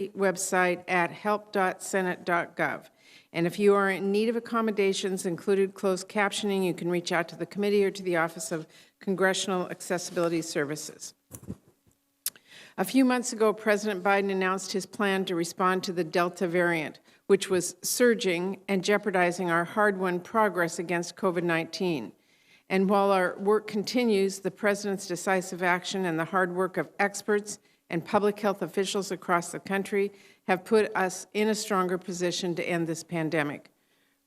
website at help.senate.gov. And if you are in need of accommodations, including closed captioning, you can reach out to the committee or to the Office of Congressional Accessibility Services. A few months ago, President Biden announced his plan to respond to the Delta variant, which was surging and jeopardizing our hard-won progress against COVID-19. And while our work continues, the President's decisive action and the hard work of experts and public health officials across the country have put us in a stronger position to end this pandemic.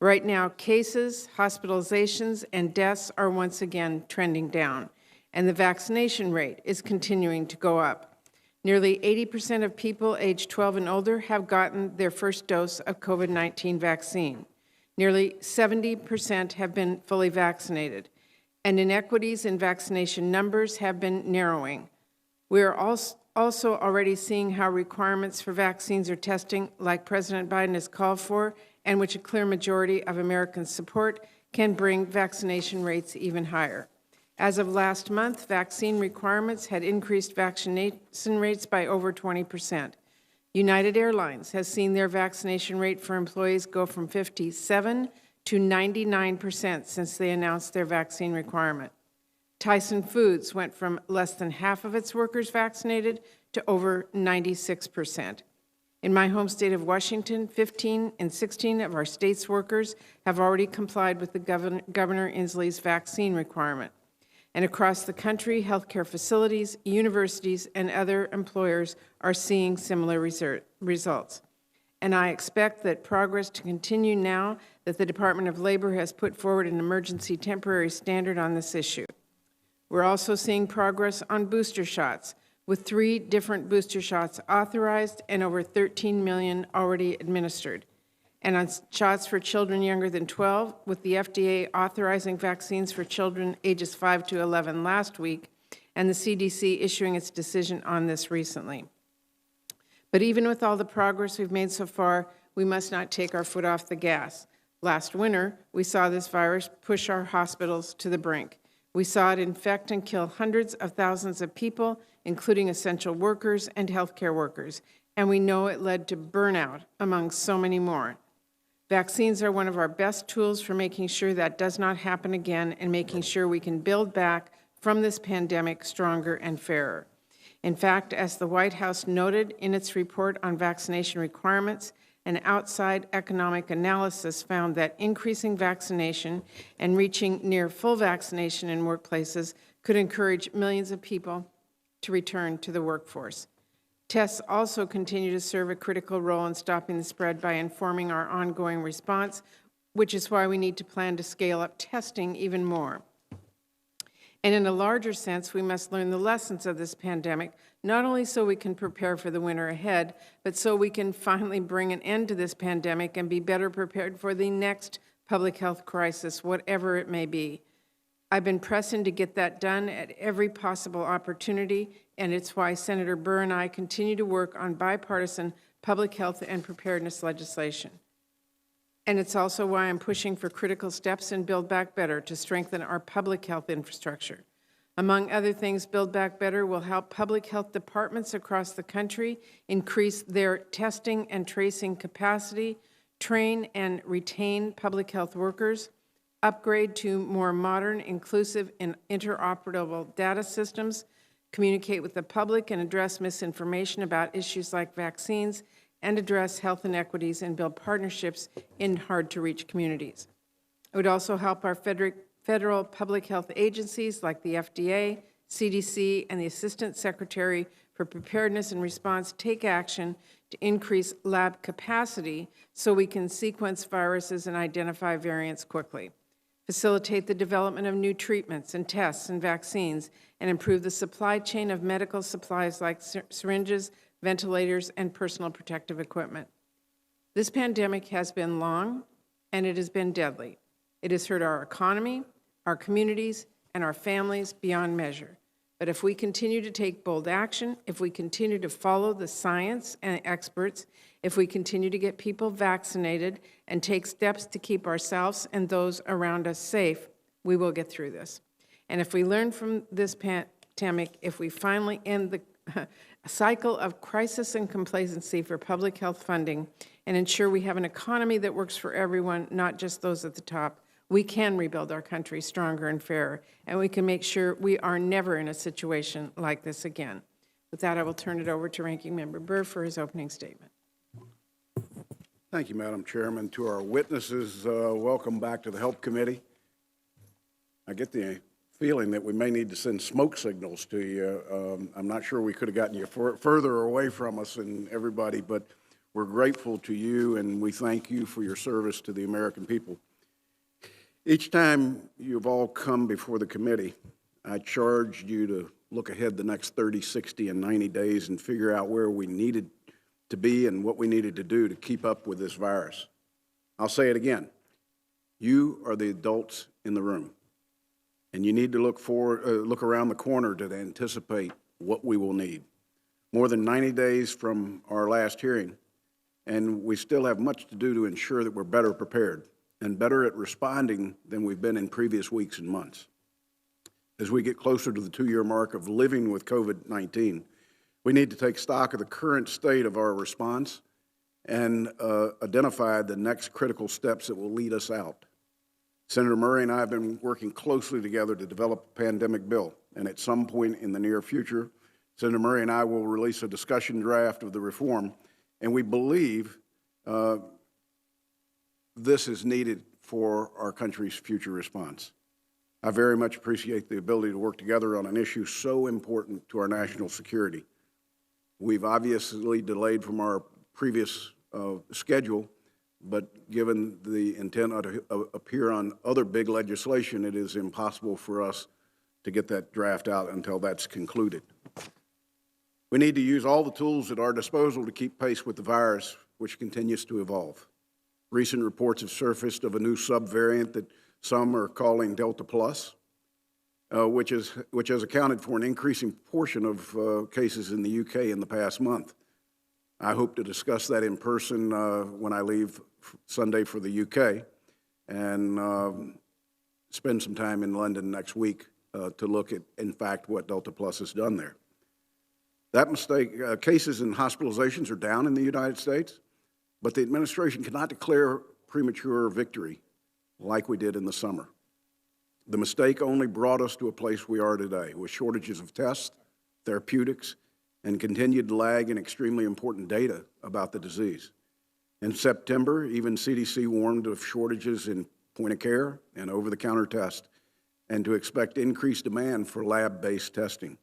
Right now, cases, hospitalizations, and deaths are once again trending down, and the vaccination rate is continuing to go up. Nearly 80% of people aged 12 and older have gotten their first dose of COVID-19 vaccine. Nearly 70% have been fully vaccinated, and inequities in vaccination numbers have been narrowing. We are also already seeing how requirements for vaccines or testing, like President Biden has called for, and which a clear majority of Americans support, can bring vaccination rates even higher. As of last month, vaccine requirements had increased vaccination rates by over 20%. United Airlines has seen their vaccination rate for employees go from 57% to 99% since they announced their vaccine requirement. Tyson Foods went from less than half of its workers vaccinated to over 96%. In my home state of Washington, 15 and 16 of our state's workers have already complied with the Governor Inslee's vaccine requirement. And across the country, healthcare facilities, universities, and other employers are seeing similar results. And I expect that progress to continue now that the Department of Labor has put forward an emergency temporary standard on this issue. We're also seeing progress on booster shots, with 3 different booster shots authorized and over 13 million already administered. And on shots for children younger than 12, with the FDA authorizing vaccines for children ages 5 to 11 last week, and the CDC issuing its decision on this recently. But even with all the progress we've made so far, we must not take our foot off the gas. Last winter, we saw this virus push our hospitals to the brink. We saw it infect and kill hundreds of thousands of people, including essential workers and healthcare workers, and we know it led to burnout among so many more. Vaccines are one of our best tools for making sure that does not happen again and making sure we can build back from this pandemic stronger and fairer. In fact, as the White House noted in its report on vaccination requirements, an outside economic analysis found that increasing vaccination and reaching near full vaccination in workplaces could encourage millions of people to return to the workforce. Tests also continue to serve a critical role in stopping the spread by informing our ongoing response, which is why we need to plan to scale up testing even more. And in a larger sense, we must learn the lessons of this pandemic, not only so we can prepare for the winter ahead, but so we can finally bring an end to this pandemic and be better prepared for the next public health crisis, whatever it may be. I've been pressing to get that done at every possible opportunity, and it's why Senator Burr and I continue to work on bipartisan public health and preparedness legislation. And it's also why I'm pushing for critical steps in Build Back Better to strengthen our public health infrastructure. Among other things, Build Back Better will help public health departments across the country increase their testing and tracing capacity, train and retain public health workers, upgrade to more modern, inclusive, and interoperable data systems, communicate with the public and address misinformation about issues like vaccines, and address health inequities and build partnerships in hard-to-reach communities. It would also help our federal public health agencies like the FDA, CDC, and the Assistant Secretary for Preparedness and Response take action to increase lab capacity so we can sequence viruses and identify variants quickly, facilitate the development of new treatments and tests and vaccines, and improve the supply chain of medical supplies like syringes, ventilators, and personal protective equipment. This pandemic has been long, and it has been deadly. It has hurt our economy, our communities, and our families beyond measure. But if we continue to take bold action, if we continue to follow the science and experts, if we continue to get people vaccinated and take steps to keep ourselves and those around us safe, we will get through this. And if we learn from this pandemic, if we finally end cycle of crisis and complacency for public health funding and ensure we have an economy that works for everyone, not just those at the top, we can rebuild our country stronger and fairer, and we can make sure we are never in a situation like this again. With that, I will turn it over to Ranking Member Burr for his opening statement. Thank you, Madam Chairman. To our witnesses, welcome back to the Health Committee. I get the feeling that we may need to send smoke signals to you. I'm not sure we could have gotten you further away from us and everybody, but we're grateful to you and we thank you for your service to the American people. Each time you've all come before the committee, I charged you to look ahead the next 30, 60, and 90 days and figure out where we needed to be and what we needed to do to keep up with this virus. I'll say it again. You are the adults in the room, and you need to look around the corner to anticipate what we will need. More than 90 days from our last hearing, and we still have much to do to ensure that we're better prepared and better at responding than we've been in previous weeks and months. As we get closer to the 2-year mark of living with COVID-19, we need to take stock of the current state of our response and identify the next critical steps that will lead us out. Senator Murray and I have been working closely together to develop a pandemic bill, and at some point in the near future, Senator Murray and I will release a discussion draft of the reform, and we believe this is needed for our country's future response. I very much appreciate the ability to work together on an issue so important to our national security. We've obviously delayed from our previous schedule, but given the intent to appear on other big legislation, it is impossible for us to get that draft out until that's concluded. We need to use all the tools at our disposal to keep pace with the virus, which continues to evolve. Recent reports have surfaced of a new subvariant that some are calling Delta Plus, which has accounted for an increasing portion of cases in the UK in the past month. I hope to discuss that in person when I leave Sunday for the UK and spend some time in London next week to look at, in fact, what Delta Plus has done there. That mistake, cases and hospitalizations are down in the United States, but the administration cannot declare premature victory like we did in the summer. The mistake only brought us to a place we are today, with shortages of tests, therapeutics, and continued lag in extremely important data about the disease. In September, even CDC warned of shortages in point-of-care and over-the-counter tests, and to expect increased demand for lab-based testing.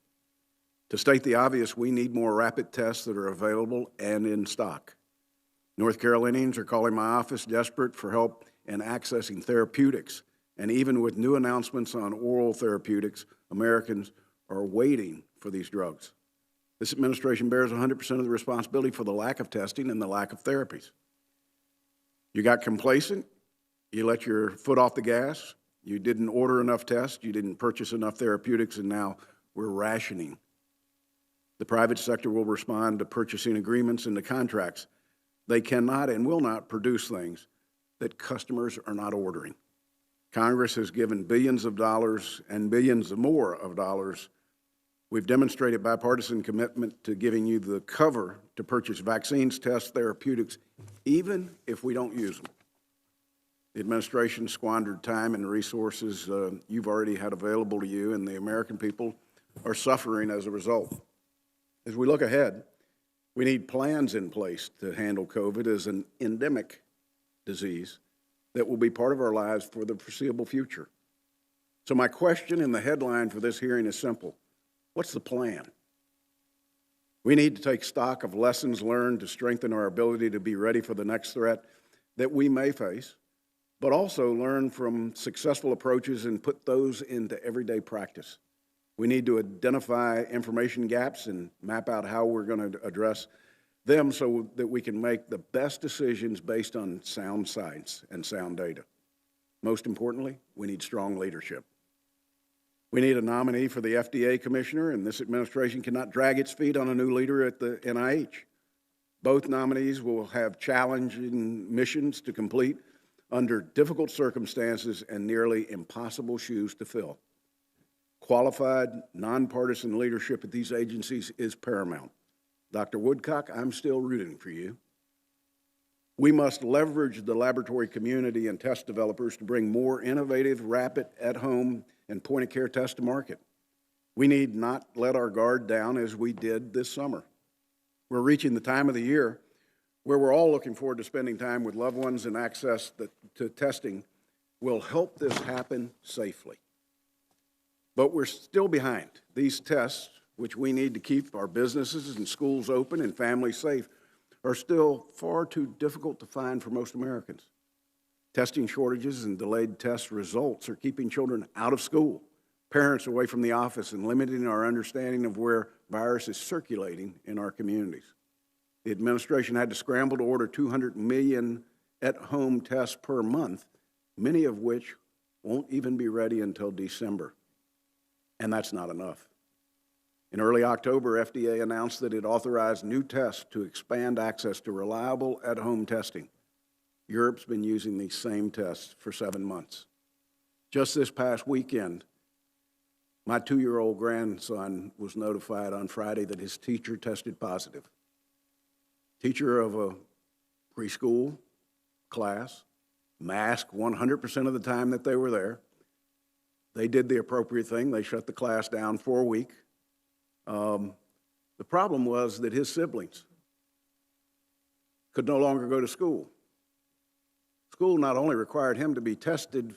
To state the obvious, we need more rapid tests that are available and in stock. North Carolinians are calling my office desperate for help in accessing therapeutics, and even with new announcements on oral therapeutics, Americans are waiting for these drugs. This administration bears 100% of the responsibility for the lack of testing and the lack of therapies. You got complacent, you let your foot off the gas, you didn't order enough tests, you didn't purchase enough therapeutics, and now we're rationing. The private sector will respond to purchasing agreements and to contracts. They cannot and will not produce things that customers are not ordering. Congress has given billions of dollars and billions more of dollars. We've demonstrated bipartisan commitment to giving you the cover to purchase vaccines, tests, therapeutics, even if we don't use them. The administration squandered time and resources you've already had available to you, and the American people are suffering as a result. As we look ahead, we need plans in place to handle COVID as an endemic disease that will be part of our lives for the foreseeable future. So my question in the headline for this hearing is simple. What's the plan? We need to take stock of lessons learned to strengthen our ability to be ready for the next threat that we may face, but also learn from successful approaches and put those into everyday practice. We need to identify information gaps and map out how we're going to address them so that we can make the best decisions based on sound science and sound data. Most importantly, we need strong leadership. We need a nominee for the FDA Commissioner, and this administration cannot drag its feet on a new leader at the NIH. Both nominees will have challenging missions to complete under difficult circumstances and nearly impossible shoes to fill. Qualified, nonpartisan leadership at these agencies is paramount. Dr. Woodcock, I'm still rooting for you. We must leverage the laboratory community and test developers to bring more innovative, rapid, at-home, and point-of-care tests to market. We need not let our guard down as we did this summer. We're reaching the time of the year where we're all looking forward to spending time with loved ones, and access to testing will help this happen safely. But we're still behind. These tests, which we need to keep our businesses and schools open and families safe, are still far too difficult to find for most Americans. Testing shortages and delayed test results are keeping children out of school, parents away from the office, and limiting our understanding of where virus is circulating in our communities. The administration had to scramble to order 200 million at-home tests per month, many of which won't even be ready until December. And that's not enough. In early October, FDA announced that it authorized new tests to expand access to reliable at-home testing. Europe's been using these same tests for 7 months. Just this past weekend, my 2-year-old grandson was notified on Friday that his teacher tested positive. Teacher of a preschool class, masked 100% of the time that they were there. They did the appropriate thing. They shut the class down for a week. The problem was that his siblings could no longer go to school. School not only required him to be tested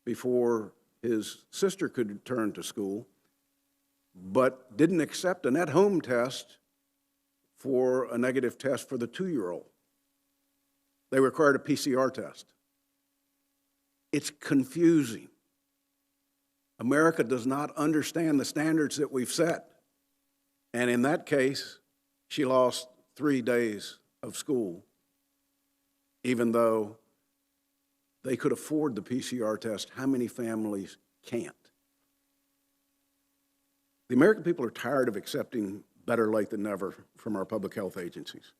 before his sister could return to school, but didn't accept an at-home test for a negative test for the 2-year-old. They required a PCR test. It's confusing. America does not understand the standards that we've set. And in that case, she lost 3 days of school, even though they could afford the PCR test. How many families can't? The American people are tired of accepting better late than never from our public health agencies.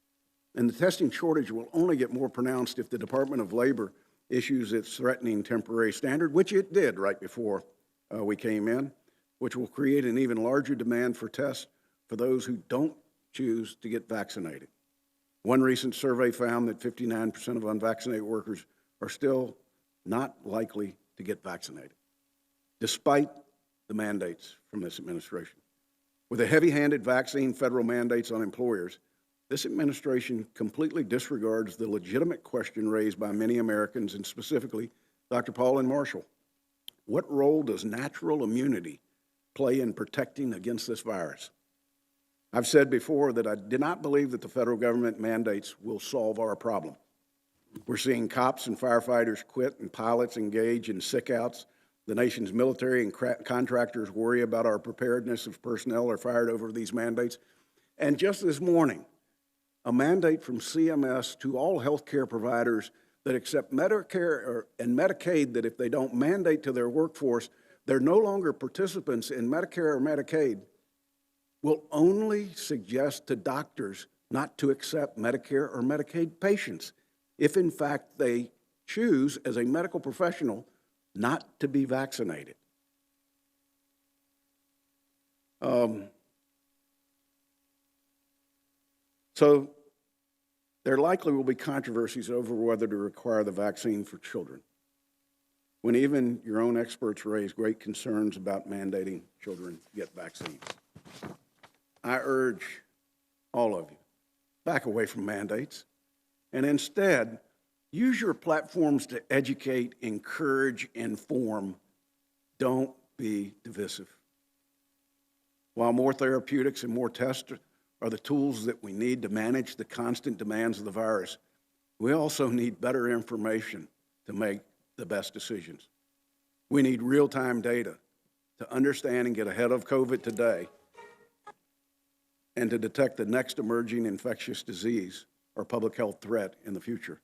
And the testing shortage will only get more pronounced if the Department of Labor issues its threatening temporary standard, which it did right before we came in, which will create an even larger demand for tests for those who don't choose to get vaccinated. One recent survey found that 59% of unvaccinated workers are still not likely to get vaccinated, despite the mandates from this administration. With the heavy-handed vaccine federal mandates on employers, this administration completely disregards the legitimate question raised by many Americans, and specifically Dr. Paul and Marshall. What role does natural immunity play in protecting against this virus? I've said before that I do not believe that the federal government mandates will solve our problem. We're seeing cops and firefighters quit and pilots engage in sick-outs. The nation's military and contractors worry about our preparedness if personnel are fired over these mandates. And just this morning, a mandate from CMS to all health care providers that accept Medicare and Medicaid, that if they don't mandate to their workforce, they're no longer participants in Medicare or Medicaid, will only suggest to doctors not to accept Medicare or Medicaid patients if, in fact, they choose as a medical professional not to be vaccinated. So there likely will be controversies over whether to require the vaccine for children, when even your own experts raise great concerns about mandating children get vaccines. I urge all of you, back away from mandates, and instead use your platforms to educate, encourage, inform. Don't be divisive. While more therapeutics and more tests are the tools that we need to manage the constant demands of the virus, we also need better information to make the best decisions. We need real-time data to understand and get ahead of COVID today, and to detect the next emerging infectious disease or public health threat in the future.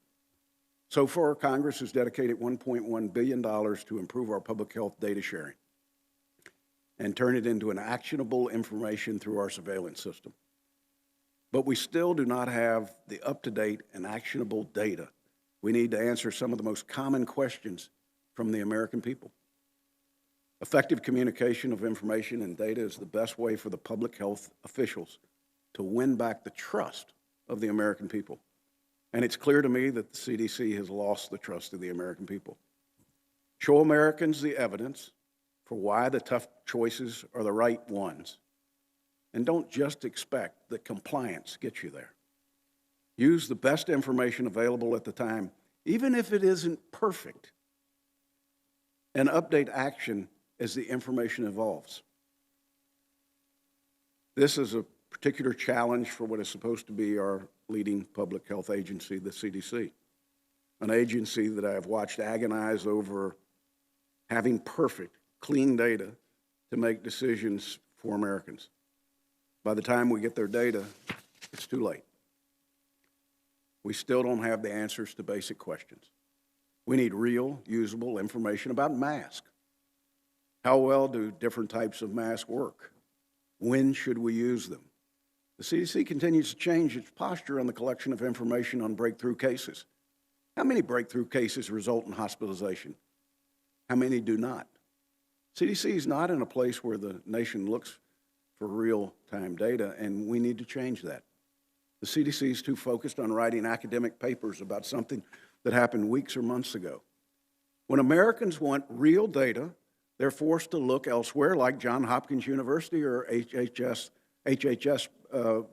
So far, Congress has dedicated $1.1 billion to improve our public health data sharing and turn it into an actionable information through our surveillance system. But we still do not have the up-to-date and actionable data we need to answer some of the most common questions from the American people. Effective communication of information and data is the best way for the public health officials to win back the trust of the American people. And it's clear to me that the CDC has lost the trust of the American people. Show Americans the evidence for why the tough choices are the right ones. And don't just expect that compliance gets you there. Use the best information available at the time, even if it isn't perfect, and update action as the information evolves. This is a particular challenge for what is supposed to be our leading public health agency, the CDC, an agency that I have watched agonize over having perfect, clean data to make decisions for Americans. By the time we get their data, it's too late. We still don't have the answers to basic questions. We need real, usable information about masks. How well do different types of masks work? When should we use them? The CDC continues to change its posture on the collection of information on breakthrough cases. How many breakthrough cases result in hospitalization? How many do not? CDC is not in a place where the nation looks for real-time data, and we need to change that. The CDC is too focused on writing academic papers about something that happened weeks or months ago. When Americans want real data, they're forced to look elsewhere, like Johns Hopkins University or HHS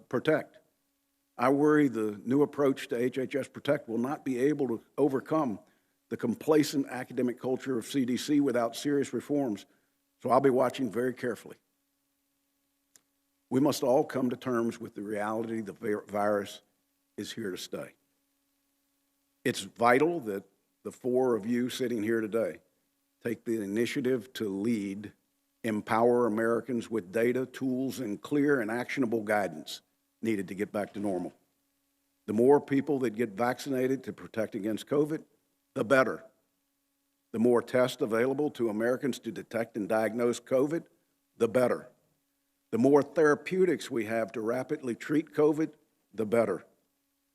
Protect. I worry the new approach to HHS Protect will not be able to overcome the complacent academic culture of CDC without serious reforms, so I'll be watching very carefully. We must all come to terms with the reality the virus is here to stay. It's vital that the four of you sitting here today take the initiative to lead, empower Americans with data, tools, and clear and actionable guidance needed to get back to normal. The more people that get vaccinated to protect against COVID, the better. The more tests available to Americans to detect and diagnose COVID, the better. The more therapeutics we have to rapidly treat COVID, the better.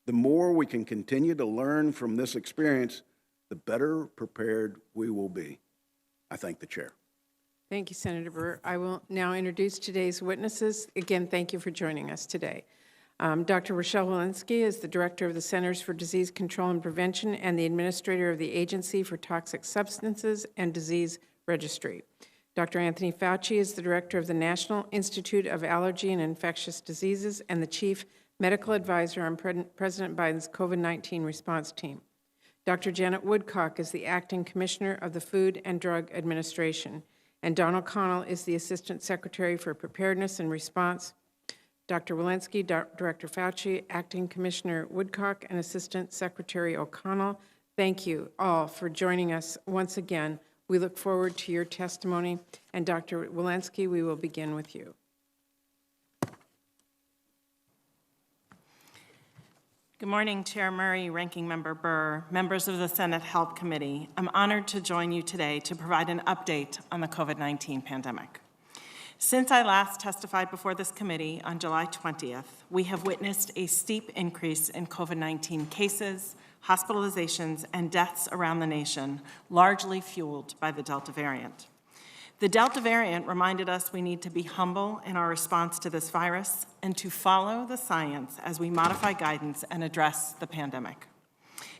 The more we can continue to learn from this experience, the better prepared we will be. I thank the chair. Thank you, Senator Burr. I will now introduce today's witnesses. Again, thank you for joining us today. Dr. Rochelle Walensky is the Director of the Centers for Disease Control and Prevention and the Administrator of the Agency for Toxic Substances and Disease Registry. Dr. Anthony Fauci is the Director of the National Institute of Allergy and Infectious Diseases and the Chief Medical Advisor on President Biden's COVID-19 response team. Dr. Janet Woodcock is the Acting Commissioner of the Food and Drug Administration, and Donald Connell is the Assistant Secretary for Preparedness and Response. Dr. Walensky, Director Fauci, Acting Commissioner Woodcock, and Assistant Secretary O'Connell, thank you all for joining us once again. We look forward to your testimony. And Dr. Walensky, we will begin with you. Good morning, Chair Murray, Ranking Member Burr, members of the Senate Health Committee. I'm honored to join you today to provide an update on the COVID-19 pandemic. Since I last testified before this committee on July 20th, we have witnessed a steep increase in COVID-19 cases, hospitalizations, and deaths around the nation, largely fueled by the Delta variant. The Delta variant reminded us we need to be humble in our response to this virus and to follow the science as we modify guidance and address the pandemic.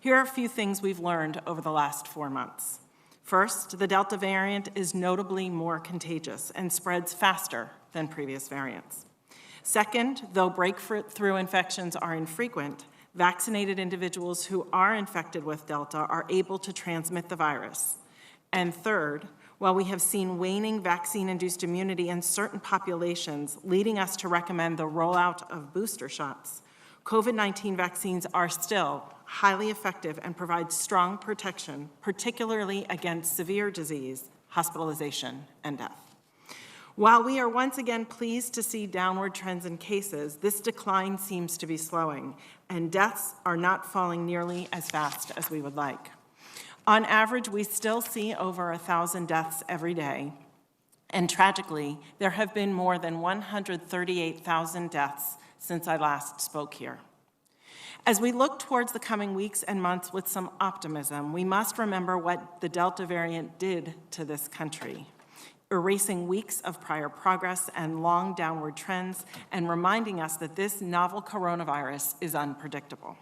Here are a few things we've learned over the last 4 months. First, the Delta variant is notably more contagious and spreads faster than previous variants. Second, though breakthrough infections are infrequent, vaccinated individuals who are infected with Delta are able to transmit the virus. And third, while we have seen waning vaccine-induced immunity in certain populations, leading us to recommend the rollout of booster shots, COVID-19 vaccines are still highly effective and provide strong protection, particularly against severe disease, hospitalization, and death. While we are once again pleased to see downward trends in cases, this decline seems to be slowing, and deaths are not falling nearly as fast as we would like. On average, we still see over 1,000 deaths every day, and tragically, there have been more than 138,000 deaths since I last spoke here. As we look towards the coming weeks and months with some optimism, we must remember what the Delta variant did to this country. erasing weeks of prior progress and long downward trends, and reminding us that this novel coronavirus is unpredictable.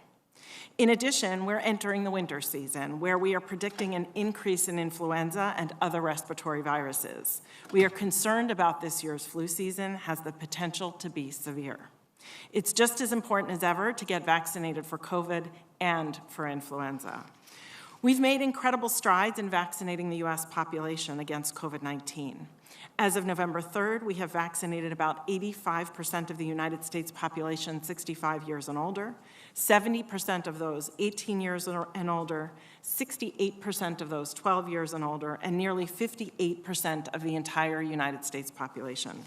In addition, we're entering the winter season, where we are predicting an increase in influenza and other respiratory viruses. We are concerned about this year's flu season has the potential to be severe. It's just as important as ever to get vaccinated for COVID and for influenza. We've made incredible strides in vaccinating the U.S. population against COVID-19. As of November 3rd, we have vaccinated about 85% of the United States population 65 years and older, 70% of those 18 years and older, 68% of those 12 years and older, and nearly 58% of the entire United States population.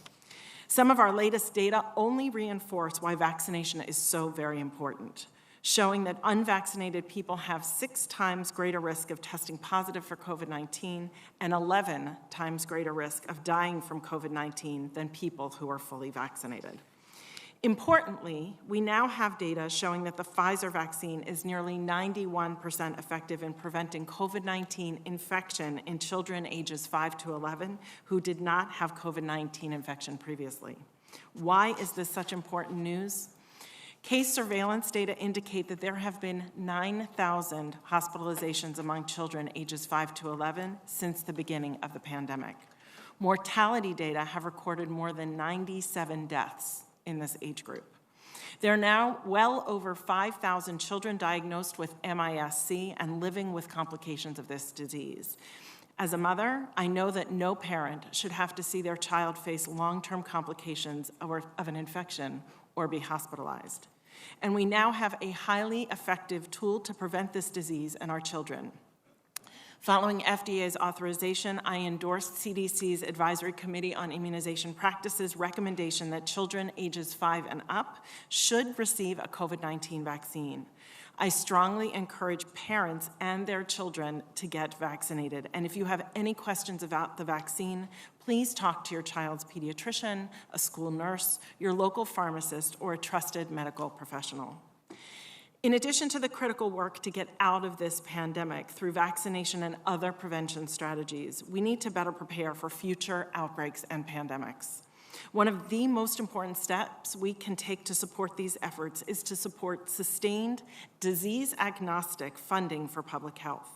Some of our latest data only reinforce why vaccination is so very important, showing that unvaccinated people have 6 times greater risk of testing positive for COVID-19 and 11 times greater risk of dying from COVID-19 than people who are fully vaccinated. Importantly, we now have data showing that the Pfizer vaccine is nearly 91% effective in preventing COVID-19 infection in children ages 5 to 11 who did not have COVID-19 infection previously. Why is this such important news? Case surveillance data indicate that there have been 9,000 hospitalizations among children ages 5 to 11 since the beginning of the pandemic. Mortality data have recorded more than 97 deaths in this age group. There are now well over 5,000 children diagnosed with MIS-C and living with complications of this disease. As a mother, I know that no parent should have to see their child face long-term complications of an infection or be hospitalized. And we now have a highly effective tool to prevent this disease in our children. Following FDA's authorization, I endorsed CDC's Advisory Committee on Immunization Practices' recommendation that children ages 5 and up should receive a COVID-19 vaccine. I strongly encourage parents and their children to get vaccinated. And if you have any questions about the vaccine, please talk to your child's pediatrician, a school nurse, your local pharmacist, or a trusted medical professional. In addition to the critical work to get out of this pandemic through vaccination and other prevention strategies, we need to better prepare for future outbreaks and pandemics. One of the most important steps we can take to support these efforts is to support sustained, disease-agnostic funding for public health.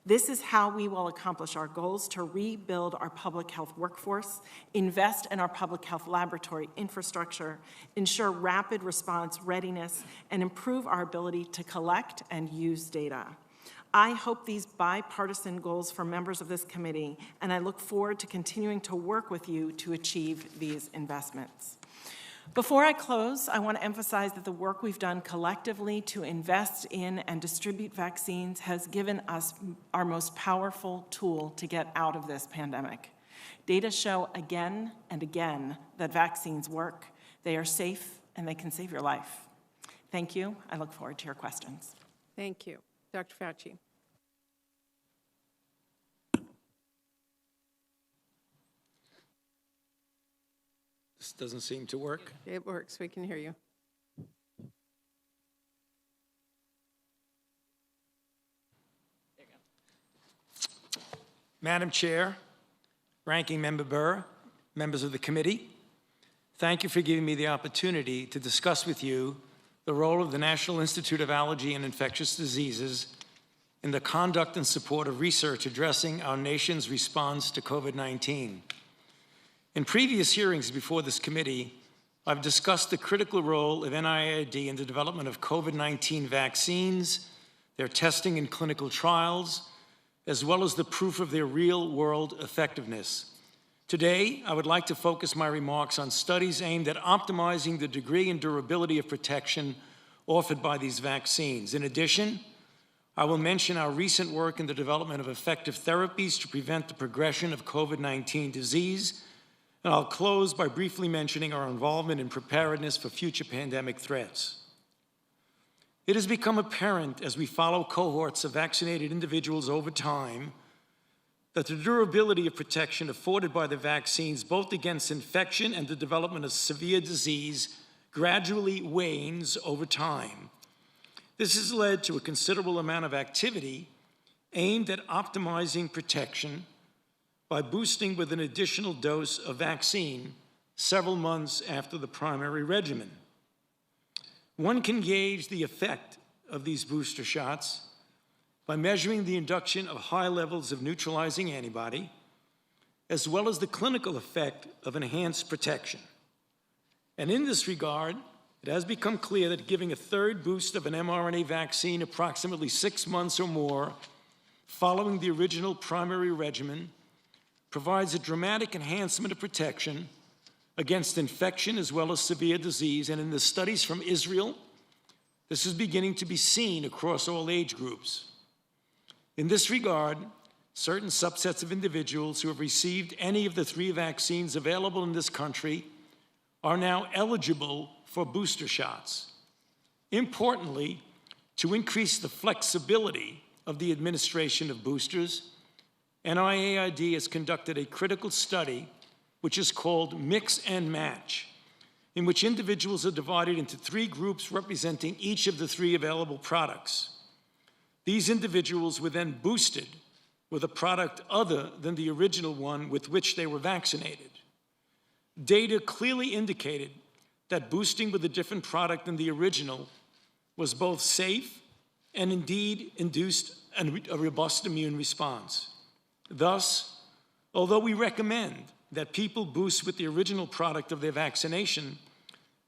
This is how we will accomplish our goals to rebuild our public health workforce, invest in our public health laboratory infrastructure, ensure rapid response readiness, and improve our ability to collect and use data. I hope these bipartisan goals for members of this committee, and I look forward to continuing to work with you to achieve these investments. Before I close, I want to emphasize that the work we've done collectively to invest in and distribute vaccines has given us our most powerful tool to get out of this pandemic. Data show again and again that vaccines work, they are safe, and they can save your life. Thank you. I look forward to your questions. Thank you. Dr. Fauci. This doesn't seem to work. It works. We can hear you. Madam Chair, Ranking Member Burr, members of the committee, thank you for giving me the opportunity to discuss with you the role of the National Institute of Allergy and Infectious Diseases in the conduct and support of research addressing our nation's response to COVID-19. In previous hearings before this committee, I've discussed the critical role of NIAID in the development of COVID-19 vaccines, their testing and clinical trials, as well as the proof of their real-world effectiveness. Today, I would like to focus my remarks on studies aimed at optimizing the degree and durability of protection offered by these vaccines. In addition, I will mention our recent work in the development of effective therapies to prevent the progression of COVID-19 disease, and I'll close by briefly mentioning our involvement in preparedness for future pandemic threats. It has become apparent as we follow cohorts of vaccinated individuals over time that the durability of protection afforded by the vaccines, both against infection and the development of severe disease, gradually wanes over time. This has led to a considerable amount of activity aimed at optimizing protection by boosting with an additional dose of vaccine several months after the primary regimen. One can gauge the effect of these booster shots by measuring the induction of high levels of neutralizing antibody, as well as the clinical effect of enhanced protection. And in this regard, it has become clear that giving a third boost of an mRNA vaccine approximately 6 months or more following the original primary regimen provides a dramatic enhancement of protection against infection as well as severe disease. And in the studies from Israel, this is beginning to be seen across all age groups. In this regard, certain subsets of individuals who have received any of the 3 vaccines available in this country are now eligible for booster shots. Importantly, to increase the flexibility of the administration of boosters, NIAID has conducted a critical study which is called Mix and Match, in which individuals are divided into 3 groups representing each of the 3 available products. These individuals were then boosted with a product other than the original one with which they were vaccinated. Data clearly indicated that boosting with a different product than the original was both safe and indeed induced a robust immune response. Thus, although we recommend that people boost with the original product of their vaccination,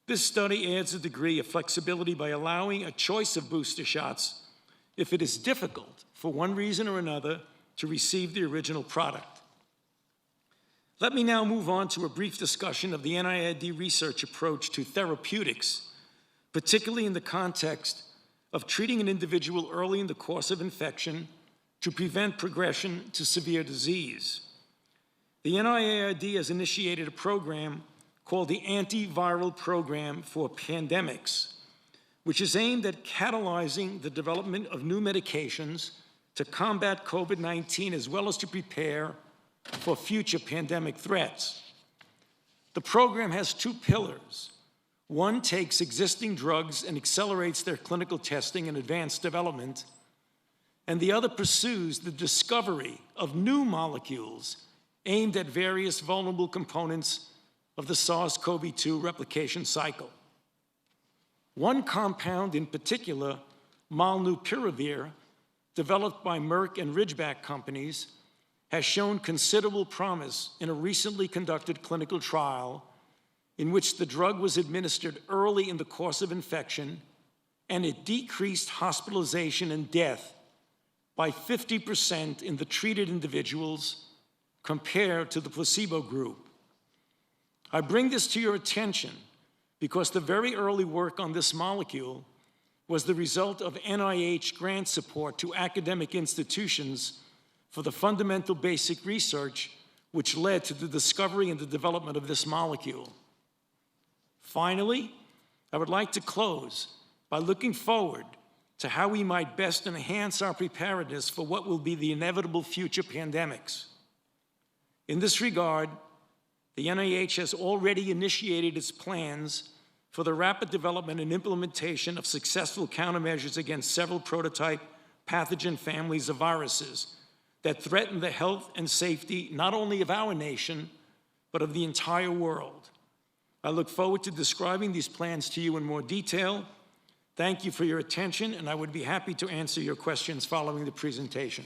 this study adds a degree of flexibility by allowing a choice of booster shots if it is difficult, for one reason or another, to receive the original product. Let me now move on to a brief discussion of the NIAID research approach to therapeutics, particularly in the context of treating an individual early in the course of infection to prevent progression to severe disease. The NIAID has initiated a program called the Antiviral Program for Pandemics, which is aimed at catalyzing the development of new medications to combat COVID-19 as well as to prepare for future pandemic threats. The program has 2 pillars. One takes existing drugs and accelerates their clinical testing and advanced development, and the other pursues the discovery of new molecules aimed at various vulnerable components of the SARS-CoV-2 replication cycle. One compound in particular, molnupiravir, developed by Merck and Ridgeback companies, has shown considerable promise in a recently conducted clinical trial in which the drug was administered early in the course of infection, and it decreased hospitalization and death by 50% in the treated individuals compared to the placebo group. I bring this to your attention because the very early work on this molecule was the result of NIH grant support to academic institutions for the fundamental basic research which led to the discovery and the development of this molecule. Finally, I would like to close by looking forward to how we might best enhance our preparedness for what will be the inevitable future pandemics. In this regard, the NIH has already initiated its plans for the rapid development and implementation of successful countermeasures against several prototype pathogen families of viruses that threaten the health and safety not only of our nation, but of the entire world. I look forward to describing these plans to you in more detail. Thank you for your attention, and I would be happy to answer your questions following the presentation.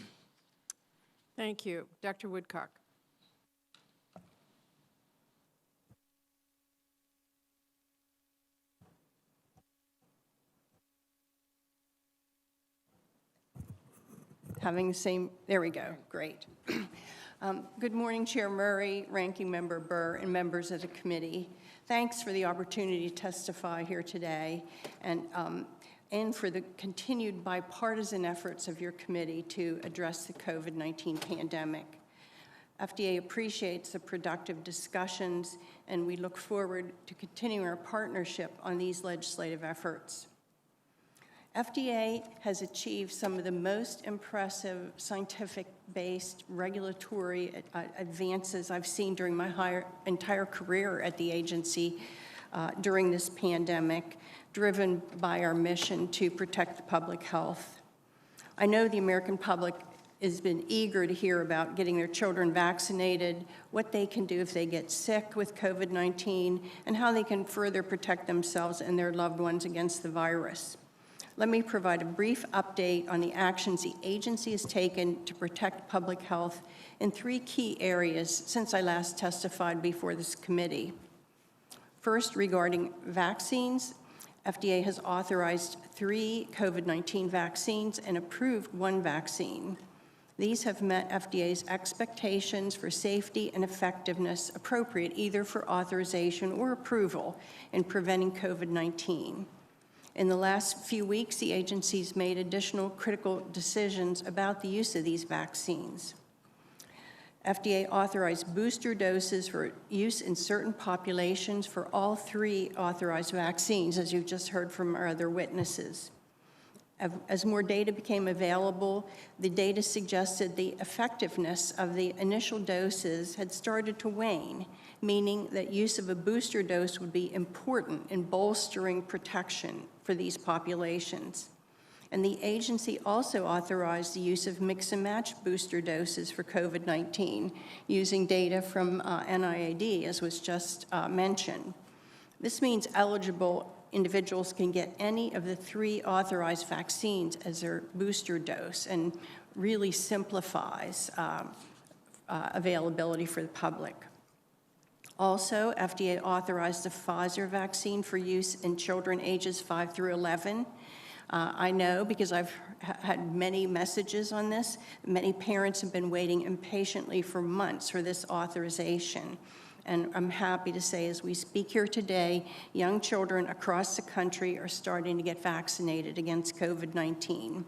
Thank you. Dr. Woodcock. Having the same, there we go, great. Good morning, Chair Murray, Ranking Member Burr, and members of the committee. Thanks for the opportunity to testify here today and for the continued bipartisan efforts of your committee to address the COVID-19 pandemic. FDA appreciates the productive discussions, and we look forward to continuing our partnership on these legislative efforts. FDA has achieved some of the most impressive scientific-based regulatory advances I've seen during my entire career at the agency during this pandemic, driven by our mission to protect the public health. I know the American public has been eager to hear about getting their children vaccinated, what they can do if they get sick with COVID-19, and how they can further protect themselves and their loved ones against the virus. Let me provide a brief update on the actions the agency has taken to protect public health in 3 key areas since I last testified before this committee. First, regarding vaccines, FDA has authorized 3 COVID-19 vaccines and approved 1 vaccine. These have met FDA's expectations for safety and effectiveness appropriate either for authorization or approval in preventing COVID-19. In the last few weeks, the agency's made additional critical decisions about the use of these vaccines. FDA authorized booster doses for use in certain populations for all 3 authorized vaccines, as you've just heard from our other witnesses. As more data became available, the data suggested the effectiveness of the initial doses had started to wane, meaning that use of a booster dose would be important in bolstering protection for these populations. And the agency also authorized the use of mix-and-match booster doses for COVID-19 using data from NIAID, as was just mentioned. This means eligible individuals can get any of the 3 authorized vaccines as their booster dose and really simplifies availability for the public. Also, FDA authorized the Pfizer vaccine for use in children ages 5 through 11. I know, because I've had many messages on this, many parents have been waiting impatiently for months for this authorization. And I'm happy to say, as we speak here today, young children across the country are starting to get vaccinated against COVID-19.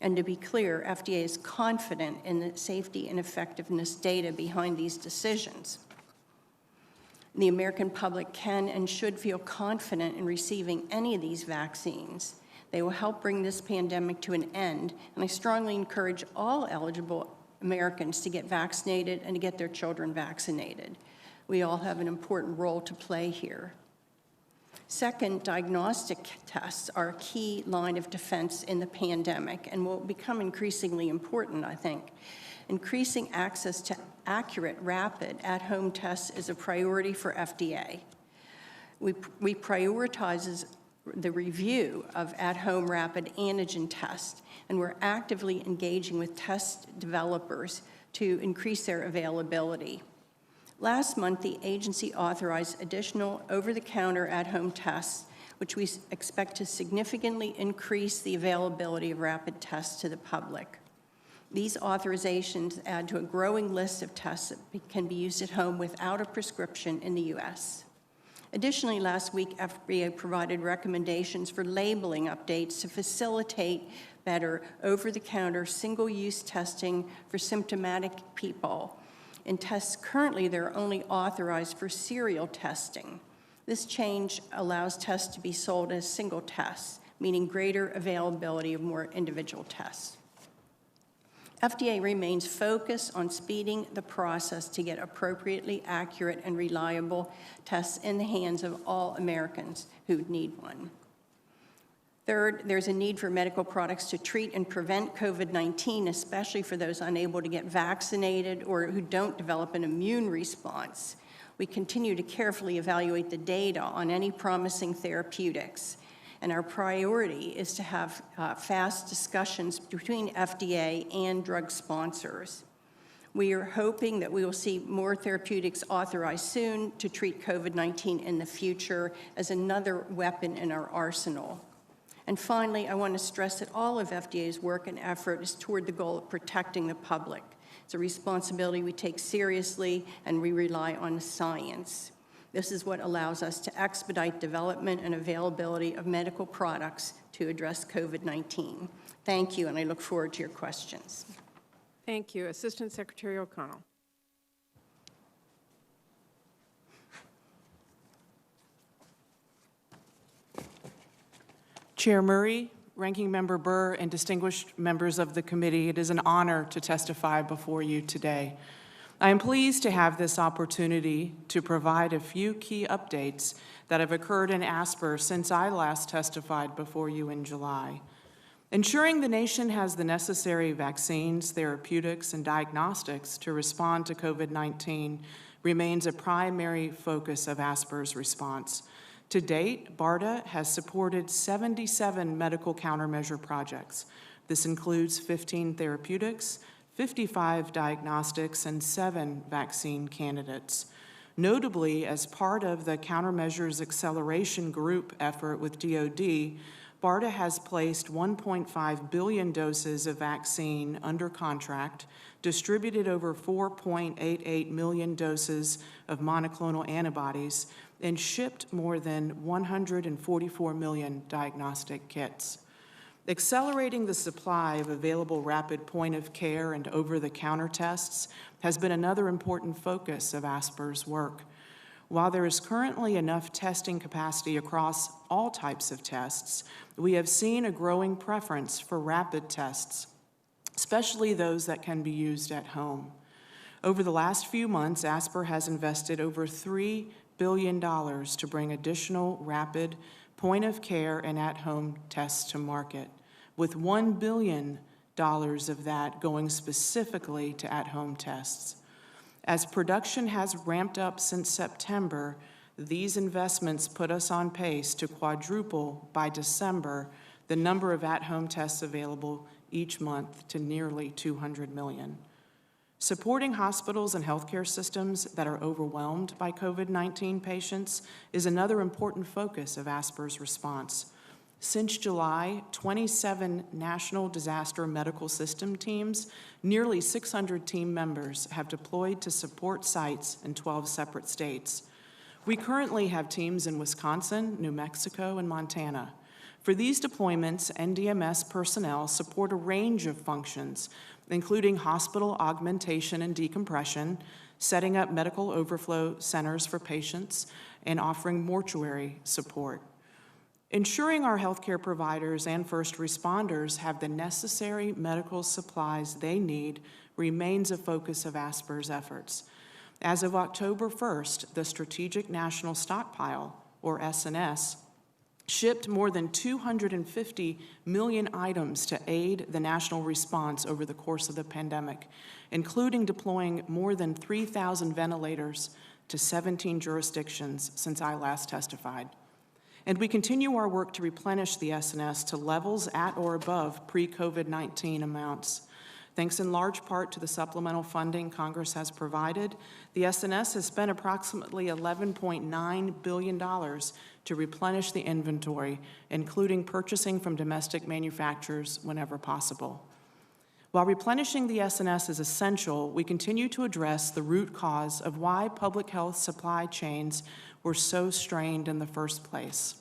And to be clear, FDA is confident in the safety and effectiveness data behind these decisions. The American public can and should feel confident in receiving any of these vaccines. They will help bring this pandemic to an end, and I strongly encourage all eligible Americans to get vaccinated and to get their children vaccinated. We all have an important role to play here. Second, diagnostic tests are a key line of defense in the pandemic and will become increasingly important, I think. Increasing access to accurate, rapid, at-home tests is a priority for FDA. We prioritize the review of at-home rapid antigen tests, and we're actively engaging with test developers to increase their availability. Last month, the agency authorized additional over-the-counter at-home tests, which we expect to significantly increase the availability of rapid tests to the public. These authorizations add to a growing list of tests that can be used at home without a prescription in the U.S. Additionally, last week, FDA provided recommendations for labeling updates to facilitate better over-the-counter single-use testing for symptomatic people. In tests currently, they're only authorized for serial testing. This change allows tests to be sold as single tests, meaning greater availability of more individual tests. FDA remains focused on speeding the process to get appropriately accurate and reliable tests in the hands of all Americans who need one. Third, there's a need for medical products to treat and prevent COVID-19, especially for those unable to get vaccinated or who don't develop an immune response. We continue to carefully evaluate the data on any promising therapeutics, and our priority is to have fast discussions between FDA and drug sponsors. We are hoping that we will see more therapeutics authorized soon to treat COVID-19 in the future as another weapon in our arsenal. And finally, I want to stress that all of FDA's work and effort is toward the goal of protecting the public. It's a responsibility we take seriously, and we rely on science. This is what allows us to expedite development and availability of medical products to address COVID-19. Thank you, and I look forward to your questions. Thank you. Assistant Secretary O'Connell. Chair Murray, Ranking Member Burr, and distinguished members of the committee, it is an honor to testify before you today. I am pleased to have this opportunity to provide a few key updates that have occurred in ASPR since I last testified before you in July. Ensuring the nation has the necessary vaccines, therapeutics, and diagnostics to respond to COVID-19 remains a primary focus of ASPR's response. To date, BARDA has supported 77 medical countermeasure projects. This includes 15 therapeutics, 55 diagnostics, and 7 vaccine candidates. Notably, as part of the Countermeasures Acceleration Group effort with DoD, BARDA has placed 1.5 billion doses of vaccine under contract, distributed over 4.88 million doses of monoclonal antibodies, and shipped more than 144 million diagnostic kits. Accelerating the supply of available rapid point-of-care and over-the-counter tests has been another important focus of ASPR's work. While there is currently enough testing capacity across all types of tests, we have seen a growing preference for rapid tests, especially those that can be used at home. Over the last few months, ASPR has invested over $3 billion to bring additional rapid point-of-care and at-home tests to market, with $1 billion of that going specifically to at-home tests. As production has ramped up since September, these investments put us on pace to quadruple by December the number of at-home tests available each month to nearly 200 million. Supporting hospitals and healthcare systems that are overwhelmed by COVID-19 patients is another important focus of ASPR's response. Since July, 27 National Disaster Medical System teams, nearly 600 team members have deployed to support sites in 12 separate states. We currently have teams in Wisconsin, New Mexico, and Montana. For these deployments, NDMS personnel support a range of functions, including hospital augmentation and decompression, setting up medical overflow centers for patients, and offering mortuary support. Ensuring our healthcare providers and first responders have the necessary medical supplies they need remains a focus of ASPR's efforts. As of October 1st, the Strategic National Stockpile, or SNS, shipped more than 250 million items to aid the national response over the course of the pandemic, including deploying more than 3,000 ventilators to 17 jurisdictions since I last testified. And we continue our work to replenish the SNS to levels at or above pre-COVID-19 amounts. Thanks in large part to the supplemental funding Congress has provided, the SNS has spent approximately $11.9 billion to replenish the inventory, including purchasing from domestic manufacturers whenever possible. While replenishing the SNS is essential, we continue to address the root cause of why public health supply chains were so strained in the first place.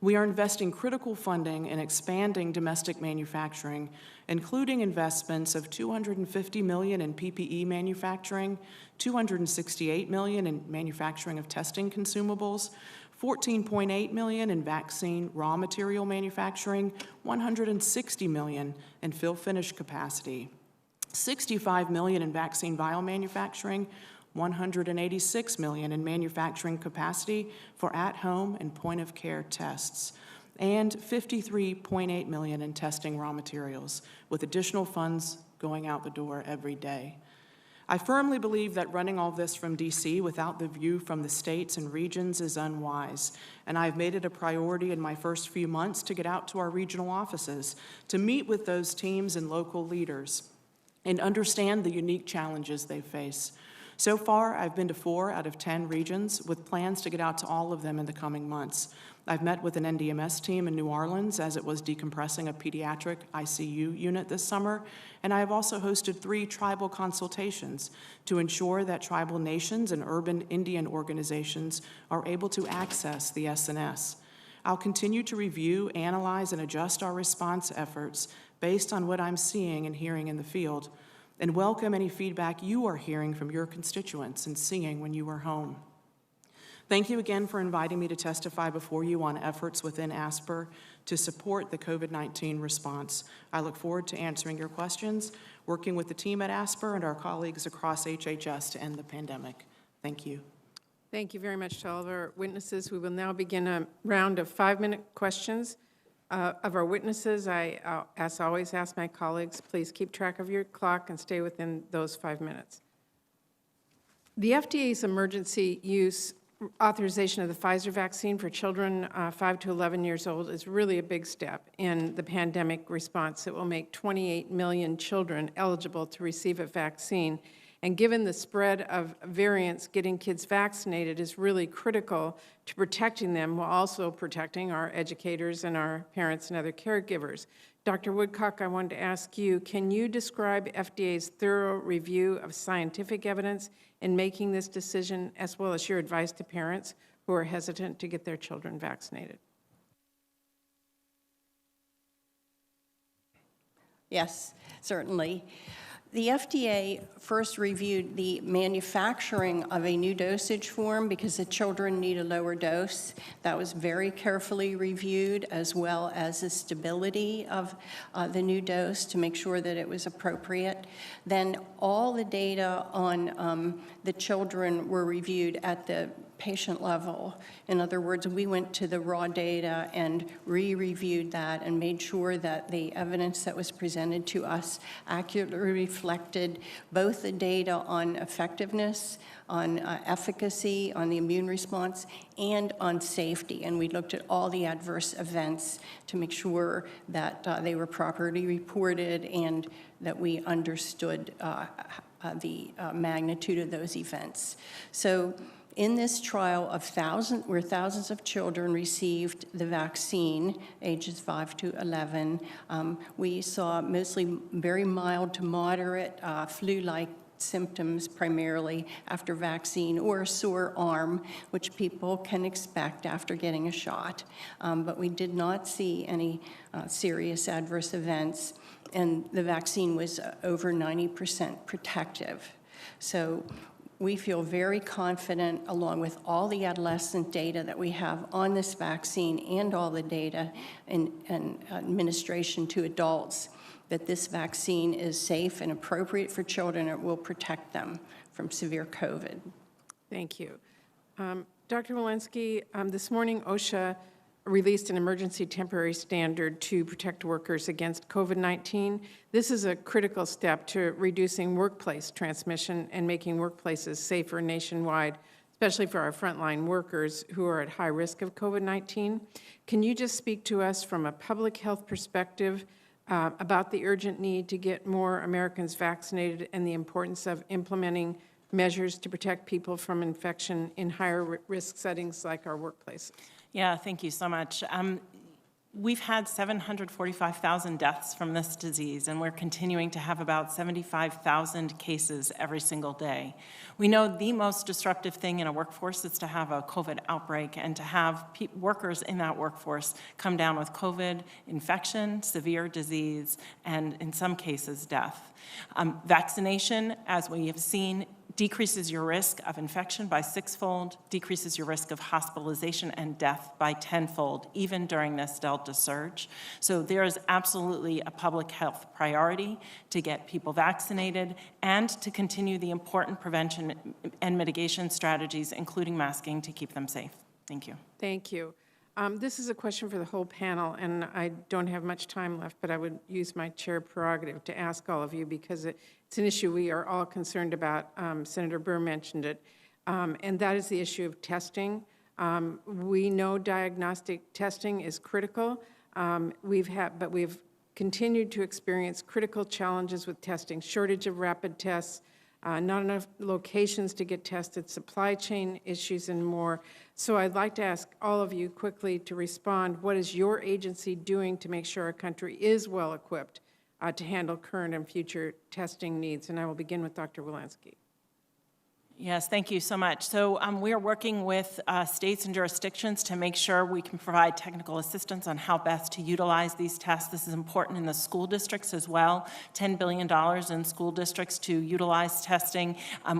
We are investing critical funding in expanding domestic manufacturing, including investments of $250 million in PPE manufacturing, $268 million in manufacturing of testing consumables, $14.8 million in vaccine raw material manufacturing, $160 million in fill-finish capacity, $65 million in vaccine vial manufacturing, $186 million in manufacturing capacity for at-home and point-of-care tests, and $53.8 million in testing raw materials, with additional funds going out the door every day. I firmly believe that running all this from DC without the view from the states and regions is unwise, and I've made it a priority in my first few months to get out to our regional offices, to meet with those teams and local leaders, and understand the unique challenges they face. So far, I've been to 4 out of 10 regions, with plans to get out to all of them in the coming months. I've met with an NDMS team in New Orleans as it was decompressing a pediatric ICU unit this summer, and I have also hosted 3 tribal consultations to ensure that tribal nations and urban Indian organizations are able to access the SNS. I'll continue to review, analyze, and adjust our response efforts based on what I'm seeing and hearing in the field, and welcome any feedback you are hearing from your constituents and seeing when you are home. Thank you again for inviting me to testify before you on efforts within ASPR to support the COVID-19 response. I look forward to answering your questions, working with the team at ASPR and our colleagues across HHS to end the pandemic. Thank you. Thank you very much to all of our witnesses. We will now begin a round of 5-minute questions of our witnesses, I, as always, ask my colleagues, please keep track of your clock and stay within those 5 minutes. The FDA's emergency use authorization of the Pfizer vaccine for children 5 to 11 years old is really a big step in the pandemic response. It will make 28 million children eligible to receive a vaccine. And given the spread of variants, getting kids vaccinated is really critical to protecting them while also protecting our educators and our parents and other caregivers. Dr. Woodcock, I wanted to ask you, can you describe FDA's thorough review of scientific evidence in making this decision, as well as your advice to parents who are hesitant to get their children vaccinated? Yes, certainly. The FDA first reviewed the manufacturing of a new dosage form because the children need a lower dose. That was very carefully reviewed, as well as the stability of the new dose to make sure that it was appropriate. Then all the data on the children were reviewed at the patient level. In other words, we went to the raw data and re-reviewed that and made sure that the evidence that was presented to us accurately reflected both the data on effectiveness, on efficacy, on the immune response, and on safety. And we looked at all the adverse events to make sure that they were properly reported and that we understood the magnitude of those events. So in this trial of where thousands of children received the vaccine, ages 5 to 11, we saw mostly very mild to moderate flu-like symptoms primarily after vaccine, or a sore arm, which people can expect after getting a shot. But we did not see any serious adverse events, and the vaccine was over 90% protective. So we feel very confident, along with all the adolescent data that we have on this vaccine and all the data in administration to adults, that this vaccine is safe and appropriate for children. It will protect them from severe COVID. Thank you. Dr. Walensky, this morning OSHA released an emergency temporary standard to protect workers against COVID-19. This is a critical step to reducing workplace transmission and making workplaces safer nationwide, especially for our frontline workers who are at high risk of COVID-19. Can you just speak to us from a public health perspective about the urgent need to get more Americans vaccinated and the importance of implementing measures to protect people from infection in higher risk settings like our workplaces? Yeah, thank you so much. We've had 745,000 deaths from this disease, and we're continuing to have about 75,000 cases every single day. We know the most disruptive thing in a workforce is to have a COVID outbreak and to have workers in that workforce come down with COVID infection, severe disease, and in some cases, death. Vaccination, as we have seen, decreases your risk of infection by 6-fold, decreases your risk of hospitalization and death by 10-fold, even during this Delta surge. So there is absolutely a public health priority to get people vaccinated and to continue the important prevention and mitigation strategies, including masking, to keep them safe. Thank you. Thank you. This is a question for the whole panel, and I don't have much time left, but I would use my chair prerogative to ask all of you because it's an issue we are all concerned about. Senator Burr mentioned it, and that is the issue of testing. We know diagnostic testing is critical. But we've continued to experience critical challenges with testing, shortage of rapid tests, not enough locations to get tested, supply chain issues, and more. So I'd like to ask all of you quickly to respond. What is your agency doing to make sure our country is well equipped to handle current and future testing needs? And I will begin with Dr. Walensky. Yes, thank you so much. So we are working with states and jurisdictions to make sure we can provide technical assistance on how best to utilize these tests. This is important in the school districts as well. $10 billion in school districts to utilize testing.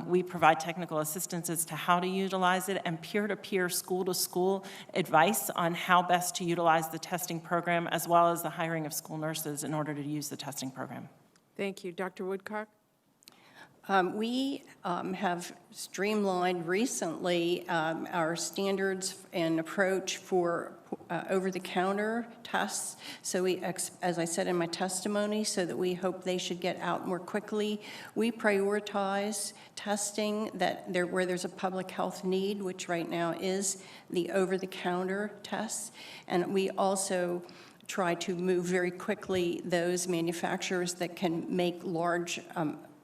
We provide technical assistance as to how to utilize it and peer-to-peer, school-to-school advice on how best to utilize the testing program, as well as the hiring of school nurses in order to use the testing program. Thank you. Dr. Woodcock? We have streamlined recently our standards and approach for over-the-counter tests. So we, as I said in my testimony, so that we hope they should get out more quickly. We prioritize testing where there's a public health need, which right now is the over-the-counter tests. And we also try to move very quickly those manufacturers that can make large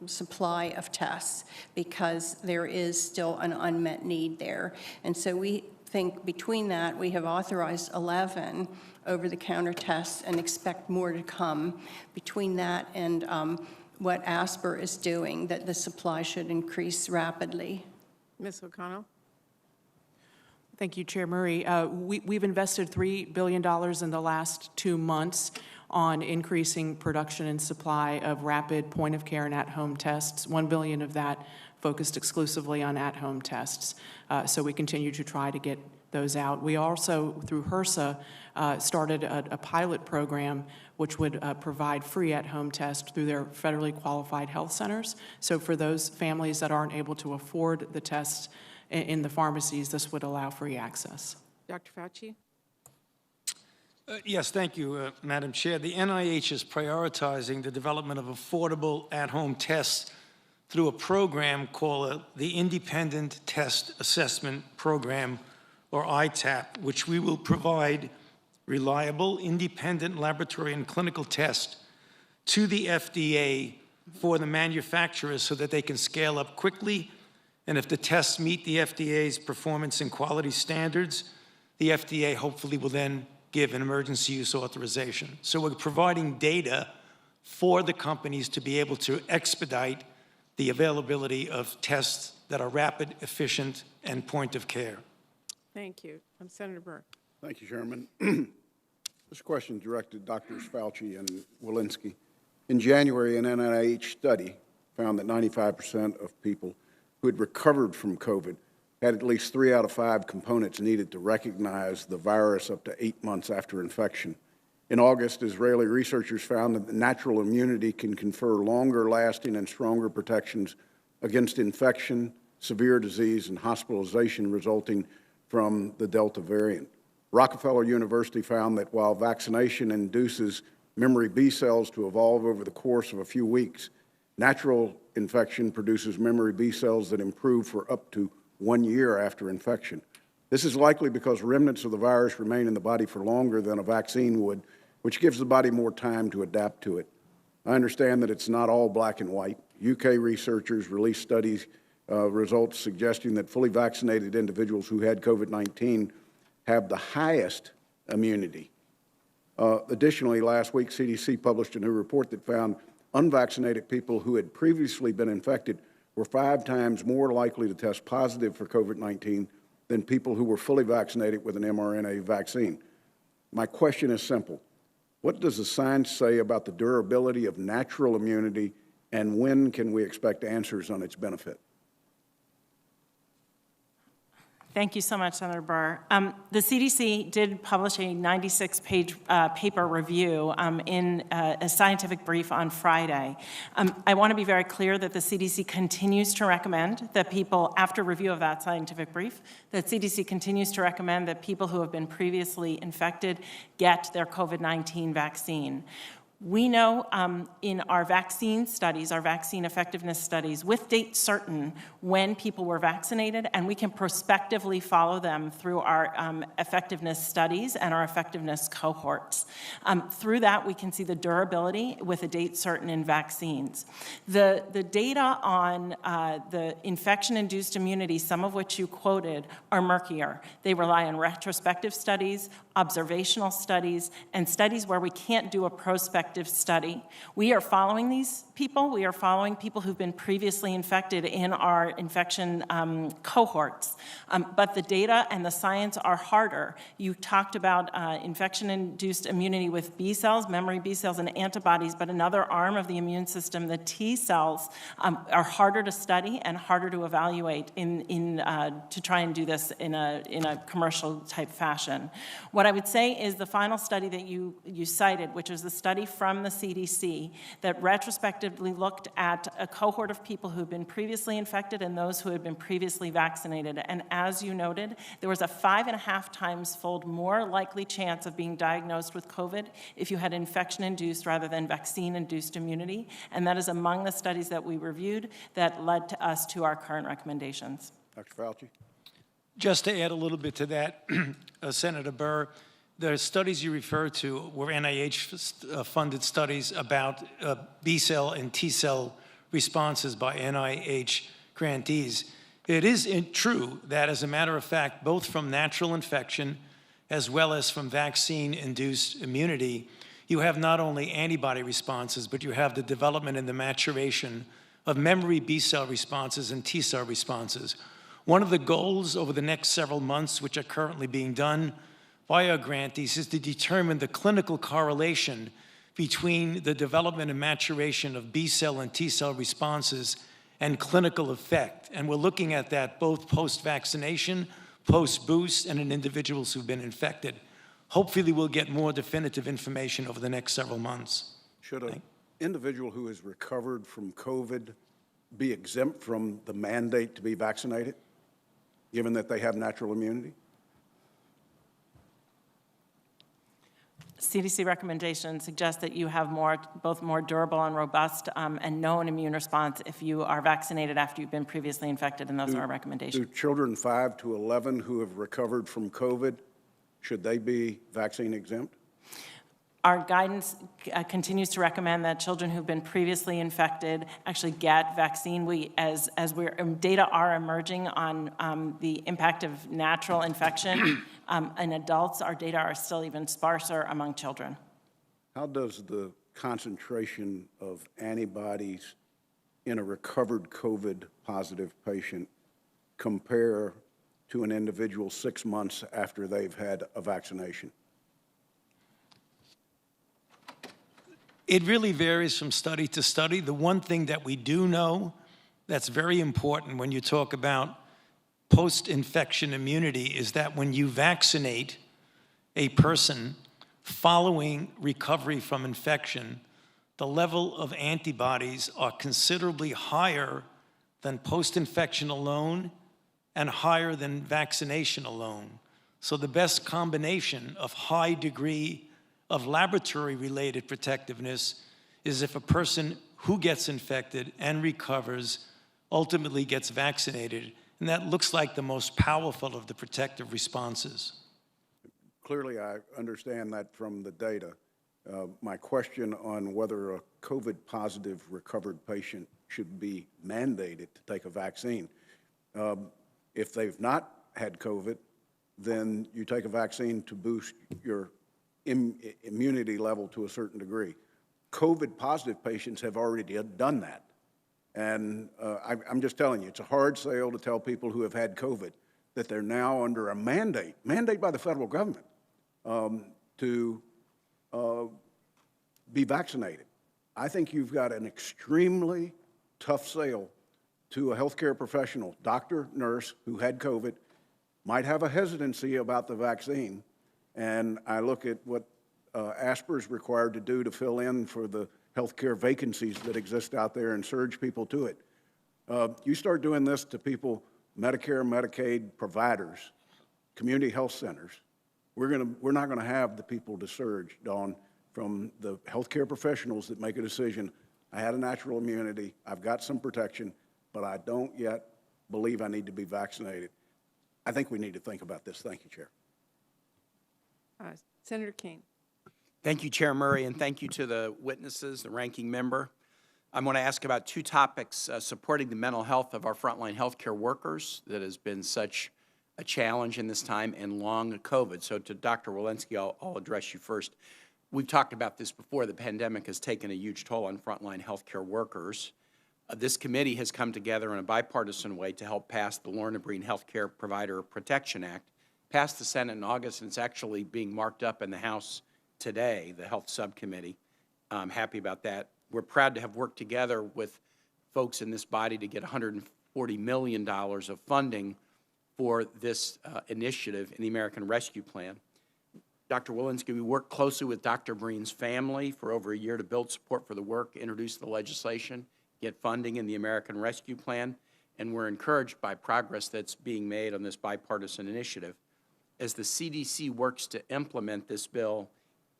supply of tests, because there is still an unmet need there. And so we think between that, we have authorized 11 over-the-counter tests and expect more to come. Between that and what ASPR is doing, that the supply should increase rapidly. Ms. O'Connell? Thank you, Chair Murray. We've invested $3 billion in the last 2 months on increasing production and supply of rapid point-of-care and at-home tests. $1 billion of that focused exclusively on at-home tests. So we continue to try to get those out. We also, through HRSA, started a pilot program which would provide free at-home tests through their federally qualified health centers. So for those families that aren't able to afford the tests in the pharmacies, this would allow free access. Dr. Fauci? Yes, thank you, Madam Chair. The NIH is prioritizing the development of affordable at-home tests through a program called the Independent Test Assessment Program, or ITAP, which we will provide reliable, independent laboratory and clinical tests to the FDA for the manufacturers so that they can scale up quickly. And if the tests meet the FDA's performance and quality standards, the FDA hopefully will then give an emergency use authorization. So we're providing data for the companies to be able to expedite the availability of tests that are rapid, efficient, and point of care. Thank you. Senator Burr. Thank you, Chairman. This question is directed to Drs. Fauci and Walensky. In January, an NIH study found that 95% of people who had recovered from COVID had at least 3 out of 5 components needed to recognize the virus up to 8 months after infection. In August, Israeli researchers found that natural immunity can confer longer-lasting and stronger protections against infection, severe disease, and hospitalization resulting from the Delta variant. Rockefeller University found that while vaccination induces memory B cells to evolve over the course of a few weeks, natural infection produces memory B cells that improve for up to 1 year after infection. This is likely because remnants of the virus remain in the body for longer than a vaccine would, which gives the body more time to adapt to it. I understand that it's not all black and white. UK researchers released studies results suggesting that fully vaccinated individuals who had COVID-19 have the highest immunity. Additionally, last week, CDC published a new report that found unvaccinated people who had previously been infected were 5 times more likely to test positive for COVID-19 than people who were fully vaccinated with an mRNA vaccine. My question is simple. What does the science say about the durability of natural immunity, and when can we expect answers on its benefit? Thank you so much, Senator Burr. The CDC did publish a 96-page paper review in a scientific brief on Friday. I want to be very clear that the CDC continues to recommend that people, after review of that scientific brief, that CDC continues to recommend that people who have been previously infected get their COVID-19 vaccine. We know in our vaccine studies, our vaccine effectiveness studies, with date certain when people were vaccinated, and we can prospectively follow them through our effectiveness studies and our effectiveness cohorts. Through that, we can see the durability with a date certain in vaccines. The data on the infection-induced immunity, some of which you quoted, are murkier. They rely on retrospective studies, observational studies, and studies where we can't do a prospective study. We are following these people. We are following people who've been previously infected in our infection cohorts. But the data and the science are harder. You talked about infection-induced immunity with B cells, memory B cells, and antibodies, but another arm of the immune system, the T cells, are harder to study and harder to evaluate to try and do this in a commercial type fashion. What I would say is the final study that you cited, which is the study from the CDC that retrospectively looked at a cohort of people who had been previously infected and those who had been previously vaccinated. And as you noted, there was a 5.5 times fold more likely chance of being diagnosed with COVID if you had infection-induced rather than vaccine-induced immunity. And that is among the studies that we reviewed that led to us to our current recommendations. Dr. Fauci? Just to add a little bit to that, Senator Burr, the studies you referred to were NIH-funded studies about B-cell and T-cell responses by NIH grantees. It is true that, as a matter of fact, both from natural infection as well as from vaccine-induced immunity, you have not only antibody responses, but you have the development and the maturation of memory B-cell responses and T-cell responses. One of the goals over the next several months, which are currently being done by our grantees, is to determine the clinical correlation between the development and maturation of B-cell and T-cell responses and clinical effect. And we're looking at that both post-vaccination, post-boost, and in individuals who've been infected. Hopefully we'll get more definitive information over the next several months. Should an individual who has recovered from COVID be exempt from the mandate to be vaccinated, given that they have natural immunity? CDC recommendations suggest that you have both more durable and robust and known immune response if you are vaccinated after you've been previously infected, and those are our recommendations. Do children 5 to 11 who have recovered from COVID, should they be vaccine exempt? Our guidance continues to recommend that children who've been previously infected actually get vaccine. As data are emerging on the impact of natural infection in adults, our data are still even sparser among children. How does the concentration of antibodies in a recovered COVID-positive patient compare to an individual 6 months after they've had a vaccination? It really varies from study to study. The one thing that we do know that's very important when you talk about post-infection immunity is that when you vaccinate a person following recovery from infection, the level of antibodies are considerably higher than post-infection alone and higher than vaccination alone. So the best combination of high degree of laboratory-related protectiveness is if a person who gets infected and recovers ultimately gets vaccinated, and that looks like the most powerful of the protective responses. Clearly, I understand that from the data. My question on whether a COVID-positive recovered patient should be mandated to take a vaccine. If they've not had COVID, then you take a vaccine to boost your immunity level to a certain degree. COVID-positive patients have already done that. And I'm just telling you, it's a hard sale to tell people who have had COVID that they're now under a mandate by the federal government to be vaccinated. I think you've got an extremely tough sale to a healthcare professional, doctor, nurse, who had COVID, might have a hesitancy about the vaccine. And I look at what ASPR is required to do to fill in for the healthcare vacancies that exist out there and surge people to it. You start doing this to people, Medicare, Medicaid providers, community health centers, we're not gonna have the people to surge, Dawn, from the healthcare professionals that make a decision. I had a natural immunity, I've got some protection, but I don't yet believe I need to be vaccinated. I think we need to think about this. Thank you, Chair. Senator Kane. Thank you, Chair Murray, and thank you to the witnesses, the ranking member. I'm going to ask about two topics, supporting the mental health of our frontline healthcare workers that has been such a challenge in this time, and long COVID. So to Dr. Walensky, I'll address you first. We've talked about this before. The pandemic has taken a huge toll on frontline healthcare workers. This committee has come together in a bipartisan way to help pass the Lorna Breen Healthcare Provider Protection Act. Passed the Senate in August, and it's actually being marked up in the House today, the Health Subcommittee. I'm happy about that. We're proud to have worked together with folks in this body to get $140 million of funding for this initiative in the American Rescue Plan. Dr. Walensky, we worked closely with Dr. Breen's family for over a year to build support for the work, introduce the legislation, get funding in the American Rescue Plan, and we're encouraged by progress that's being made on this bipartisan initiative. As the CDC works to implement this bill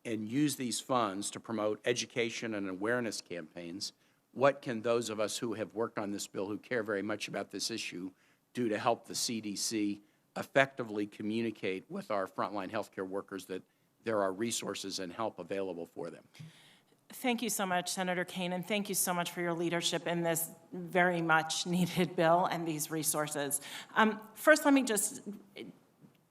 and use these funds to promote education and awareness campaigns, what can those of us who have worked on this bill, who care very much about this issue, do to help the CDC effectively communicate with our frontline healthcare workers that there are resources and help available for them? Thank you so much, Senator Kaine, and thank you so much for your leadership in this very much needed bill and these resources. First, let me just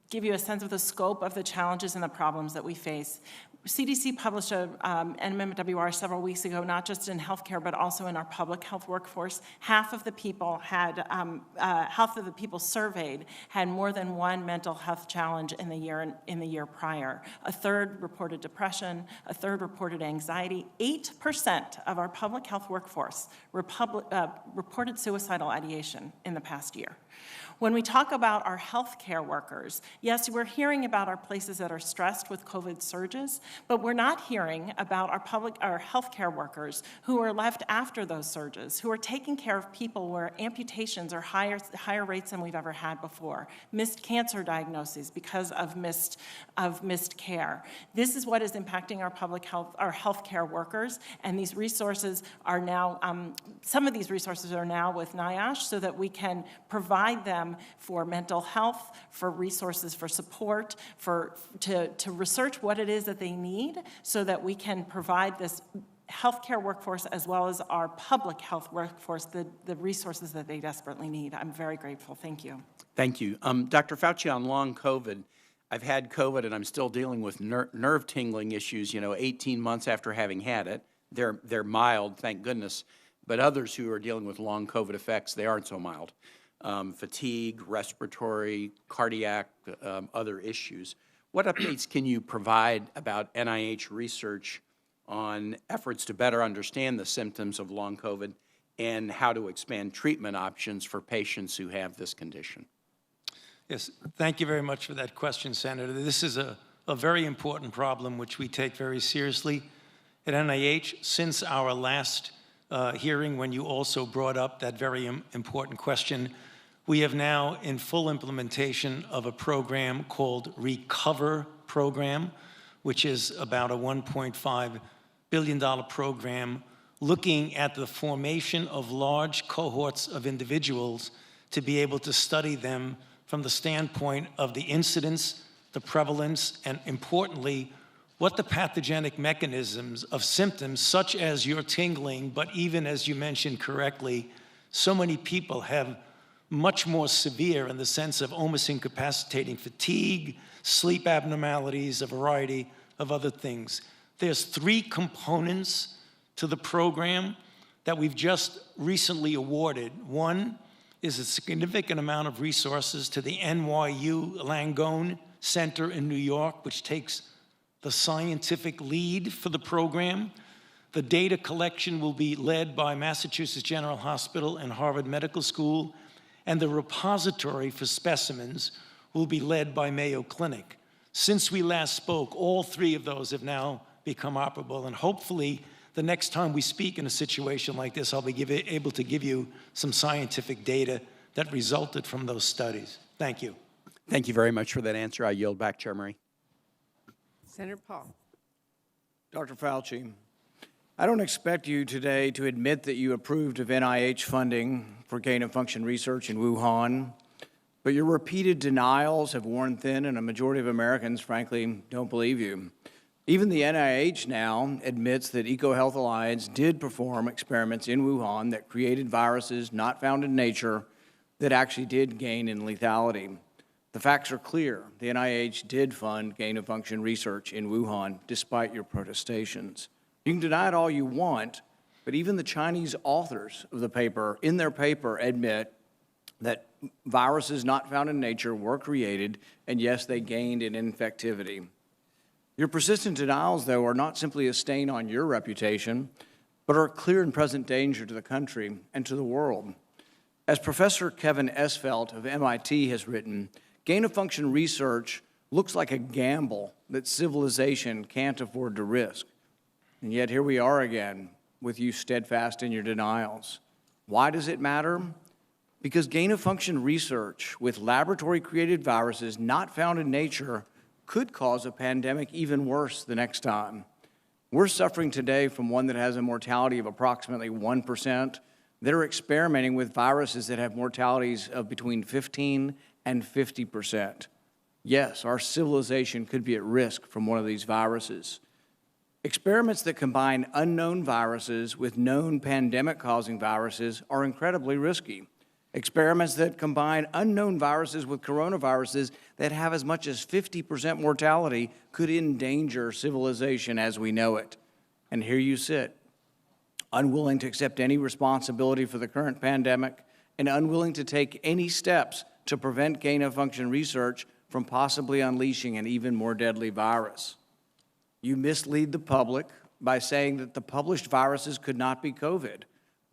give you a sense of the scope of the challenges and the problems that we face. CDC published an MMWR several weeks ago, not just in healthcare, but also in our public health workforce. Half of the people surveyed had more than one mental health challenge in the year prior. A third reported depression, a third reported anxiety. 8% of our public health workforce reported suicidal ideation in the past year. When we talk about our healthcare workers, yes, we're hearing about our places that are stressed with COVID surges, but we're not hearing about our healthcare workers who are left after those surges, who are taking care of people where amputations are higher rates than we've ever had before, missed cancer diagnoses because of missed care. This is what is impacting our healthcare workers, and these resources are now, some of these resources are now with NIAID so that we can provide them for mental health, for resources for support, to research what it is that they need so that we can provide this healthcare workforce as well as our public health workforce the resources that they desperately need. I'm very grateful. Thank you. Thank you. Dr. Fauci, on long COVID, I've had COVID and I'm still dealing with nerve tingling issues, 18 months after having had it. They're mild, thank goodness, but others who are dealing with long COVID effects, they aren't so mild. Fatigue, respiratory, cardiac, other issues. What updates can you provide about NIH research on efforts to better understand the symptoms of long COVID and how to expand treatment options for patients who have this condition? Yes, thank you very much for that question, Senator. This is a very important problem which we take very seriously at NIH. Since our last hearing, when you also brought up that very important question, we have now in full implementation of a program called RECOVER program, which is about a $1.5 billion program looking at the formation of large cohorts of individuals to be able to study them from the standpoint of the incidence, the prevalence, and importantly, what the pathogenic mechanisms of symptoms such as your tingling, but even as you mentioned correctly, so many people have much more severe in the sense of almost incapacitating fatigue, sleep abnormalities, a variety of other things. There's 3 components to the program that we've just recently awarded. One is a significant amount of resources to the NYU Langone Center in New York, which takes the scientific lead for the program. The data collection will be led by Massachusetts General Hospital and Harvard Medical School, and the repository for specimens will be led by Mayo Clinic. Since we last spoke, all 3 of those have now become operable, and hopefully the next time we speak in a situation like this, I'll be able to give you some scientific data that resulted from those studies. Thank you. Thank you very much for that answer. I yield back, Chair Murray. Senator Paul. Dr. Fauci, I don't expect you today to admit that you approved of NIH funding for gain-of-function research in Wuhan, but your repeated denials have worn thin, and a majority of Americans, frankly, don't believe you. Even the NIH now admits that EcoHealth Alliance did perform experiments in Wuhan that created viruses not found in nature that actually did gain in lethality. The facts are clear. The NIH did fund gain-of-function research in Wuhan, despite your protestations. You can deny it all you want, but even the Chinese authors of the paper, in their paper, admit that viruses not found in nature were created, and yes, they gained in infectivity. Your persistent denials, though, are not simply a stain on your reputation, but are a clear and present danger to the country and to the world. As Professor Kevin Esvelt of MIT has written, gain-of-function research looks like a gamble that civilization can't afford to risk. And yet here we are again with you steadfast in your denials. Why does it matter? Because gain-of-function research with laboratory-created viruses not found in nature could cause a pandemic even worse the next time. We're suffering today from one that has a mortality of approximately 1%. They're experimenting with viruses that have mortalities of between 15 and 50%. Yes, our civilization could be at risk from one of these viruses. Experiments that combine unknown viruses with known pandemic-causing viruses are incredibly risky. Experiments that combine unknown viruses with coronaviruses that have as much as 50% mortality could endanger civilization as we know it. And here you sit, unwilling to accept any responsibility for the current pandemic and unwilling to take any steps to prevent gain-of-function research from possibly unleashing an even more deadly virus. You mislead the public by saying that the published viruses could not be COVID.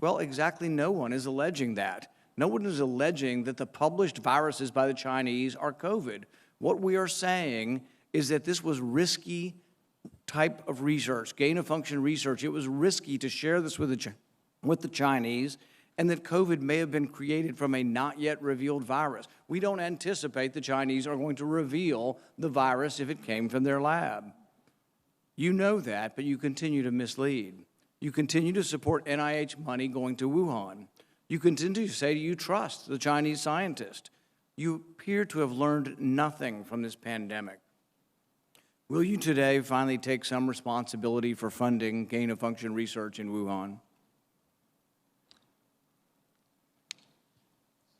Well, exactly no one is alleging that. No one is alleging that the published viruses by the Chinese are COVID. What we are saying is that this was risky type of research, gain-of-function research. It was risky to share this with the Chinese, and that COVID may have been created from a not yet revealed virus. We don't anticipate the Chinese are going to reveal the virus if it came from their lab. You know that, but you continue to mislead. You continue to support NIH money going to Wuhan. You continue to say you trust the Chinese scientist. You appear to have learned nothing from this pandemic. Will you today finally take some responsibility for funding gain-of-function research in Wuhan?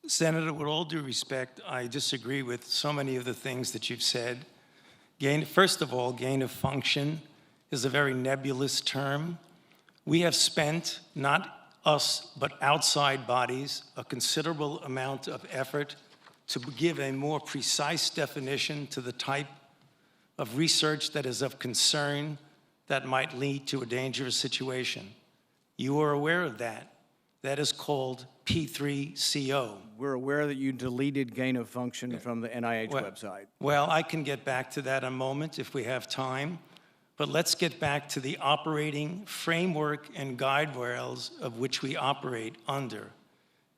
Senator, with all due respect, I disagree with so many of the things that you've said. First of all, gain of function is a very nebulous term. We have spent, not us, but outside bodies, a considerable amount of effort to give a more precise definition to the type of research that is of concern that might lead to a dangerous situation. You are aware of that. That is called P3CO. We're aware that you deleted gain-of-function from the NIH website. Well, I can get back to that in a moment if we have time, but let's get back to the operating framework and guide rails of which we operate under.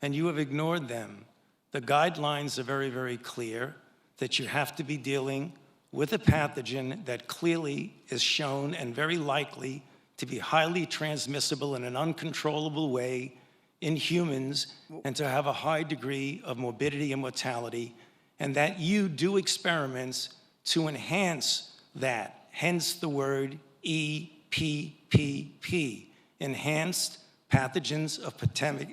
And you have ignored them. The guidelines are very, very clear that you have to be dealing with a pathogen that clearly is shown and very likely to be highly transmissible in an uncontrollable way in humans and to have a high degree of morbidity and mortality, and that you do experiments to enhance that, hence the word EPPP, enhanced pathogens of potential.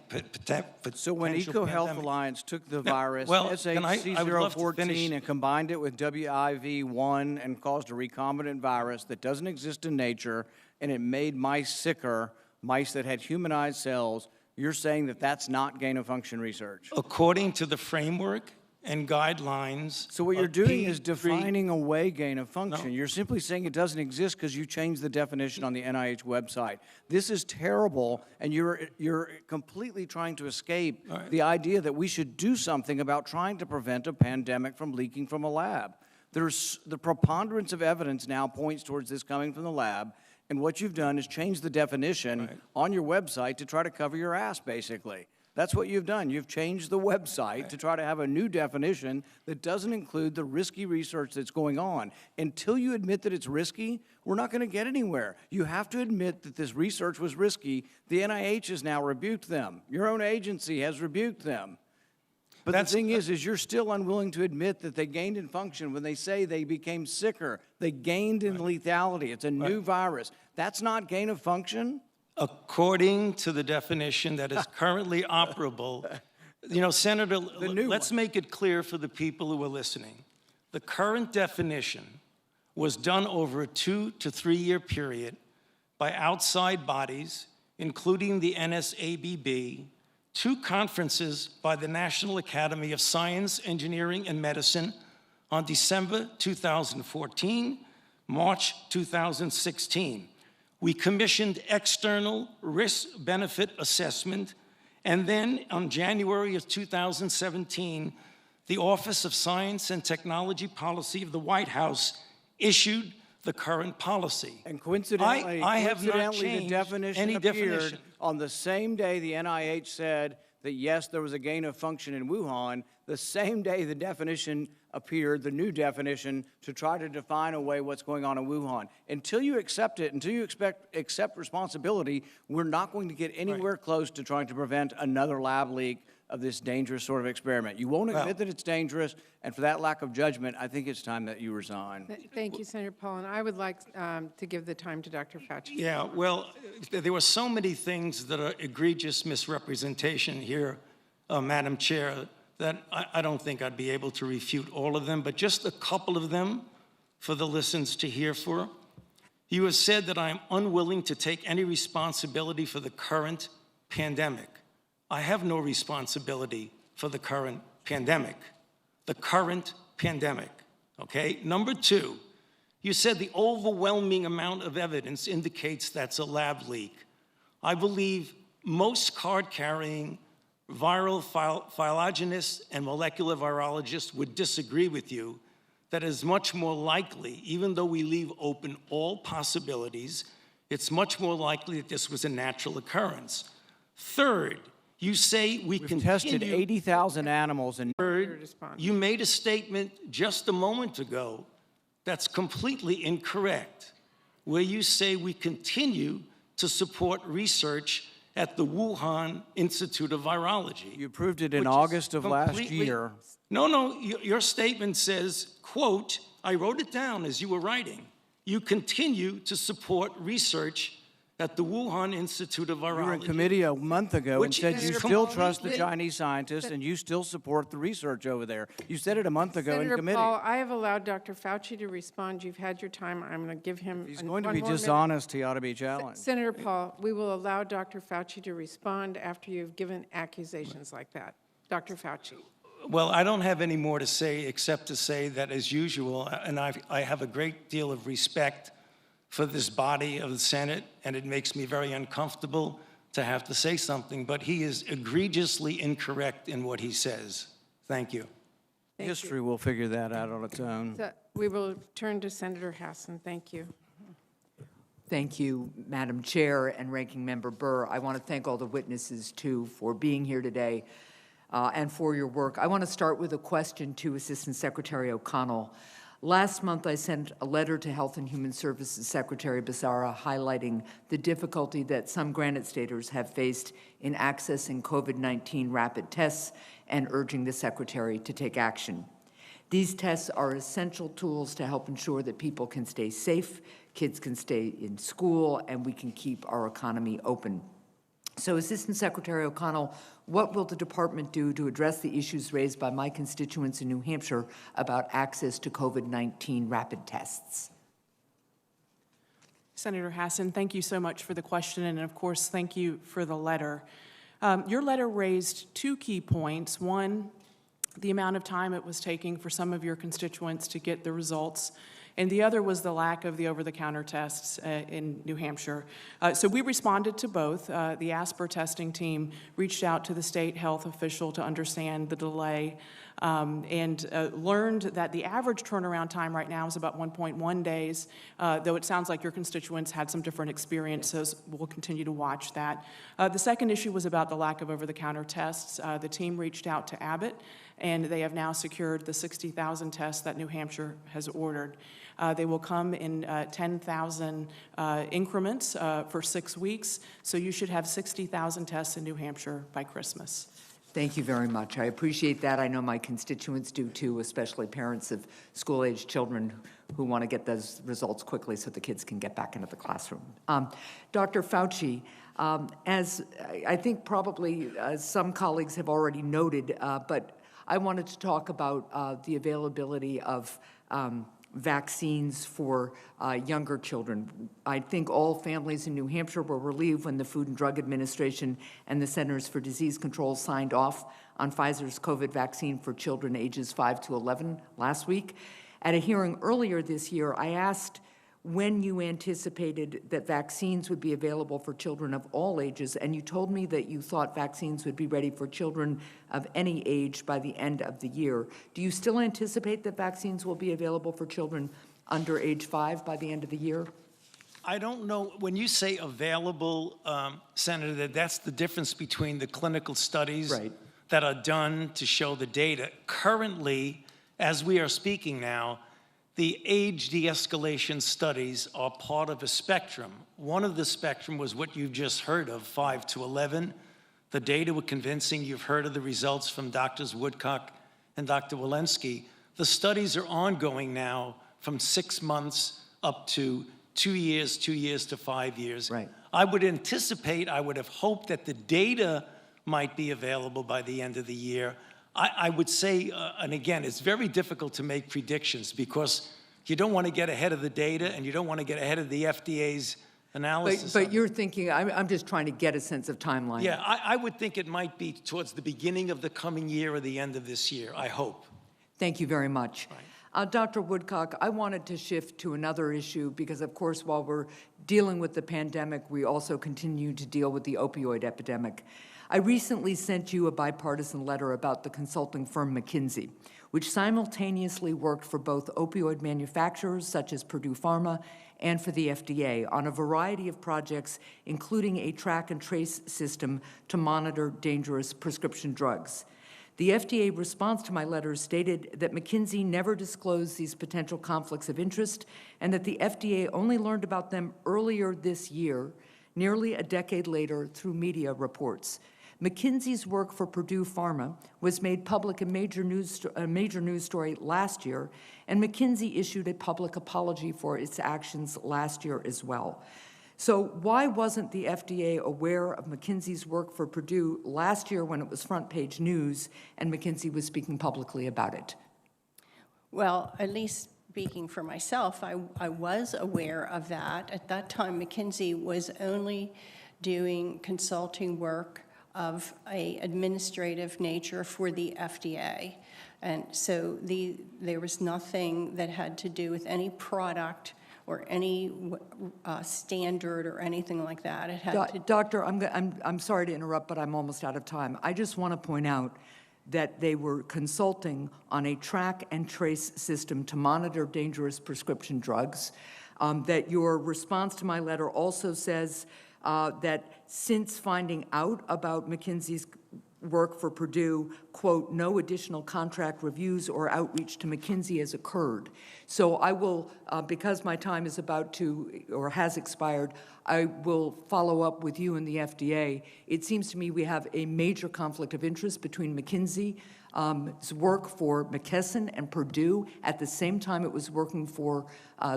So when EcoHealth Alliance took the virus, SHC014, and combined it with WIV1 and caused a recombinant virus that doesn't exist in nature, and it made mice sicker, mice that had humanized cells, you're saying that that's not gain-of-function research? According to the framework and guidelines. So what you're doing is defining away gain-of-function. No. You're simply saying it doesn't exist because you changed the definition on the NIH website. This is terrible, and you're completely trying to escape the idea that we should do something about trying to prevent a pandemic from leaking from a lab. The preponderance of evidence now points towards this coming from the lab, and what you've done is change the definition on your website to try to cover your ass, basically. That's what you've done. You've changed the website to try to have a new definition that doesn't include the risky research that's going on. Until you admit that it's risky, we're not going to get anywhere. You have to admit that this research was risky. The NIH has now rebuked them. Your own agency has rebuked them. But the thing is you're still unwilling to admit that they gained in function when they say they became sicker. They gained in lethality. It's a new virus. That's not gain of function? According to the definition that is currently operable, you know, Senator, let's make it clear for the people who are listening. The current definition was done over a 2 to 3 year period by outside bodies, including the NSABB, 2 conferences by the National Academy of Science, Engineering, and Medicine on December 2014, March 2016. We commissioned external risk-benefit assessment, and then on January of 2017, the Office of Science and Technology Policy of the White House issued the current policy. And coincidentally, I have not the changed definition any appeared definition. on the same day the NIH said that, yes, there was a gain of function in Wuhan, the same day the definition appeared, the new definition, to try to define away what's going on in Wuhan. Until you accept it, until you accept responsibility, we're not going to get anywhere close to trying to prevent another lab leak of this dangerous sort of experiment. You won't admit that it's dangerous, and for that lack of judgment, I think it's time that you resign. Thank you, Senator Paul, and I would like to give the time to Dr. Fauci. Yeah, well, there were so many things that are egregious misrepresentation here, Madam Chair, that I don't think I'd be able to refute all of them, but just a couple of them for the listeners to hear for. You have said that I am unwilling to take any responsibility for the current pandemic. I have no responsibility for the current pandemic. The current pandemic, okay? Number two, you said the overwhelming amount of evidence indicates that's a lab leak. I believe most card-carrying viral phylogenists and molecular virologists would disagree with you that is much more likely, even though we leave open all possibilities, it's much more likely that this was a natural occurrence. Third, you say We've tested 80,000 animals and Third, you made a statement just a moment ago that's completely incorrect, where you say we continue to support research at the Wuhan Institute of Virology. you approved it in which is August of last completely- year. No, your statement says, quote, I wrote it down as you were writing, you continue to support research at the Wuhan Institute of Virology. You were in committee a month ago and Which said is you still trust the completely- Chinese scientists and you still support the research over there. You said it a month ago in Senator committee. Paul, I have allowed Dr. Fauci to respond. You've had your time. I'm going to give him He's one going to be more minute. dishonest. He ought to be challenged. Senator Paul, we will allow Dr. Fauci to respond after you've given accusations like that. Dr. Fauci. Well, I don't have any more to say except to say that, as usual, and I have a great deal of respect for this body of the Senate, and it makes me very uncomfortable to have to say something, but he is egregiously incorrect in what he says. Thank you. History will figure that out on its own. So we will turn to Senator Hassan. Thank you. Thank you, Madam Chair and Ranking Member Burr. I want to thank all the witnesses, too, for being here today and for your work. I want to start with a question to Assistant Secretary O'Connell. Last month, I sent a letter to Health and Human Services Secretary Becerra highlighting the difficulty that some Granite Staters have faced in accessing COVID-19 rapid tests and urging the Secretary to take action. These tests are essential tools to help ensure that people can stay safe, kids can stay in school, and we can keep our economy open. So, Assistant Secretary O'Connell, what will the department do to address the issues raised by my constituents in New Hampshire about access to COVID-19 rapid tests? Senator Hassan, thank you so much for the question, and of course, thank you for the letter. Your letter raised two key points. One, the amount of time it was taking for some of your constituents to get the results, and the other was the lack of the over-the-counter tests in New Hampshire. So we responded to both. The ASPR testing team reached out to the state health official to understand the delay and learned that the average turnaround time right now is about 1.1 days, though it sounds like your constituents had some different experiences. We'll continue to watch that. The second issue was about the lack of over-the-counter tests. The team reached out to Abbott, and they have now secured the 60,000 tests that New Hampshire has ordered. They will come in 10,000 increments for 6 weeks, so you should have 60,000 tests in New Hampshire by Christmas. Thank you very much. I appreciate that. I know my constituents do too, especially parents of school-age children who want to get those results quickly so the kids can get back into the classroom. Dr. Fauci, as I think probably some colleagues have already noted, but I wanted to talk about the availability of vaccines for younger children. I think all families in New Hampshire were relieved when the Food and Drug Administration and the Centers for Disease Control signed off on Pfizer's COVID vaccine for children ages 5 to 11 last week. At a hearing earlier this year, I asked when you anticipated that vaccines would be available for children of all ages, and you told me that you thought vaccines would be ready for children of any age by the end of the year. Do you still anticipate that vaccines will be available for children under age 5 by the end of the year? I don't know, when you say available, Senator, that's the difference between the clinical studies Right. that are done to show the data. Currently, as we are speaking now, the age de-escalation studies are part of a spectrum. One of the spectrum was what you've just heard of, 5 to 11. The data were convincing. You've heard of the results from Drs. Woodcock and Dr. Walensky. The studies are ongoing now from 6 months up to 2 years, 2 years to 5 years. Right. I would anticipate, I would have hoped that the data might be available by the end of the year. I would say, and again, it's very difficult to make predictions because you don't want to get ahead of the data and you don't want to get ahead of the FDA's analysis. But you're thinking, I'm just trying to get a sense of timeline. Yeah, I would think it might be towards the beginning of the coming year or the end of this year, I hope. Thank you very much. Dr. Woodcock, I wanted to shift to another issue because, of course, while we're dealing with the pandemic, we also continue to deal with the opioid epidemic. I recently sent you a bipartisan letter about the consulting firm McKinsey, which simultaneously worked for both opioid manufacturers such as Purdue Pharma and for the FDA on a variety of projects, including a track and trace system to monitor dangerous prescription drugs. The FDA response to my letter stated that McKinsey never disclosed these potential conflicts of interest and that the FDA only learned about them earlier this year, nearly a decade later, through media reports. McKinsey's work for Purdue Pharma was made public in a major news story last year, and McKinsey issued a public apology for its actions last year as well. So why wasn't the FDA aware of McKinsey's work for Purdue last year when it was front page news and McKinsey was speaking publicly about it? Well, at least speaking for myself, I was aware of that. At that time, McKinsey was only doing consulting work of an administrative nature for the FDA. And so there was nothing that had to do with any product or any standard or anything like that. It had to. Doctor, I'm sorry to interrupt, but I'm almost out of time. I just want to point out that they were consulting on a track and trace system to monitor dangerous prescription drugs, that your response to my letter also says that since finding out about McKinsey's work for Purdue, quote, no additional contract reviews or outreach to McKinsey has occurred. So I will, because my time is about to, or has expired, I will follow up with you and the FDA. It seems to me we have a major conflict of interest between McKinsey's work for McKesson and Purdue at the same time it was working for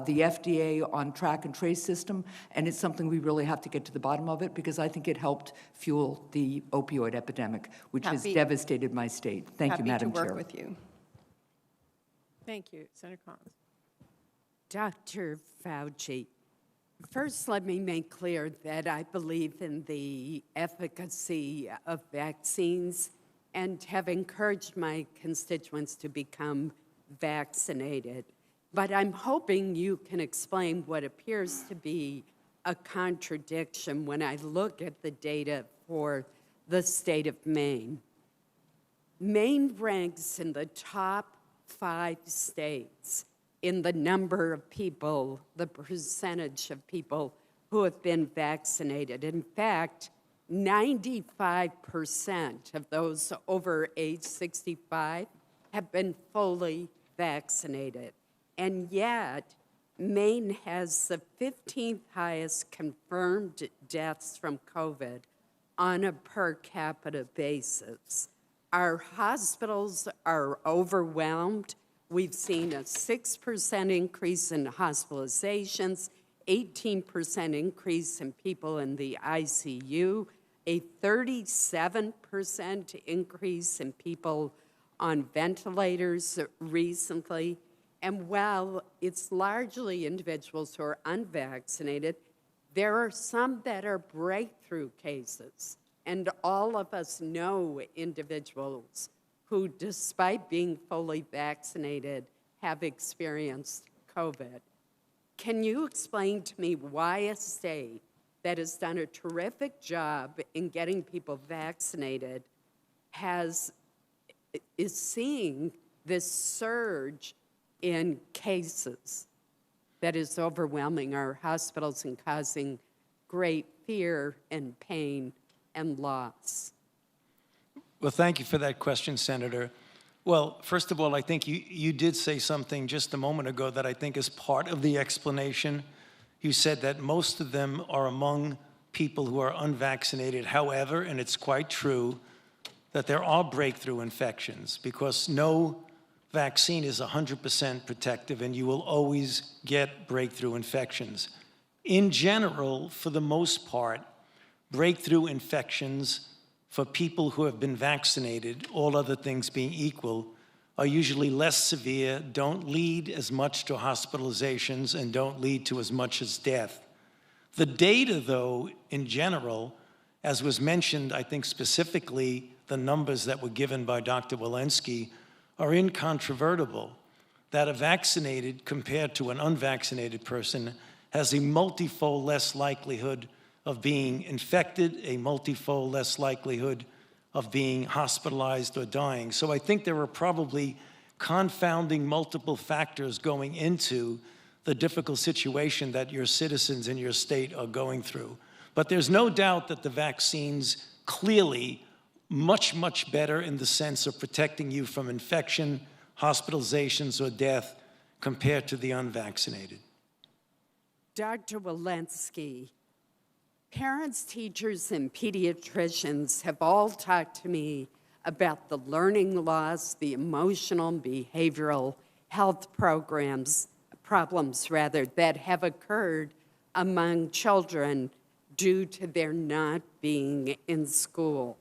the FDA on track and trace system, and it's something we really have to get to the bottom of it because I think it helped fuel the opioid epidemic, which has devastated my state. Thank you, Madam Chair. Happy to work with you. Thank you. Senator Collins. Dr. Fauci, first let me make clear that I believe in the efficacy of vaccines and have encouraged my constituents to become vaccinated. But I'm hoping you can explain what appears to be a contradiction when I look at the data for the state of Maine. Maine ranks in the top 5 states in the number of people, the percentage of people who have been vaccinated. In fact, 95% of those over age 65 have been fully vaccinated. And yet, Maine has the 15th highest confirmed deaths from COVID on a per capita basis. Our hospitals are overwhelmed. We've seen a 6% increase in hospitalizations, 18% increase in people in the ICU, a 37% increase in people on ventilators recently. And while it's largely individuals who are unvaccinated, there are some that are breakthrough cases. And all of us know individuals who, despite being fully vaccinated, have experienced COVID. can you explain to me why a state that has done a terrific job in getting people vaccinated is seeing this surge in cases that is overwhelming our hospitals and causing great fear and pain and loss? Well, thank you for that question, Senator. Well, first of all, I think you did say something just a moment ago that I think is part of the explanation. You said that most of them are among people who are unvaccinated. However, and it's quite true, that there are breakthrough infections because no vaccine is 100% protective and you will always get breakthrough infections. In general, for the most part, breakthrough infections for people who have been vaccinated, all other things being equal, are usually less severe, don't lead as much to hospitalizations, and don't lead to as much as death. The data, though, in general, as was mentioned, I think specifically the numbers that were given by Dr. Walensky, are incontrovertible, that a vaccinated compared to an unvaccinated person has a multifold less likelihood of being infected, a multifold less likelihood of being hospitalized or dying. So I think there are probably confounding multiple factors going into the difficult situation that your citizens in your state are going through. But there's no doubt that the vaccines clearly much, much better in the sense of protecting you from infection, hospitalizations, or death compared to the unvaccinated. Dr. Walensky, parents, teachers, and pediatricians have all talked to me about the learning loss, the emotional and behavioral health problems that have occurred among children due to their not being in school.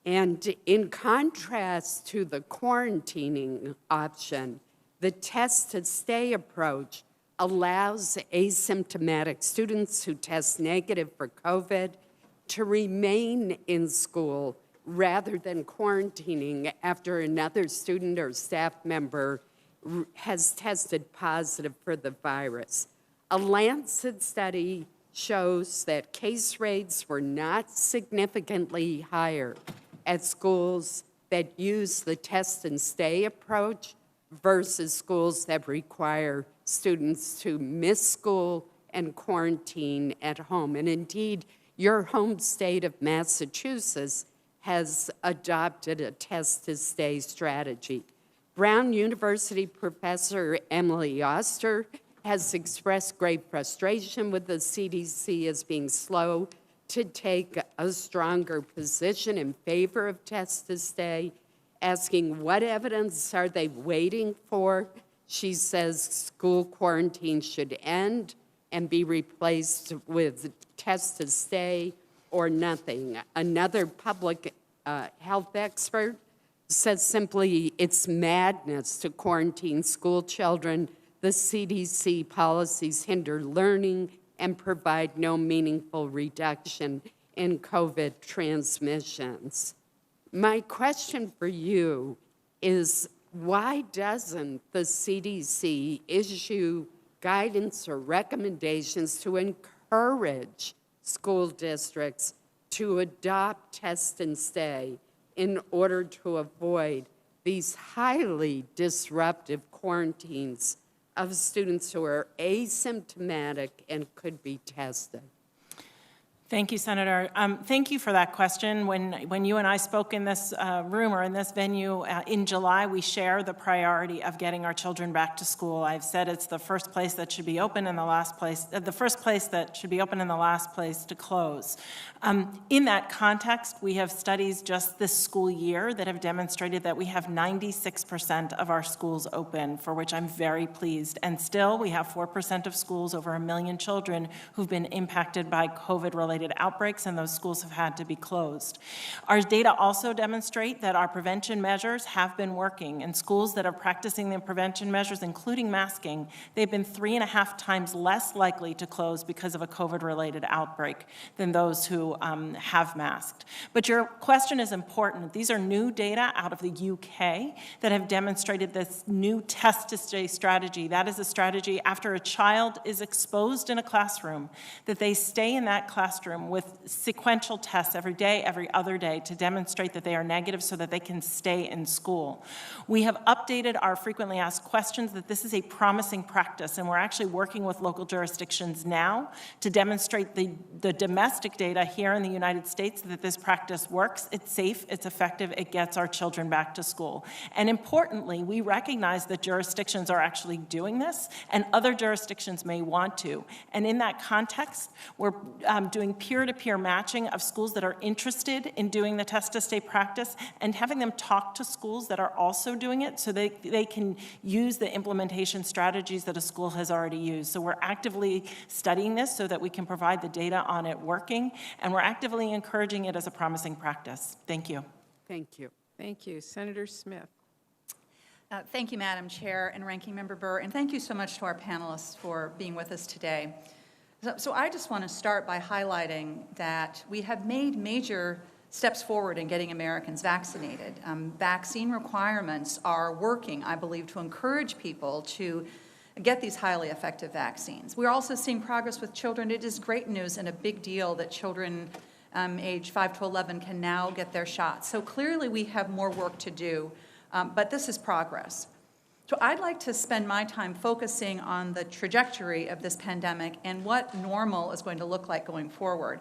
And in contrast to the quarantining option, the test-to-stay approach allows asymptomatic students who test negative for COVID to remain in school rather than quarantining after another student or staff member has tested positive for the virus. A Lancet study shows that case rates were not significantly higher at schools that use the test and stay approach versus schools that require students to miss school and quarantine at home. And indeed, your home state of Massachusetts has adopted a test-to-stay strategy. Brown University professor Emily Oster has expressed great frustration with the CDC as being slow to take a stronger position in favor of test-to-stay, asking what evidence are they waiting for. She says school quarantine should end and be replaced with test-to-stay or nothing. Another public health expert says simply it's madness to quarantine school children. The CDC policies hinder learning and provide no meaningful reduction in COVID transmissions. My question for you is, why doesn't the CDC issue guidance or recommendations to encourage school districts to adopt test and stay in order to avoid these highly disruptive quarantines of students who are asymptomatic and could be tested? Thank you, Senator. Thank you for that question. When you and I spoke in this room or in this venue in July, we share the priority of getting our children back to school. I've said it's the first place that should be open and the last place, the first place that should be open and the last place to close. In that context, we have studies just this school year that have demonstrated that we have 96% of our schools open, for which I'm very pleased. And still, we have 4% of schools, over 1 million children, who've been impacted by COVID-related COVID-related outbreaks, and those schools have had to be closed. Our data also demonstrate that our prevention measures have been working. In schools that are practicing the prevention measures, including masking, they've been 3.5 times less likely to close because of a COVID-related outbreak than those who have masked. But your question is important. These are new data out of the UK that have demonstrated this new test to stay strategy. That is a strategy after a child is exposed in a classroom, that they stay in that classroom with sequential tests every day, every other day, to demonstrate that they are negative so that they can stay in school. We have updated our frequently asked questions that this is a promising practice, and we're actually working with local jurisdictions now to demonstrate the domestic data here in the United States that this practice works, it's safe, it's effective, it gets our children back to school. And importantly, we recognize that jurisdictions are actually doing this, and other jurisdictions may want to. And in that context, we're doing peer-to-peer matching of schools that are interested in doing the test to stay practice and having them talk to schools that are also doing it so they can use the implementation strategies that a school has already used. So we're actively studying this so that we can provide the data on it working, and we're actively encouraging it as a promising practice. Thank you. Thank you. Thank you. Senator Smith. Thank you, Madam Chair and Ranking Member Burr, and thank you so much to our panelists for being with us today. So I just want to start by highlighting that we have made major steps forward in getting Americans vaccinated. Vaccine requirements are working, I believe, to encourage people to get these highly effective vaccines. We're also seeing progress with children. It is great news and a big deal that children age 5 to 11 can now get their shots. So clearly we have more work to do. But this is progress. So I'd like to spend my time focusing on the trajectory of this pandemic and what normal is going to look like going forward.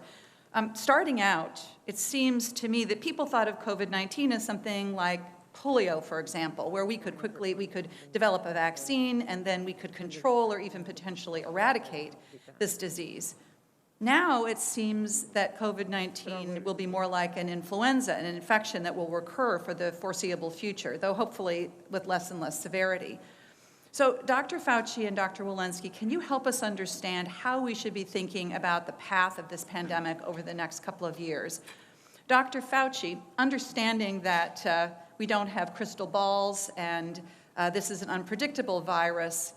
Starting out, it seems to me that people thought of COVID-19 as something like polio, for example, where we could develop a vaccine and then we could control or even potentially eradicate this disease. Now it seems that COVID-19 will be more like an influenza, an infection that will recur for the foreseeable future, though hopefully with less and less severity. So Dr. Fauci and Dr. Walensky, can you help us understand how we should be thinking about the path of this pandemic over the next couple of years? Dr. Fauci, understanding that we don't have crystal balls and this is an unpredictable virus,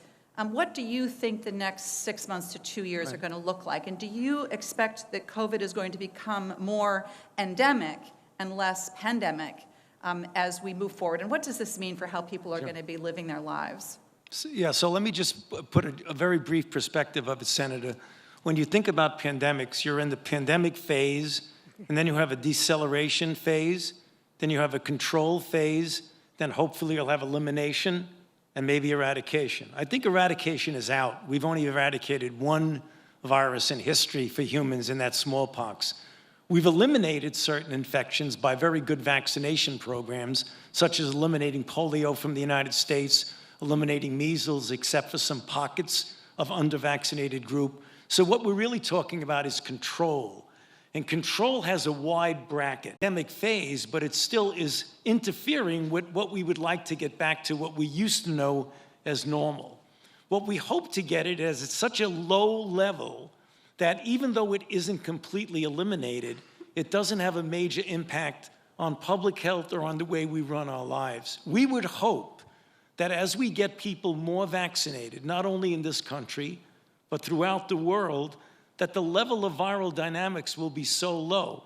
what do you think the next 6 months to 2 years are going to look like? And do you expect that COVID is going to become more endemic and less pandemic as we move forward? And what does this mean for how people are going to be living their lives? So let me just put a very brief perspective of it, Senator. When you think about pandemics, you're in the pandemic phase, and then you have a deceleration phase, then you have a control phase, then hopefully you'll have elimination, and maybe eradication. I think eradication is out. We've only eradicated one virus in history for humans, and that's smallpox. We've eliminated certain infections by very good vaccination programs, such as eliminating polio from the United States, eliminating measles, except for some pockets of under-vaccinated group. So what we're really talking about is control. And control has a wide bracket, pandemic phase, but it still is interfering with what we would like to get back to what we used to know as normal. What we hope to get it is at such a low level that even though it isn't completely eliminated, it doesn't have a major impact on public health or on the way we run our lives. We would hope that as we get people more vaccinated, not only in this country, but throughout the world, that the level of viral dynamics will be so low.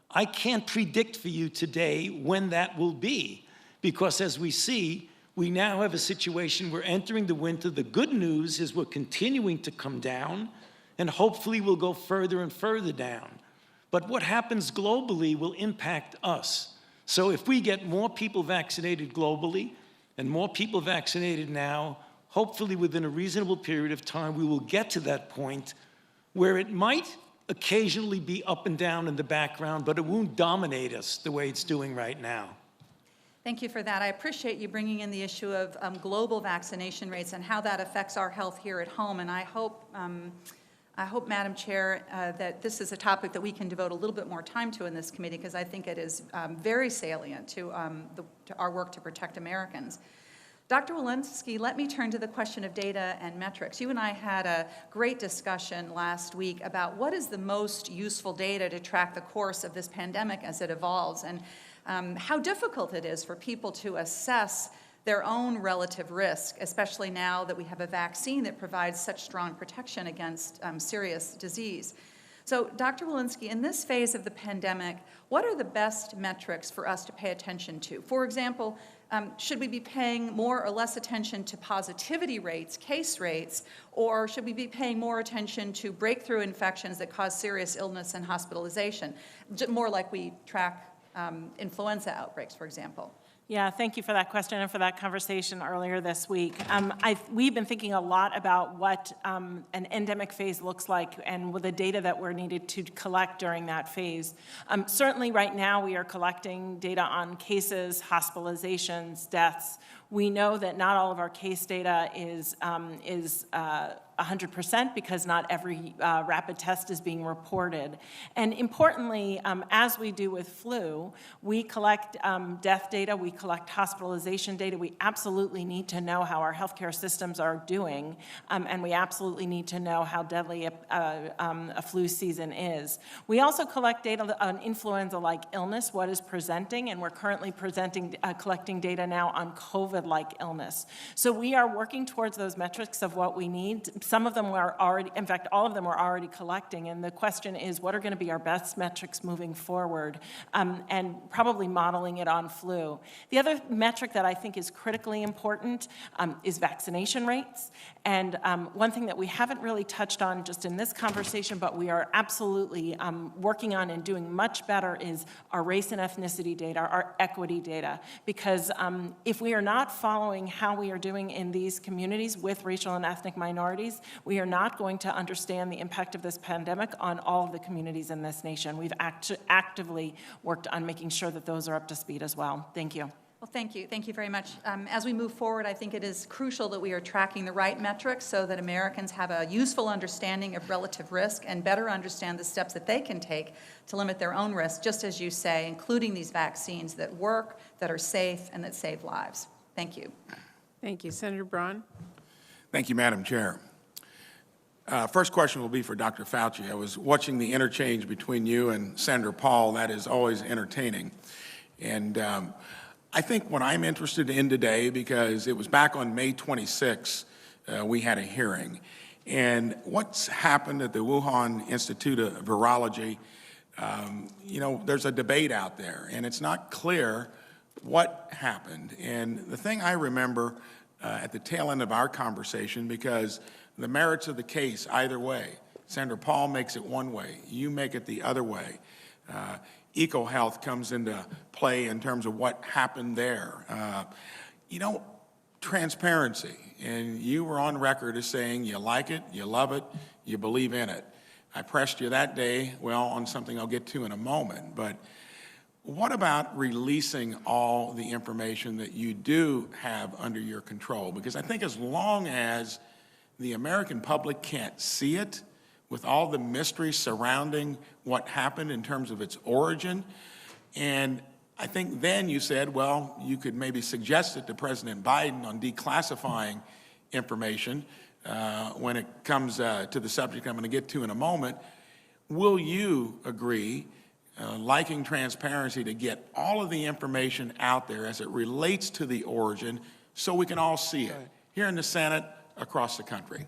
I can't predict for you today when that will be, because as we see, we now have a situation, we're entering the winter. The good news is we're continuing to come down, and hopefully we'll go further and further down. But what happens globally will impact us. So if we get more people vaccinated globally, and more people vaccinated now, hopefully within a reasonable period of time, we will get to that point where it might occasionally be up and down in the background, but it won't dominate us the way it's doing right now. Thank you for that. I appreciate you bringing in the issue of global vaccination rates and how that affects our health here at home. And I hope, Madam Chair, that this is a topic that we can devote a little bit more time to in this committee, because I think it is very salient to our work to protect Americans. Dr. Walensky, let me turn to the question of data and metrics. You and I had a great discussion last week about what is the most useful data to track the course of this pandemic as it evolves, and how difficult it is for people to assess their own relative risk, especially now that we have a vaccine that provides such strong protection against serious disease. So, Dr. Walensky, in this phase of the pandemic, what are the best metrics for us to pay attention to? For example, should we be paying more or less attention to positivity rates, case rates, or should we be paying more attention to breakthrough infections that cause serious illness and hospitalization, more like we track influenza outbreaks, for example? Yeah, thank you for that question and for that conversation earlier this week. We've been thinking a lot about what an endemic phase looks like and with the data that we're needed to collect during that phase. Certainly right now we are collecting data on cases, hospitalizations, deaths. We know that not all of our case data is 100% because not every rapid test is being reported. And importantly, as we do with flu, we collect death data, we collect hospitalization data. We absolutely need to know how our healthcare systems are doing, and we absolutely need to know how deadly a flu season is. We also collect data on influenza-like illness, what is presenting, and we're currently collecting data now on COVID-like illness. So we are working towards those metrics of what we need. Some of them were already, in fact, all of them we're already collecting, and the question is, what are going to be our best metrics moving forward, and probably modeling it on flu. The other metric that I think is critically important is vaccination rates, and one thing that we haven't really touched on just in this conversation, but we are absolutely working on and doing much better is our race and ethnicity data, our equity data, because if we are not following how we are doing in these communities with racial and ethnic minorities, we are not going to understand the impact of this pandemic on all of the communities in this nation. We've actively worked on making sure that those are up to speed as well. Thank you. Well, thank you. Thank you very much. As we move forward, I think it is crucial that we are tracking the right metrics so that Americans have a useful understanding of relative risk and better understand the steps that they can take to limit their own risk, just as you say, including these vaccines that work, that are safe, and that save lives. Thank you. Thank you. Senator Braun. Thank you, Madam Chair. First question will be for Dr. Fauci. I was watching the interchange between you and Senator Paul. That is always entertaining. And I think what I'm interested in today, because it was back on May 26, we had a hearing. And what's happened at the Wuhan Institute of Virology, there's a debate out there, and it's not clear what happened. And the thing I remember at the tail end of our conversation, because the merits of the case either way, Senator Paul makes it one way, you make it the other way. EcoHealth comes into play in terms of what happened there. Transparency, and you were on record as saying you like it, you love it, you believe in it. I pressed you that day, on something I'll get to in a moment, but what about releasing all the information that you do have under your control? Because I think as long as the American public can't see it, with all the mystery surrounding what happened in terms of its origin, and I think then you said, you could maybe suggest it to President Biden on declassifying information when it comes to the subject I'm going to get to in a moment. Will you agree, liking transparency, to get all of the information out there as it relates to the origin so we can all see it here in the Senate, across the country?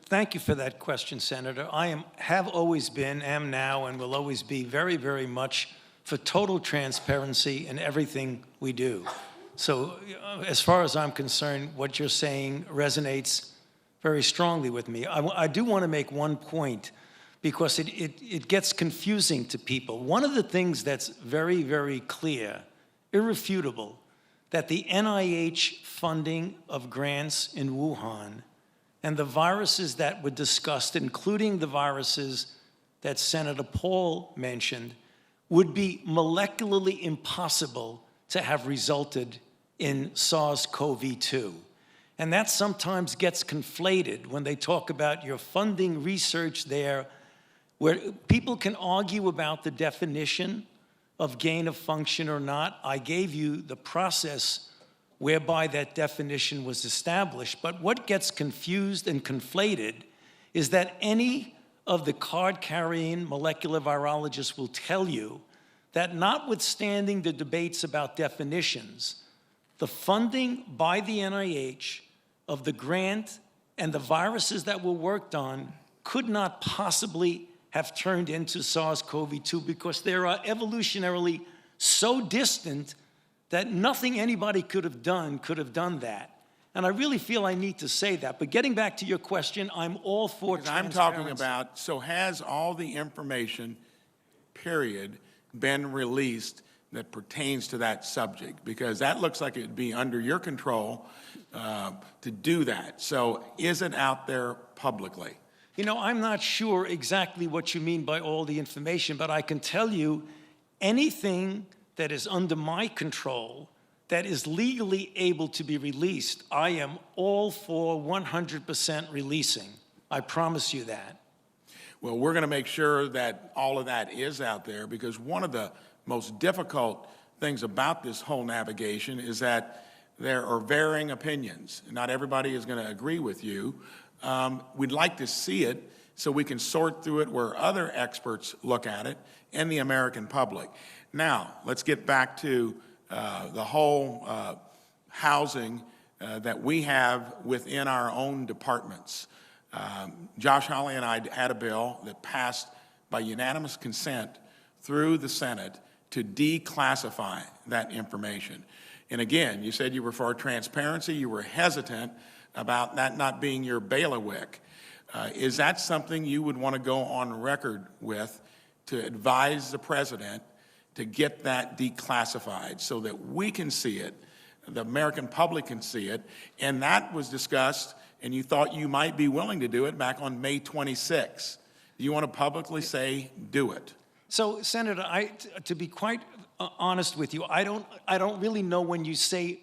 Thank you for that question, Senator. have always been, am now, and will always be very, very much for total transparency in everything we do. So as far as I'm concerned, what you're saying resonates very strongly with me. I do want to make one point, because it gets confusing to people. One of the things that's very, very clear, irrefutable, that the NIH funding of grants in Wuhan and the viruses that were discussed, including the viruses that Senator Paul mentioned, would be molecularly impossible to have resulted in SARS-CoV-2. And that sometimes gets conflated when they talk about your funding research there, where people can argue about the definition of gain of function or not. I gave you the process whereby that definition was established. But what gets confused and conflated is that any of the card-carrying molecular virologists will tell you that notwithstanding the debates about definitions, the funding by the NIH of the grant and the viruses that were worked on could not possibly have turned into SARS-CoV-2 because they are evolutionarily so distant that nothing anybody could have done that. And I really feel I need to say that. But getting back to your question, I'm all for transparency. I'm talking about, so has all the information, period, been released that pertains to that subject? Because that looks like it'd be under your control to do that. So is it out there publicly? You know, I'm not sure exactly what you mean by all the information, but I can tell you anything that is under my control that is legally able to be released, I am all for 100% releasing. I promise you that. Well, we're going to make sure that all of that is out there, because one of the most difficult things about this whole navigation is that there are varying opinions. Not everybody is going to agree with you. We'd like to see it so we can sort through it where other experts look at it and the American public. Now, let's get back to the whole housing that we have within our own departments. Josh Hawley and I had a bill that passed by unanimous consent through the Senate to declassify that information. And again, you said you were for transparency. You were hesitant about that not being your bailiwick. Is that something you would want to go on record with to advise the president to get that declassified so that we can see it, the American public can see it? And that was discussed, and you thought you might be willing to do it back on May 26th. Do you want to publicly say, do it? So, Senator, to be quite honest with you, I don't really know when you say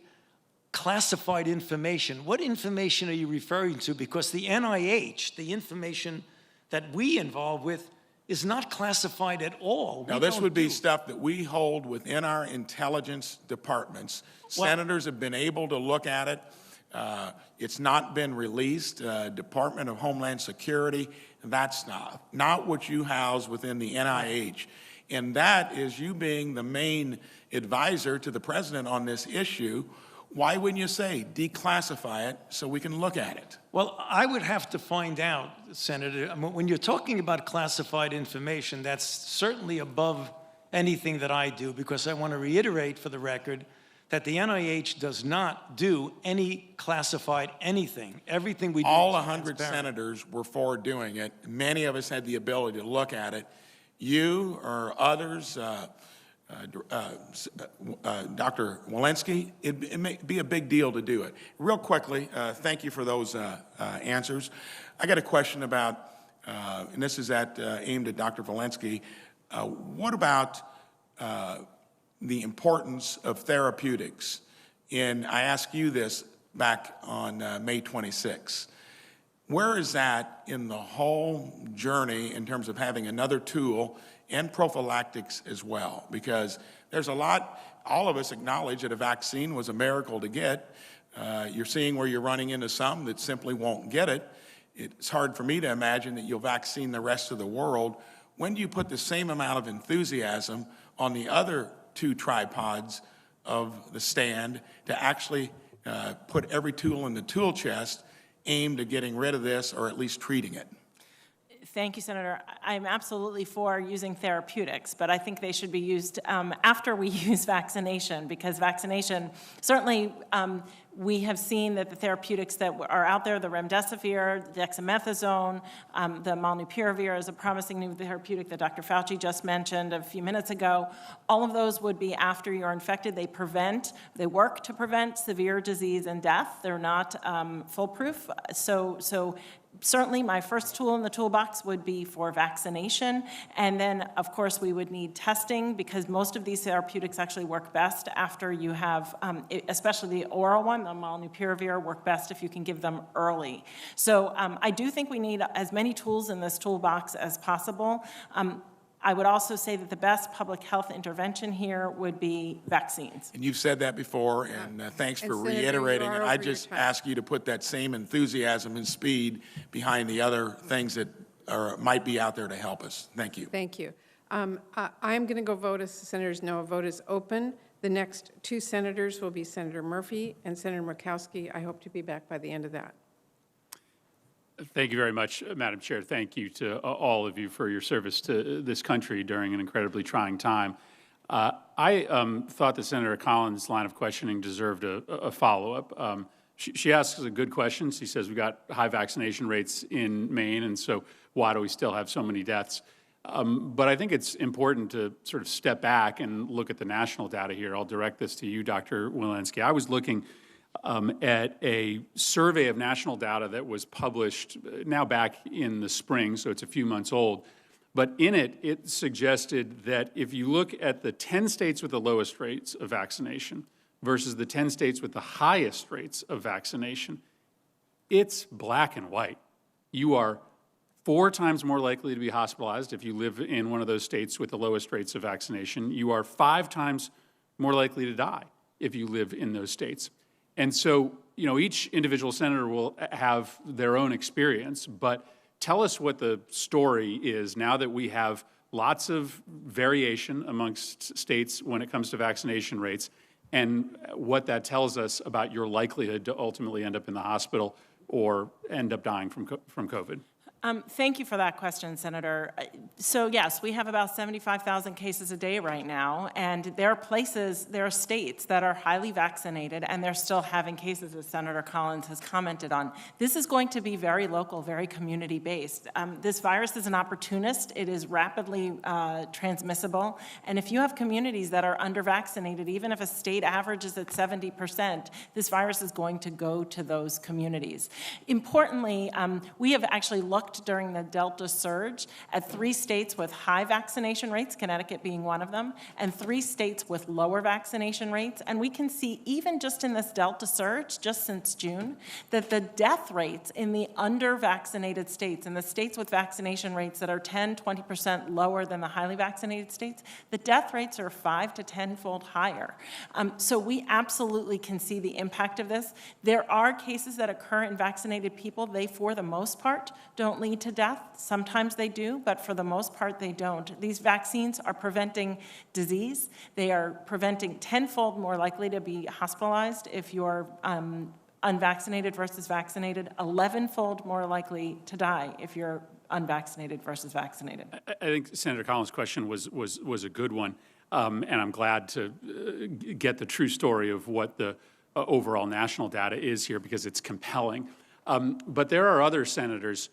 classified information. What information are you referring to? Because the NIH, the information that we involve with, is not classified at all. Now, this would be stuff that we hold within our intelligence departments. Senators have been able to look at it. It's not been released. Department of Homeland Security, that's not what you house within the NIH. And that is you being the main advisor to the president on this issue. Why wouldn't you say declassify it so we can look at it? Well, I would have to find out, Senator. I mean, when you're talking about classified information, that's certainly above anything that I do, because I want to reiterate for the record that the NIH does not do any classified anything. Everything we do all is 100 senators were for doing it. Many of us had the ability to look at it. You or others, Dr. Walensky, it may be a big deal to do it. Real quickly, thank you for those answers. I got a question about, and this is aimed at Dr. Walensky. What about the importance of therapeutics? And I asked you this back on May 26th. Where is that in the whole journey in terms of having another tool and prophylactics as well? Because there's a lot, all of us acknowledge that a vaccine was a miracle to get. You're seeing where you're running into some that simply won't get it. It's hard for me to imagine that you'll vaccine the rest of the world. When do you put the same amount of enthusiasm on the other two tripods of the stand to actually put every tool in the tool chest aimed at getting rid of this or at least treating it? Thank you, Senator. I'm absolutely for using therapeutics, but I think they should be used after we use vaccination, because vaccination, certainly we have seen that the therapeutics that are out there, the remdesivir, dexamethasone, the molnupiravir is a promising new therapeutic that Dr. Fauci just mentioned a few minutes ago. All of those would be after you're infected. They work to prevent severe disease and death. They're not foolproof. So certainly my first tool in the toolbox would be for vaccination. And then, of course, we would need testing, because most of these therapeutics actually work best after you have, especially the oral one, the molnupiravir, work best if you can give them early. So I do think we need as many tools in this toolbox as possible. I would also say that the best public health intervention here would be vaccines. And you've said that before, and thanks for Senator, you reiterating are it. over I your just time. ask you to put that same enthusiasm and speed behind the other things that might be out there to help us. Thank you. Thank you. I'm going to go vote as the senators know. A vote is open. The next two senators will be Senator Murphy and Senator Murkowski. I hope to be back by the end of that. Thank you very much, Madam Chair. Thank you to all of you for your service to this country during an incredibly trying time. I thought that Senator Collins' line of questioning deserved a follow-up. She asks a good question. She says we've got high vaccination rates in Maine, and so why do we still have so many deaths? But I think it's important to sort of step back and look at the national data here. I'll direct this to you, Dr. Walensky. I was looking at a survey of national data that was published now back in the spring, so it's a few months old. But in it, it suggested that if you look at the 10 states with the lowest rates of vaccination versus the 10 states with the highest rates of vaccination, it's black and white. You are 4 times more likely to be hospitalized if you live in one of those states with the lowest rates of vaccination. You are 5 times more likely to die if you live in those states. And so, you know, each individual senator will have their own experience, but tell us what the story is now that we have lots of variation amongst states when it comes to vaccination rates, and what that tells us about your likelihood to ultimately end up in the hospital or end up dying from COVID. Thank you for that question, Senator. So yes, we have about 75,000 cases a day right now, and there are states that are highly vaccinated, and they're still having cases, as Senator Collins has commented on. This is going to be very local, very community-based. This virus is an opportunist. It is rapidly transmissible, and if you have communities that are under-vaccinated, even if a state average is at 70%, this virus is going to go to those communities. Importantly, we have actually looked during the Delta surge at 3 states with high vaccination rates, Connecticut being one of them, and 3 states with lower vaccination rates. And we can see, even just in this Delta surge, just since June, that the death rates in the under-vaccinated states, and the states with vaccination rates that are 10, 20% lower than the highly vaccinated states, the death rates are 5 to 10-fold higher. So we absolutely can see the impact of this. There are cases that occur in vaccinated people. They, for the most part, don't lead to death. Sometimes they do, but for the most part, they don't. These vaccines are preventing disease. They are preventing 10-fold more likely to be hospitalized if you're unvaccinated versus vaccinated, 11-fold more likely to die if you're unvaccinated versus vaccinated. I think Senator Collins' question was a good one, and I'm glad to get the true story of what the overall national data is here, because it's compelling. But there are other senators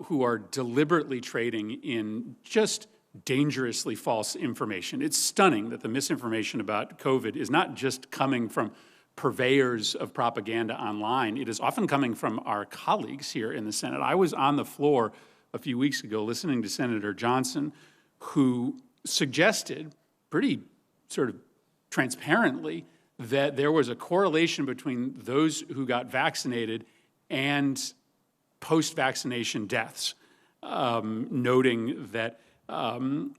who are deliberately trading in just dangerously false information. It's stunning that the misinformation about COVID is not just coming from purveyors of propaganda online. It is often coming from our colleagues here in the Senate. I was on the floor a few weeks ago listening to Senator Johnson, who suggested pretty sort of transparently that there was a correlation between those who got vaccinated and post-vaccination deaths, noting that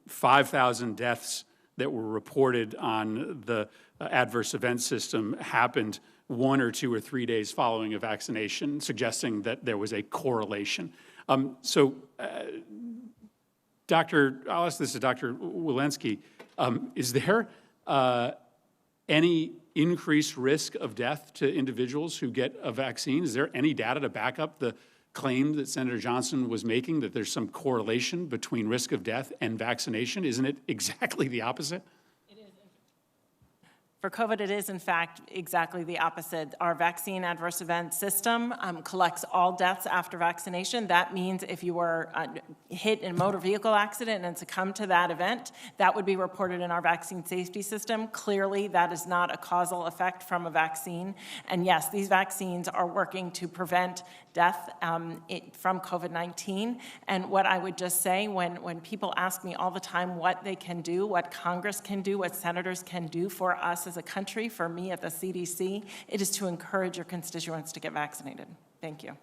5,000 deaths that were reported on the adverse event system happened 1 or 2 or 3 days following a vaccination, suggesting that there was a correlation. I'll ask this to Dr. Walensky. Is there any increased risk of death to individuals who get a vaccine? Is there any data to back up the claim that Senator Johnson was making, that there's some correlation between risk of death and vaccination? Isn't it exactly the opposite? For COVID, it is, in fact, exactly the opposite. Our vaccine adverse event system collects all deaths after vaccination. That means if you were hit in a motor vehicle accident and succumbed to that event, that would be reported in our vaccine safety system. Clearly, that is not a causal effect from a vaccine. And yes, these vaccines are working to prevent death from COVID-19. And what I would just say, when people ask me all the time what they can do, what Congress can do, what senators can do for us as a country, for me at the CDC, it is to encourage your constituents to get vaccinated. Thank you.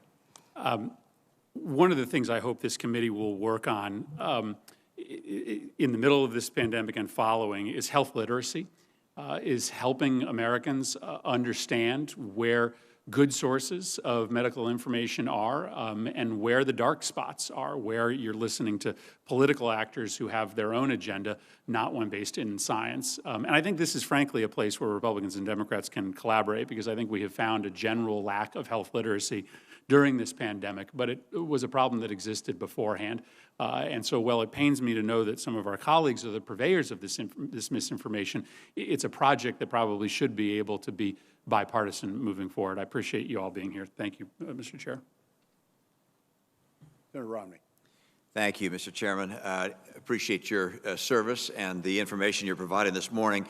One of the things I hope this committee will work on in the middle of this pandemic and following is health literacy, is helping Americans understand where good sources of medical information are and where the dark spots are, where you're listening to political actors who have their own agenda, not one based in science. And I think this is frankly a place where Republicans and Democrats can collaborate, because I think we have found a general lack of health literacy during this pandemic, but it was a problem that existed beforehand. And so while it pains me to know that some of our colleagues are the purveyors of this misinformation, it's a project that probably should be able to be bipartisan moving forward. I appreciate you all being here. Thank you, Mr. Chair. Senator Romney. Thank you, Mr. Chairman. Appreciate your service and the information you're providing this morning.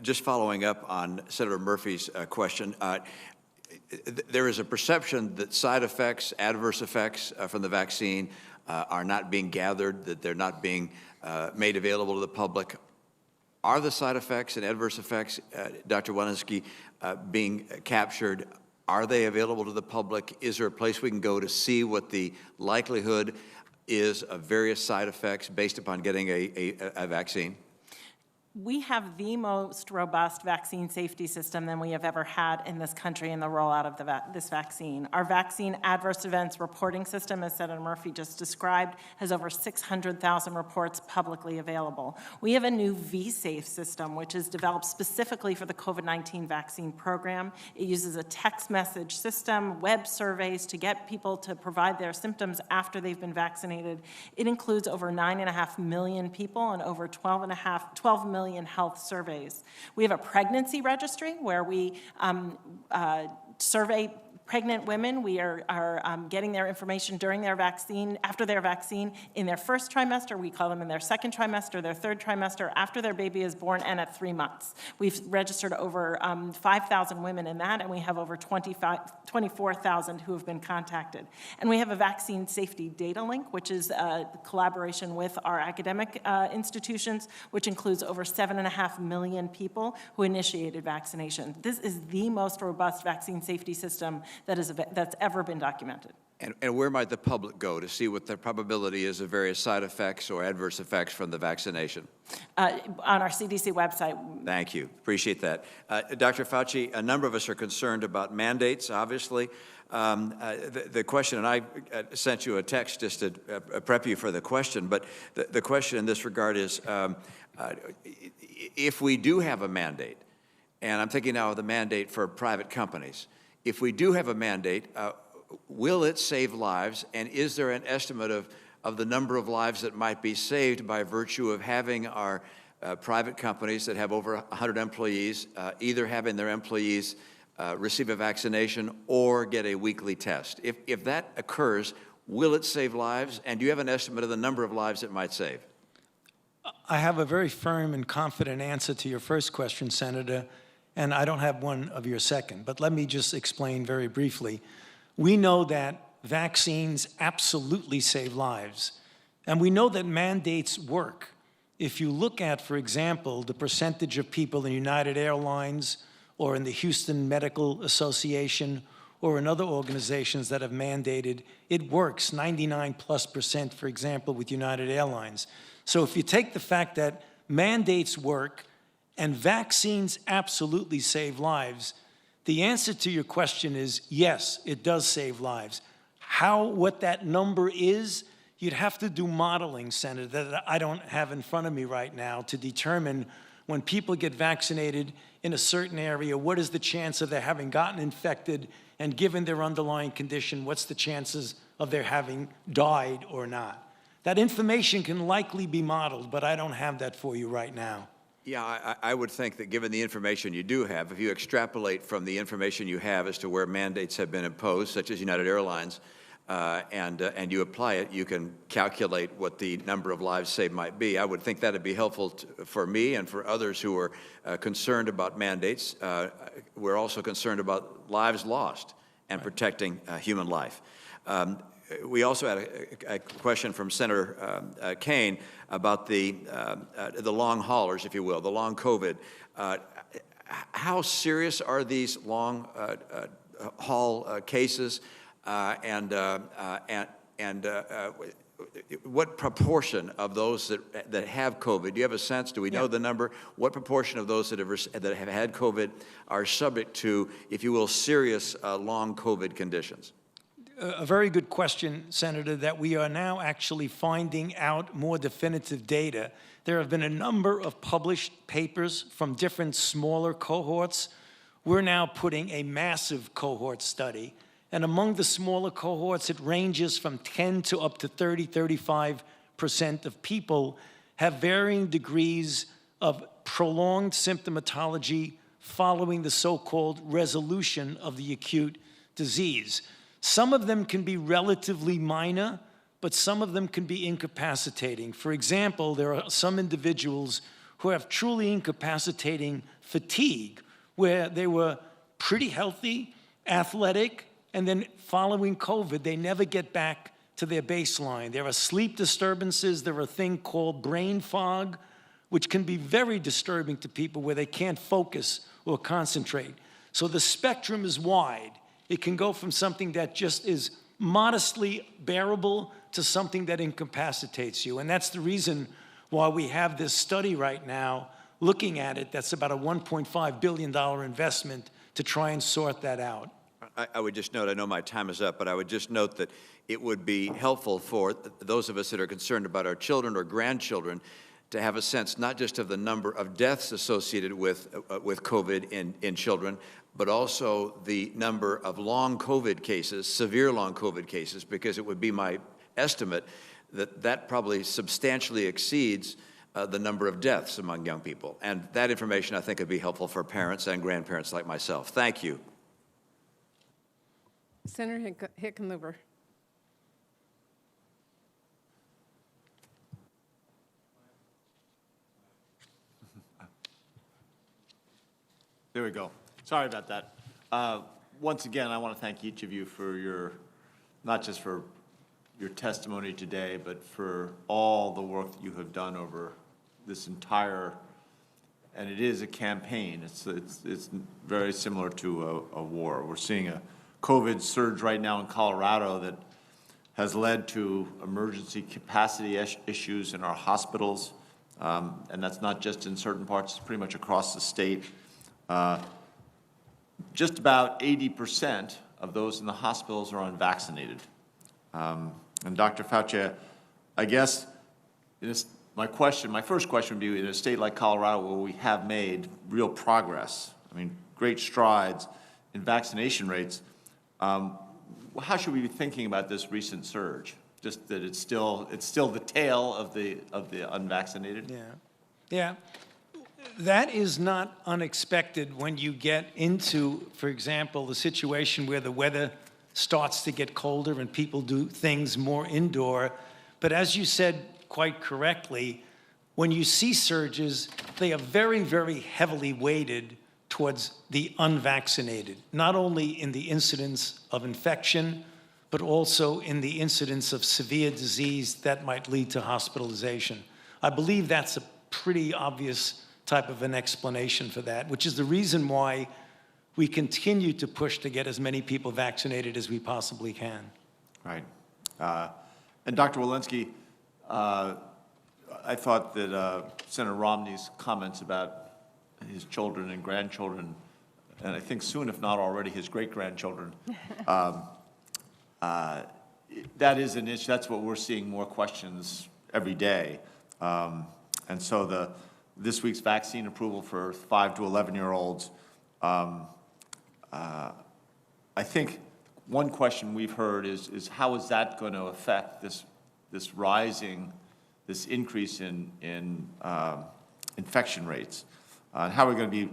Just following up on Senator Murphy's question, there is a perception that side effects, adverse effects from the vaccine are not being gathered, that they're not being made available to the public. Are the side effects and adverse effects, Dr. Walensky, being captured? Are they available to the public? Is there a place we can go to see what the likelihood is of various side effects based upon getting a vaccine? We have the most robust vaccine safety system than we have ever had in this country in the rollout of this vaccine. Our vaccine adverse events reporting system, as Senator Murphy just described, has over 600,000 reports publicly available. We have a new V-Safe system, which is developed specifically for the COVID-19 vaccine program. It uses a text message system, web surveys to get people to provide their symptoms after they've been vaccinated. It includes over 9.5 million people and over 12 million health surveys. We have a pregnancy registry where we survey pregnant women. We are getting their information during their vaccine, after their vaccine, in their first trimester. We call them in their second trimester, their third trimester, after their baby is born, and at 3 months. We've registered over 5,000 women in that, and we have over 24,000 who have been contacted. And we have a vaccine safety data link, which is a collaboration with our academic institutions, which includes over 7.5 million people who initiated vaccination. This is the most robust vaccine safety system that's ever been documented. And where might the public go to see what the probability is of various side effects or adverse effects from the vaccination? On our CDC website. Thank you. Appreciate that. Dr. Fauci, a number of us are concerned about mandates, obviously. The question, and I sent you a text just to prep you for the question, but the question in this regard is, if we do have a mandate, and I'm thinking now of the mandate for private companies, if we do have a mandate, will it save lives, and is there an estimate of the number of lives that might be saved by virtue of having our private companies that have over 100 employees, either having their employees receive a vaccination or get a weekly test? If that occurs, will it save lives, and do you have an estimate of the number of lives it might save? I have a very firm and confident answer to your first question, Senator, and I don't have one of your second, but let me just explain very briefly. We know that vaccines absolutely save lives, and we know that mandates work. If you look at, for example, the percentage of people in United Airlines or in the Houston Medical Association or in other organizations that have mandated, it works 99+%, for example, with United Airlines. So if you take the fact that mandates work and vaccines absolutely save lives, the answer to your question is yes, it does save lives. What that number is, you'd have to do modeling, Senator, that I don't have in front of me right now to determine when people get vaccinated in a certain area, what is the chance of their having gotten infected, and given their underlying condition, what's the chances of their having died or not? That information can likely be modeled, but I don't have that for you right now. Yeah, I would think that given the information you do have, if you extrapolate from the information you have as to where mandates have been imposed, such as United Airlines, and you apply it, you can calculate what the number of lives saved might be. I would think that would be helpful for me and for others who are concerned about mandates. We're also concerned about lives lost and protecting human life. We also had a question from Senator Kane about the long haulers, if you will, the long COVID. How serious are these long haul cases? And what proportion of those that have COVID, do you have a sense? Do we know the number? What proportion of those that have had COVID are subject to, if you will, serious long COVID conditions? A very good question, Senator, that we are now actually finding out more definitive data. There have been a number of published papers from different smaller cohorts. We're now putting a massive cohort study. And among the smaller cohorts, it ranges from 10 to up to 35% of people have varying degrees of prolonged symptomatology following the so-called resolution of the acute disease. Some of them can be relatively minor, but some of them can be incapacitating. For example, there are some individuals who have truly incapacitating fatigue, where they were pretty healthy, athletic, and then following COVID, they never get back to their baseline. There are sleep disturbances. There are a thing called brain fog, which can be very disturbing to people where they can't focus or concentrate. So the spectrum is wide. It can go from something that just is modestly bearable to something that incapacitates you. And that's the reason why we have this study right now looking at it. That's about a $1.5 billion investment to try and sort that out. I would just note, I know my time is up, but I would just note that it would be helpful for those of us that are concerned about our children or grandchildren to have a sense not just of the number of deaths associated with COVID in children, but also the number of long COVID cases, severe long COVID cases, because it would be my estimate that that probably substantially exceeds the number of deaths among young people. And that information, I think, would be helpful for parents and grandparents like myself. Thank you. Senator Hickenlooper. There we go. Sorry about that. Once again, I want to thank each of you for your, not just for your testimony today, but for all the work that you have done over this entire, and it is a campaign. It's very similar to a war. We're seeing a COVID surge right now in Colorado that has led to emergency capacity issues in our hospitals, and that's not just in certain parts, it's pretty much across the state. Just about 80% of those in the hospitals are unvaccinated. And Dr. Fauci, I guess my first question would be, in a state like Colorado where we have made real progress, I mean, great strides in vaccination rates, how should we be thinking about this recent surge? Just that it's still the tail of the unvaccinated? Yeah. That is not unexpected when you get into, for example, the situation where the weather starts to get colder and people do things more indoor. But as you said quite correctly, when you see surges, they are very, very heavily weighted towards the unvaccinated, not only in the incidence of infection, but also in the incidence of severe disease that might lead to hospitalization. I believe that's a pretty obvious type of an explanation for that, which is the reason why we continue to push to get as many people vaccinated as we possibly can. Right. And Dr. Walensky, I thought that Senator Romney's comments about his children and grandchildren, and I think soon, if not already, his great-grandchildren, that is an issue. That's what we're seeing more questions every day. And so this week's vaccine approval for 5 to 11-year-olds, I think one question we've heard is how is that going to affect this increase in infection rates? And how are we going to be?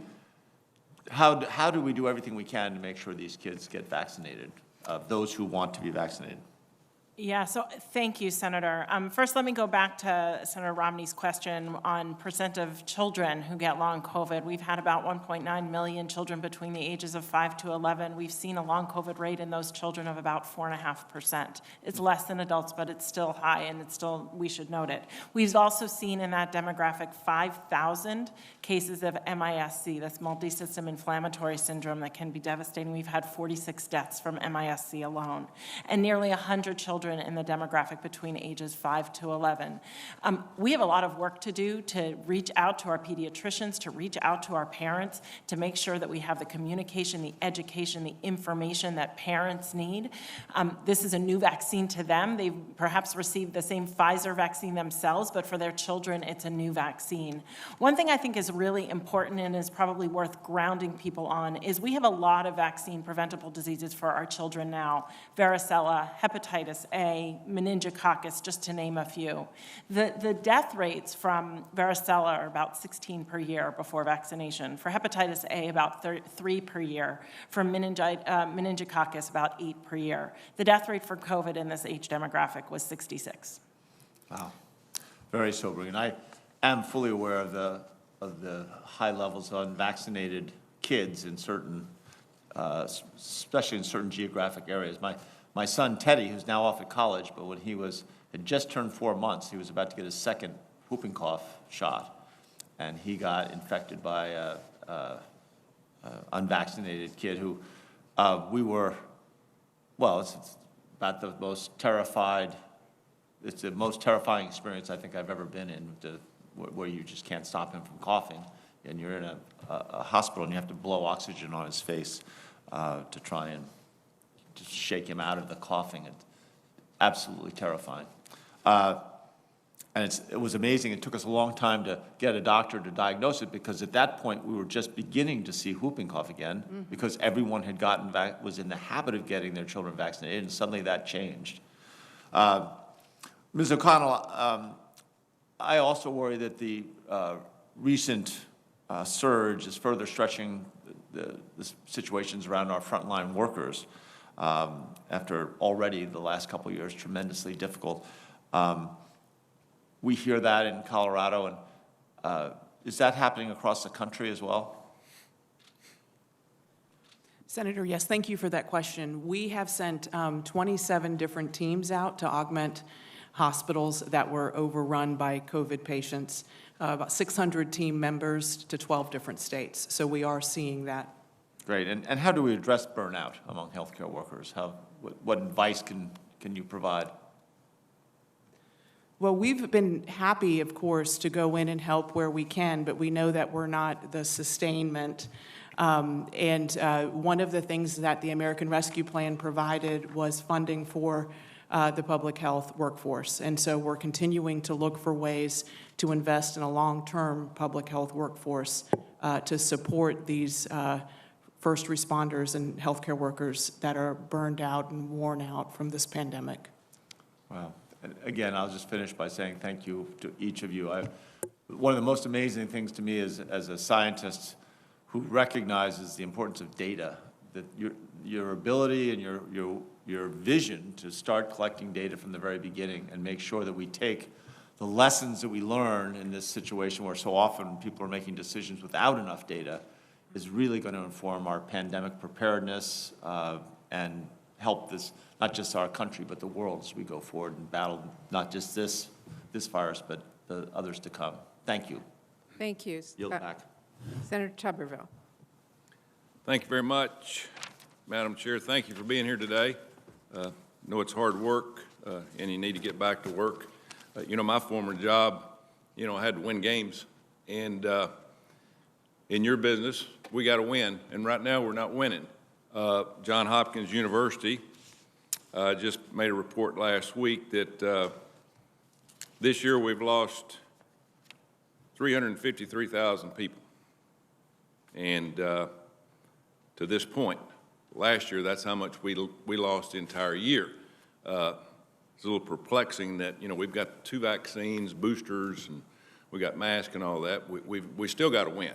How do we do everything we can to make sure these kids get vaccinated? Those who want to be vaccinated. Yeah, so thank you, Senator. First, let me go back to Senator Romney's question on percent of children who get long COVID. We've had about 1.9 million children between the ages of 5 to 11. We've seen a long COVID rate in those children of about 4.5%. It's less than adults, but it's still high, and it's still, we should note it. We've also seen in that demographic 5,000 cases of MIS-C, that's multisystem inflammatory syndrome, that can be devastating. We've had 46 deaths from MIS-C alone, and nearly 100 children children in the demographic between ages 5 to 11. We have a lot of work to do to reach out to our pediatricians, to reach out to our parents, to make sure that we have the communication, the education, the information that parents need. This is a new vaccine to them. They've perhaps received the same Pfizer vaccine themselves, but for their children, it's a new vaccine. One thing I think is really important and is probably worth grounding people on is we have a lot of vaccine-preventable diseases for our children now. Varicella, hepatitis A, meningococcus, just to name a few. The death rates from varicella are about 16 per year before vaccination. For hepatitis A, about 3 per year. For meningococcus, about 8 per year. The death rate for COVID in this age demographic was 66. Wow, very sobering. And I am fully aware of the high levels of unvaccinated kids in certain, especially in certain geographic areas. My son Teddy, who's now off at college, but when he had just turned 4 months, he was about to get his second whooping cough shot, and he got infected by a unvaccinated kid who it's about the most terrified. It's the most terrifying experience I think I've ever been in, where you just can't stop him from coughing, and you're in a hospital and you have to blow oxygen on his face to try and just shake him out of the coughing. It's absolutely terrifying. And it was amazing. It took us a long time to get a doctor to diagnose it, because at that point we were just beginning to see whooping cough again, because everyone had was in the habit of getting their children vaccinated, and suddenly that changed. Ms. O'Connell, I also worry that the recent surge is further stretching the situations around our frontline workers after already the last couple of years tremendously difficult. We hear that in Colorado, and is that happening across the country as well? Senator, yes, thank you for that question. We have sent 27 different teams out to augment hospitals that were overrun by COVID patients, about 600 team members to 12 different states. So we are seeing that. Great. And how do we address burnout among healthcare workers? What advice can you provide? Well, we've been happy, of course, to go in and help where we can, but we know that we're not the sustainment. One of the things that the American Rescue Plan provided was funding for the public health workforce. And so we're continuing to look for ways to invest in a long-term public health workforce to support these first responders and healthcare workers that are burned out and worn out from this pandemic. Wow. And again, I'll just finish by saying thank you to each of you. One of the most amazing things to me is, as a scientist who recognizes the importance of data, that your ability and your vision to start collecting data from the very beginning and make sure that we take the lessons that we learn in this situation where so often people are making decisions without enough data is really going to inform our pandemic preparedness and help this, not just our country, but the world as we go forward and battle not just this virus, but the others to come. Thank you. Thank you. Yield back. Senator Tuberville. Thank you very much, Madam Chair. Thank you for being here today. I know it's hard work, and you need to get back to work. My former job, I had to win games. And in your business, we got to win. And right now, we're not winning. Johns Hopkins University just made a report last week that this year we've lost 353,000 people. And to this point, last year, that's how much we lost the entire year. It's a little perplexing that, we've got 2 vaccines, boosters, and we got masks and all that. We still got to win.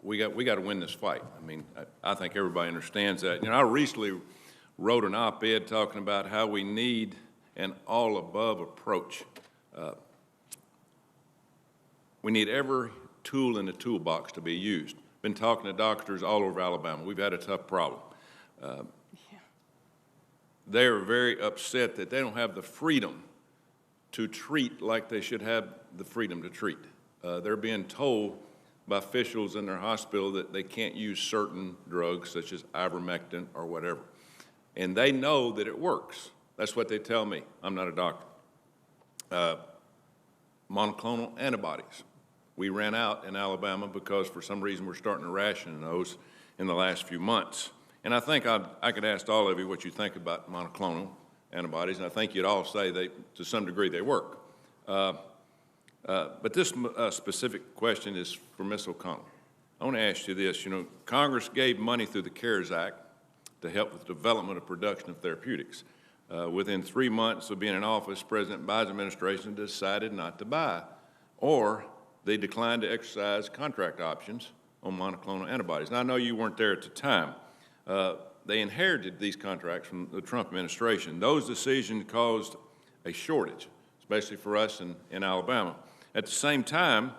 We got to win this fight. I mean, I think everybody understands that. I recently wrote an op-ed talking about how we need an all-above approach. We need every tool in the toolbox to be used. Been talking to doctors all over Alabama. We've had a tough problem. They are very upset that they don't have the freedom to treat like they should have the freedom to treat. They're being told by officials in their hospital that they can't use certain drugs such as ivermectin or whatever. And they know that it works. That's what they tell me. I'm not a doctor. Monoclonal antibodies. We ran out in Alabama because for some reason we're starting to ration those in the last few months. And I think I could ask all of you what you think about monoclonal antibodies, and I think you'd all say to some degree, they work. But this specific question is for Ms. O'Connell. I want to ask you this. Congress gave money through the CARES Act to help with the development of production of therapeutics. Within 3 months of being in office, President Biden's administration decided not to buy, or they declined to exercise contract options on monoclonal antibodies. Now, I know you weren't there at the time. They inherited these contracts from the Trump administration. Those decisions caused a shortage, especially for us in Alabama. At the same time,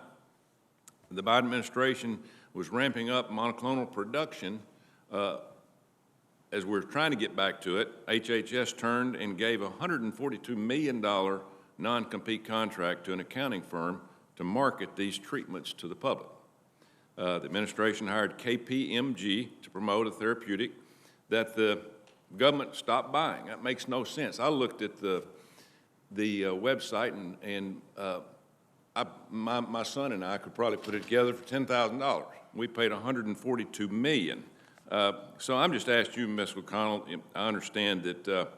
the Biden administration was ramping up monoclonal production. As we're trying to get back to it, HHS turned and gave a $142 million non-compete contract to an accounting firm to market these treatments to the public. The administration hired KPMG to promote a therapeutic that the government stopped buying. That makes no sense. I looked at the website, and my son and I could probably put it together for $10,000. We paid $142 million. So I'm just asking you, Ms. O'Connell, I understand that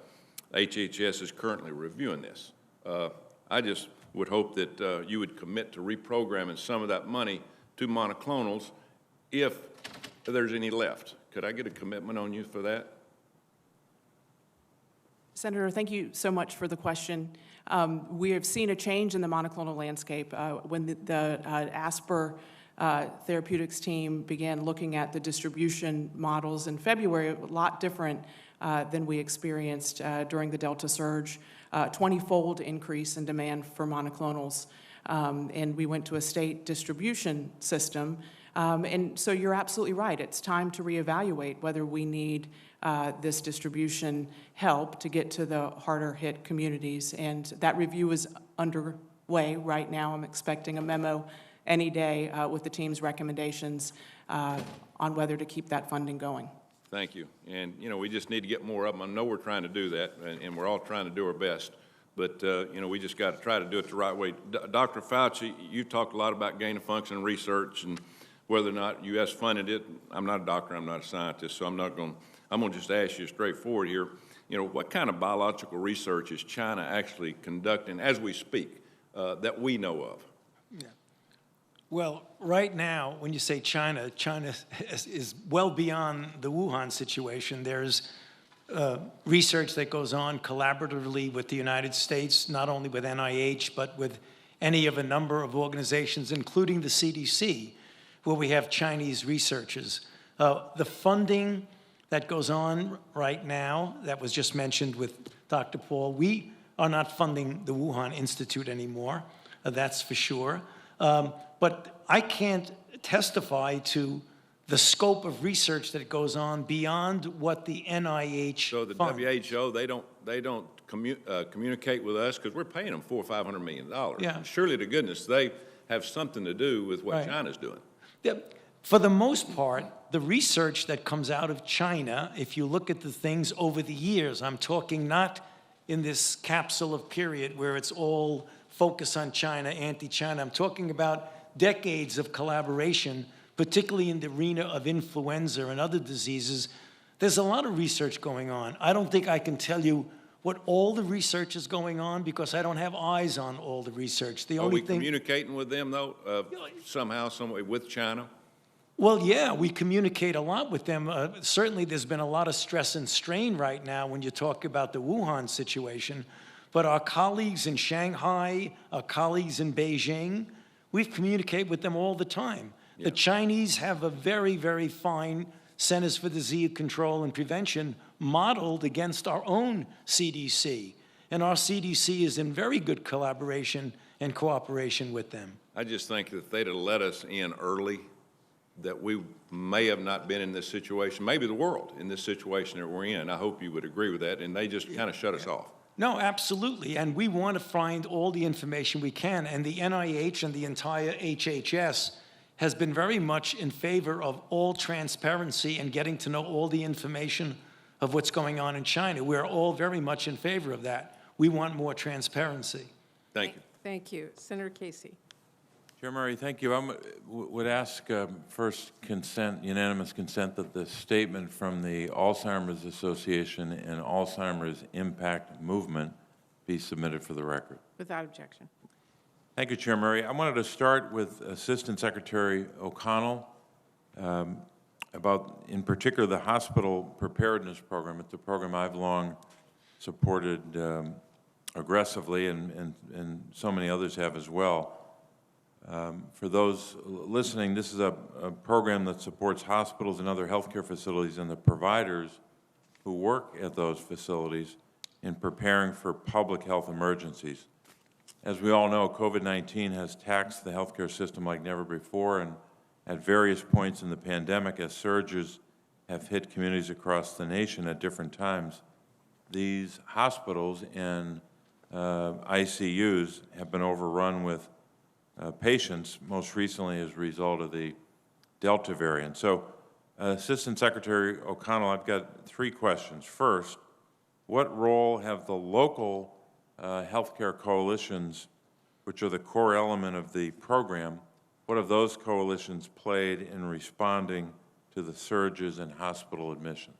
HHS is currently reviewing this. I just would hope that you would commit to reprogramming some of that money to monoclonals if there's any left. Could I get a commitment on you for that? Senator, thank you so much for the question. We have seen a change in the monoclonal landscape. When the ASPR Therapeutics team began looking at the distribution models in February, a lot different than we experienced during the Delta surge, 20-fold increase in demand for monoclonals. And we went to a state distribution system. And so you're absolutely right. It's time to reevaluate whether we need this distribution help to get to the harder hit communities. And that review is underway right now. I'm expecting a memo any day with the team's recommendations on whether to keep that funding going. Thank you. And, we just need to get more of them. I know we're trying to do that, and we're all trying to do our best. But, we just got to try to do it the right way. Dr. Fauci, you talked a lot about gain-of-function research and whether or not U.S. funded it. I'm not a doctor. I'm not a scientist, so I'm going to just ask you straightforward here. What kind of biological research is China actually conducting as we speak that we know of? Yeah. Well, right now, when you say China, China is well beyond the Wuhan situation. There's research that goes on collaboratively with the United States, not only with NIH, but with any of a number of organizations, including the CDC, where we have Chinese researchers. The funding that goes on right now, that was just mentioned with Dr. Paul, we are not funding the Wuhan Institute anymore, that's for sure. But I can't testify to the scope of research that goes on beyond what the NIH So the funds. WHO, they don't communicate with us because we're paying them $400 or $500 million. Yeah. Surely to goodness, they have something to do with what Right. China's doing. Yeah, for the most part, the research that comes out of China, if you look at the things over the years, I'm talking not in this capsule of period where it's all focus on China, anti-China. I'm talking about decades of collaboration, particularly in the arena of influenza and other diseases. There's a lot of research going on. I don't think I can tell you what all the research is going on because I don't have eyes on all the research. The Are only we thing, communicating with them, though, somehow, some way, with China? well, yeah, we communicate a lot with them. Certainly, there's been a lot of stress and strain right now when you talk about the Wuhan situation. But our colleagues in Shanghai, our colleagues in Beijing, we communicate with them all the time. Yeah. The Chinese have a very, very fine Centers for Disease Control and Prevention modeled against our own CDC. And our CDC is in very good collaboration and cooperation with them. I just think that if they'd have let us in early, that we may have not been in this situation, maybe the world in this situation that we're in. I hope you would agree with that. And they just kind of shut us off. No, absolutely. And we want to find all the information we can. And the NIH and the entire HHS has been very much in favor of all transparency and getting to know all the information of what's going on in China. We're all very much in favor of that. We want more transparency. Thank you. Thank you. Senator Casey. Chair Murray, thank you. I would ask first unanimous consent that the statement from the Alzheimer's Association and Alzheimer's Impact Movement be submitted for the record. Without objection. Thank you, Chair Murray. I wanted to start with Assistant Secretary O'Connell about, in particular, the hospital preparedness program. It's a program I've long supported aggressively, and so many others have as well. For those listening, this is a program that supports hospitals and other healthcare facilities and the providers who work at those facilities in preparing for public health emergencies. As we all know, COVID-19 has taxed the healthcare system like never before, and at various points in the pandemic, as surges have hit communities across the nation at different times, these hospitals and ICUs have been overrun with patients, most recently as a result of the Delta variant. So, Assistant Secretary O'Connell, I've got 3 questions. First, what role have the local healthcare coalitions, which are the core element of the program, what have those coalitions played in responding to the surges in hospital admissions?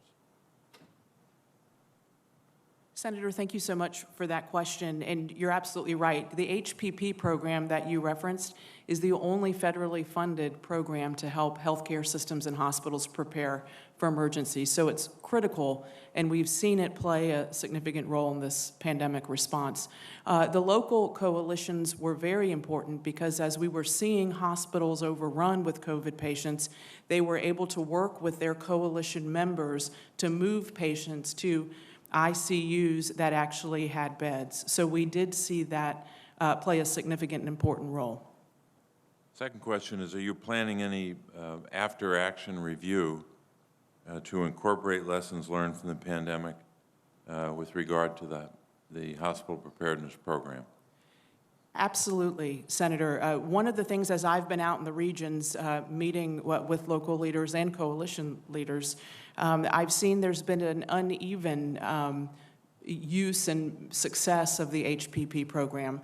Senator, thank you so much for that question, and you're absolutely right. The HPP program that you referenced is the only federally funded program to help healthcare systems and hospitals prepare for emergencies. So it's critical, and we've seen it play a significant role in this pandemic response. The local coalitions were very important because as we were seeing hospitals overrun with COVID patients, they were able to work with their coalition members to move patients to ICUs that actually had beds. So we did see that play a significant and important role. Second question is, are you planning any after-action review to incorporate lessons learned from the pandemic with regard to the hospital preparedness program? Absolutely, Senator. One of the things, as I've been out in the regions meeting with local leaders and coalition leaders, I've seen there's been an uneven use and success of the HPP program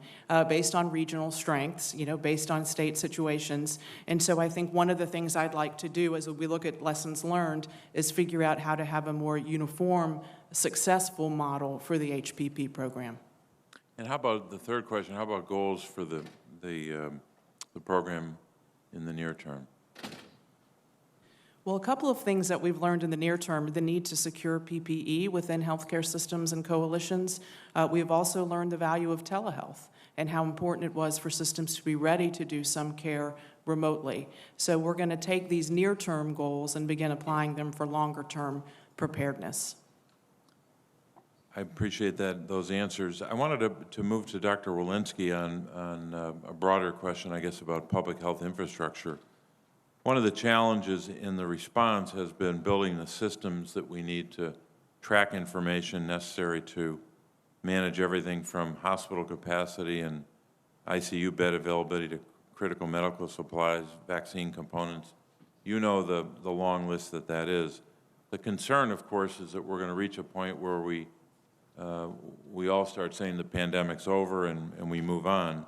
based on regional strengths, based on state situations. And so I think one of the things I'd like to do as we look at lessons learned is figure out how to have a more uniform, successful model for the HPP program. And how about the third question? How about goals for the program in the near term? Well, a couple of things that we've learned in the near term: the need to secure PPE within healthcare systems and coalitions. We have also learned the value of telehealth and how important it was for systems to be ready to do some care remotely. So we're going to take these near-term goals and begin applying them for longer-term preparedness. I appreciate those answers. I wanted to move to Dr. Walensky on a broader question, I guess, about public health infrastructure. One of the challenges in the response has been building the systems that we need to track information necessary to manage everything from hospital capacity and ICU bed availability to critical medical supplies, vaccine components. You know the long list that is. The concern, of course, is that we're going to reach a point where we all start saying the pandemic's over and we move on.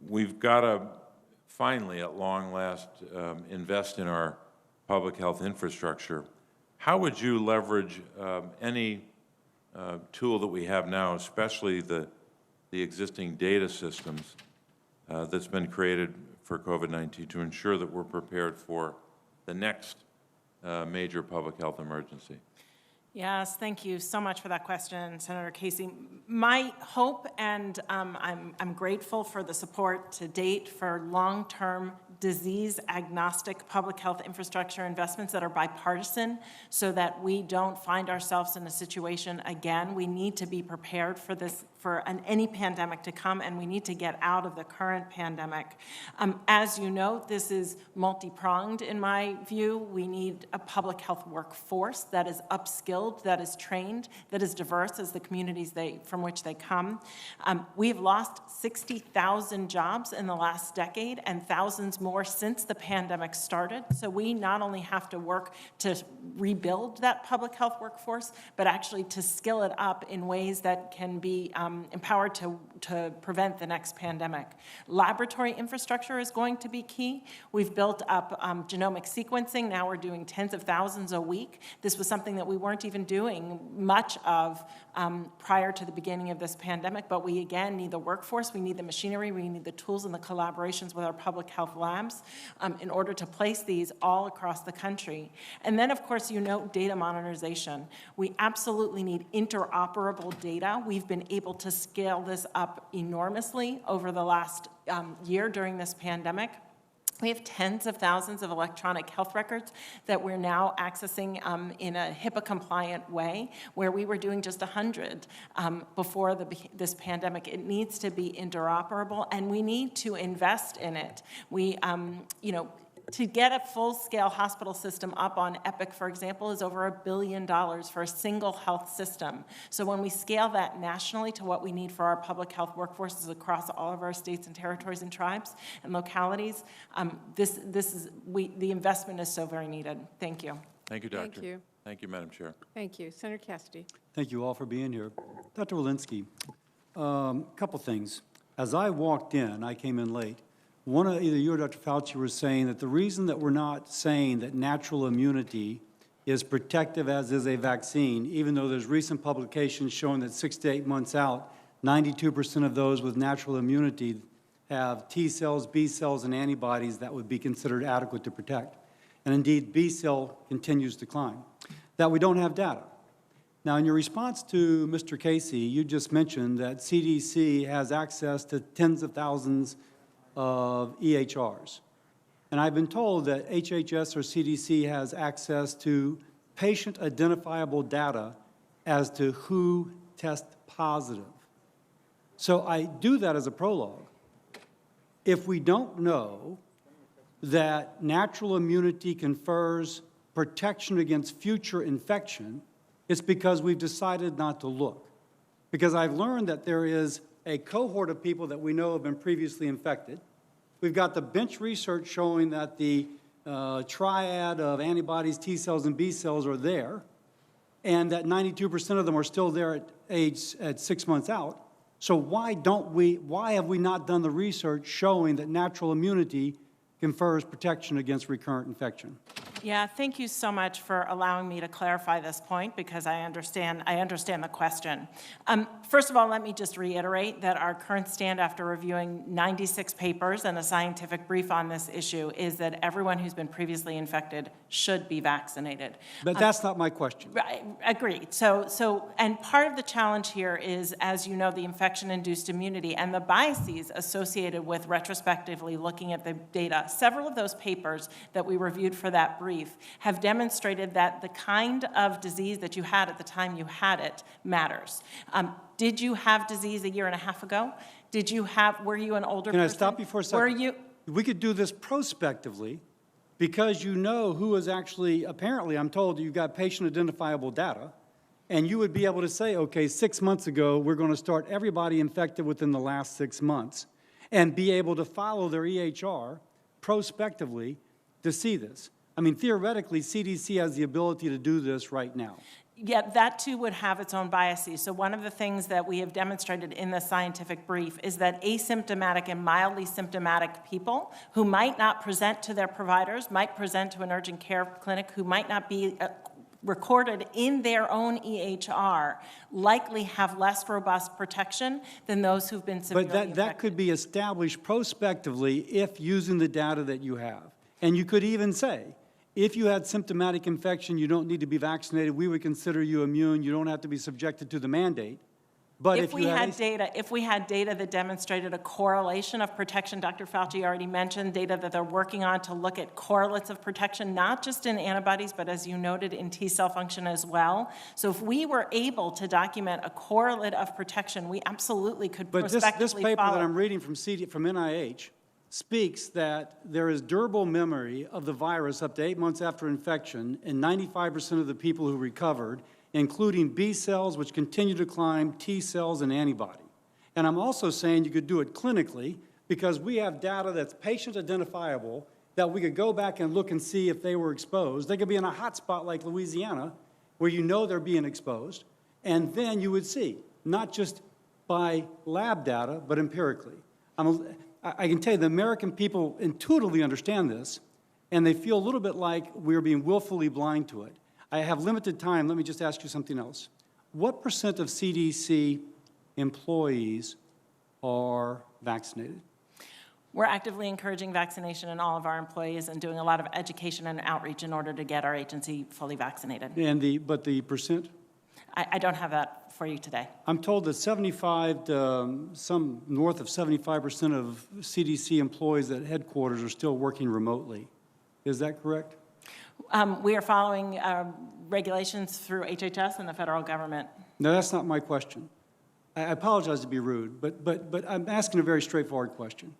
We've got to finally, at long last, invest in our public health infrastructure. How would you leverage any tool that we have now, especially the existing data systems that's been created for COVID-19, to ensure that we're prepared for the next major public health emergency? Yes, thank you so much for that question, Senator Casey. My hope, and I'm grateful for the support to date for long-term disease-agnostic public health infrastructure investments that are bipartisan so that we don't find ourselves in a situation again. We need to be prepared for this, for any pandemic to come, and we need to get out of the current pandemic. As you know, this is multi-pronged in my view. We need a public health workforce that is upskilled skilled, that is trained, that is diverse as the communities from which they come. We've lost 60,000 jobs in the last decade and thousands more since the pandemic started. So we not only have to work to rebuild that public health workforce, but actually to skill it up in ways that can be empowered to prevent the next pandemic. Laboratory infrastructure is going to be key. We've built up genomic sequencing. Now we're doing tens of thousands a week. This was something that we weren't even doing much of prior to the beginning of this pandemic, but we again need the workforce, we need the machinery, we need the tools and the collaborations with our public health labs in order to place these all across the country. And then, of course, data monetization. We absolutely need interoperable data. We've been able to scale this up enormously over the last year during this pandemic. We have tens of thousands of electronic health records that we're now accessing in a HIPAA-compliant way, where we were doing just 100 before this pandemic. It needs to be interoperable, and we need to invest in it. We, to get a full-scale hospital system up on Epic, for example, is over $1 billion for a single health system. So when we scale that nationally to what we need for our public health workforces across all of our states and territories and tribes and localities, the investment is so very needed. Thank you. Thank you, Doctor. Thank you. Thank you, Madam Chair. Thank you. Senator Cassidy. Thank you all for being here. Dr. Walensky, couple things. As I walked in, I came in late. Either you or Dr. Fauci were saying that the reason that we're not saying that natural immunity is protective as is a vaccine, even though there's recent publications showing that 6 to 8 months out, 92% of those with natural immunity have T cells, B cells, and antibodies that would be considered adequate to protect. And indeed, B cell continues to climb. That we don't have data. Now, in your response to Mr. Casey, you just mentioned that CDC has access to tens of thousands of EHRs. And I've been told that HHS or CDC has access to patient-identifiable data as to who tests positive. So I do that as a prologue. If we don't know that natural immunity confers protection against future infection, it's because we've decided not to look. Because I've learned that there is a cohort of people that we know have been previously infected. We've got the bench research showing that the triad of antibodies, T cells, and B cells are there, and that 92% of them are still there at 6 months out. So why have we not done the research showing that natural immunity confers protection against recurrent infection? Yeah, thank you so much for allowing me to clarify this point, because I understand the question. First of all, let me just reiterate that our current stand after reviewing 96 papers and a scientific brief on this issue is that everyone who's been previously infected should be vaccinated. But that's not my question. Right, agreed. And part of the challenge here is, as you know, the infection-induced immunity and the biases associated with retrospectively looking at the data. Several of those papers that we reviewed for that brief have demonstrated that the kind of disease that you had at the time you had it matters. Did you have disease a year and a half ago? Were you an older person? Can I stop you for a second? We could do this prospectively, because you know who is actually, apparently I'm told you've got patient identifiable data, and you would be able to say, okay, 6 months ago, we're going to start everybody infected within the last 6 months, and be able to follow their EHR prospectively to see this. I mean, theoretically, CDC has the ability to do this right now. Yeah, that too would have its own biases. So one of the things that we have demonstrated in the scientific brief is that asymptomatic and mildly symptomatic people who might not present to their providers, might present to an urgent care clinic, who might not be recorded in their own EHR, likely have less robust protection than those who've been severely infected. But that could be established prospectively if using the data that you have. And you could even say, if you had symptomatic infection, you don't need to be vaccinated. We would consider you immune. You don't have to be subjected to the mandate. But if we had data that demonstrated a correlation of protection, Dr. Fauci already mentioned data that they're working on to look at correlates of protection, not just in antibodies, but as you noted, in T cell function as well. So if we were able to document a correlate of protection, we absolutely could prospectively But this paper that I'm reading from NIH speaks that there is durable memory of the virus up to 8 months after infection in 95% of the people who recovered, including B cells, which continue to climb, T cells, and antibody. And I'm also saying you could do it clinically because we have data that's patient identifiable that we could go back and look and see if they were exposed. They could be in a hot spot like Louisiana where you know they're being exposed, and then you would see, not just by lab data, but empirically. I can tell you the American people intuitively understand this, and they feel a little bit like we're being willfully blind to it. I have limited time. Let me just ask you something else. What % of CDC employees are vaccinated? We're actively encouraging vaccination in all of our employees and doing a lot of education and outreach in order to get our agency fully vaccinated. And but the percent? I don't have that for you today. I'm told that 75 to some north of 75% of CDC employees at headquarters are still working remotely. Is that correct? We are following regulations through HHS and the federal government. No, that's not my question. I apologize to be rude, but I'm asking a very straightforward question.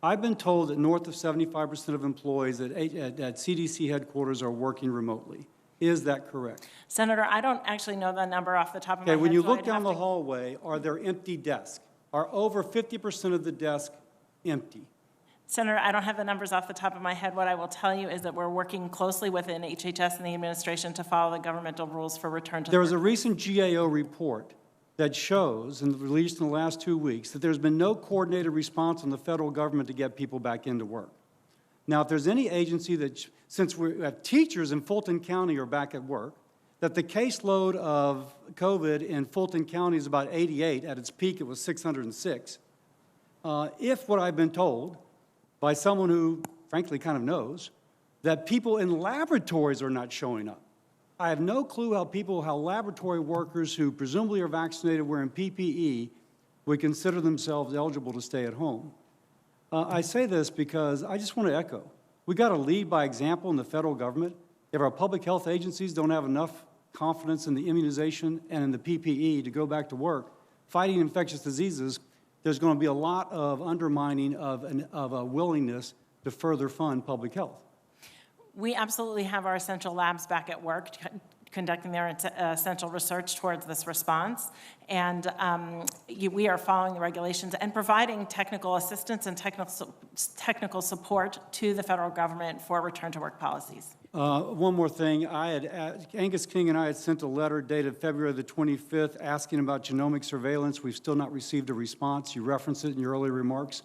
I've been told that north of 75% of employees at CDC headquarters are working remotely. Is that correct? Senator, I don't actually know the number off the top of my head. Okay, when you so look I'd down have the hallway, are there empty desks? Are over 50% of the desks empty? Senator, I don't have the numbers off the top of my head. What I will tell you is that we're working closely within HHS and the administration to follow the governmental rules for return to There the was a workplace. recent GAO report that shows, and released in the last 2 weeks, that there's been no coordinated response from the federal government to get people back into work. Now, if there's any agency that, since we have teachers in Fulton County are back at work, that the caseload of COVID in Fulton County is about 88, at its peak it was 606. If what I've been told by someone who frankly kind of knows, that people in laboratories are not showing up. I have no clue how laboratory workers who presumably are vaccinated wearing PPE would consider themselves eligible to stay at home. I say this because I just want to echo. We've got to lead by example in the federal government. If our public health agencies don't have enough confidence in the immunization and in the PPE to go back to work, fighting infectious diseases, there's going to be a lot of undermining of a willingness to further fund public health. We absolutely have our essential labs back at work conducting their essential research towards this response. And we are following the regulations and providing technical assistance and technical support to the federal government for return to work policies. One more thing. Angus King and I had sent a letter dated February the 25th asking about genomic surveillance. We've still not received a response. You referenced it in your earlier remarks.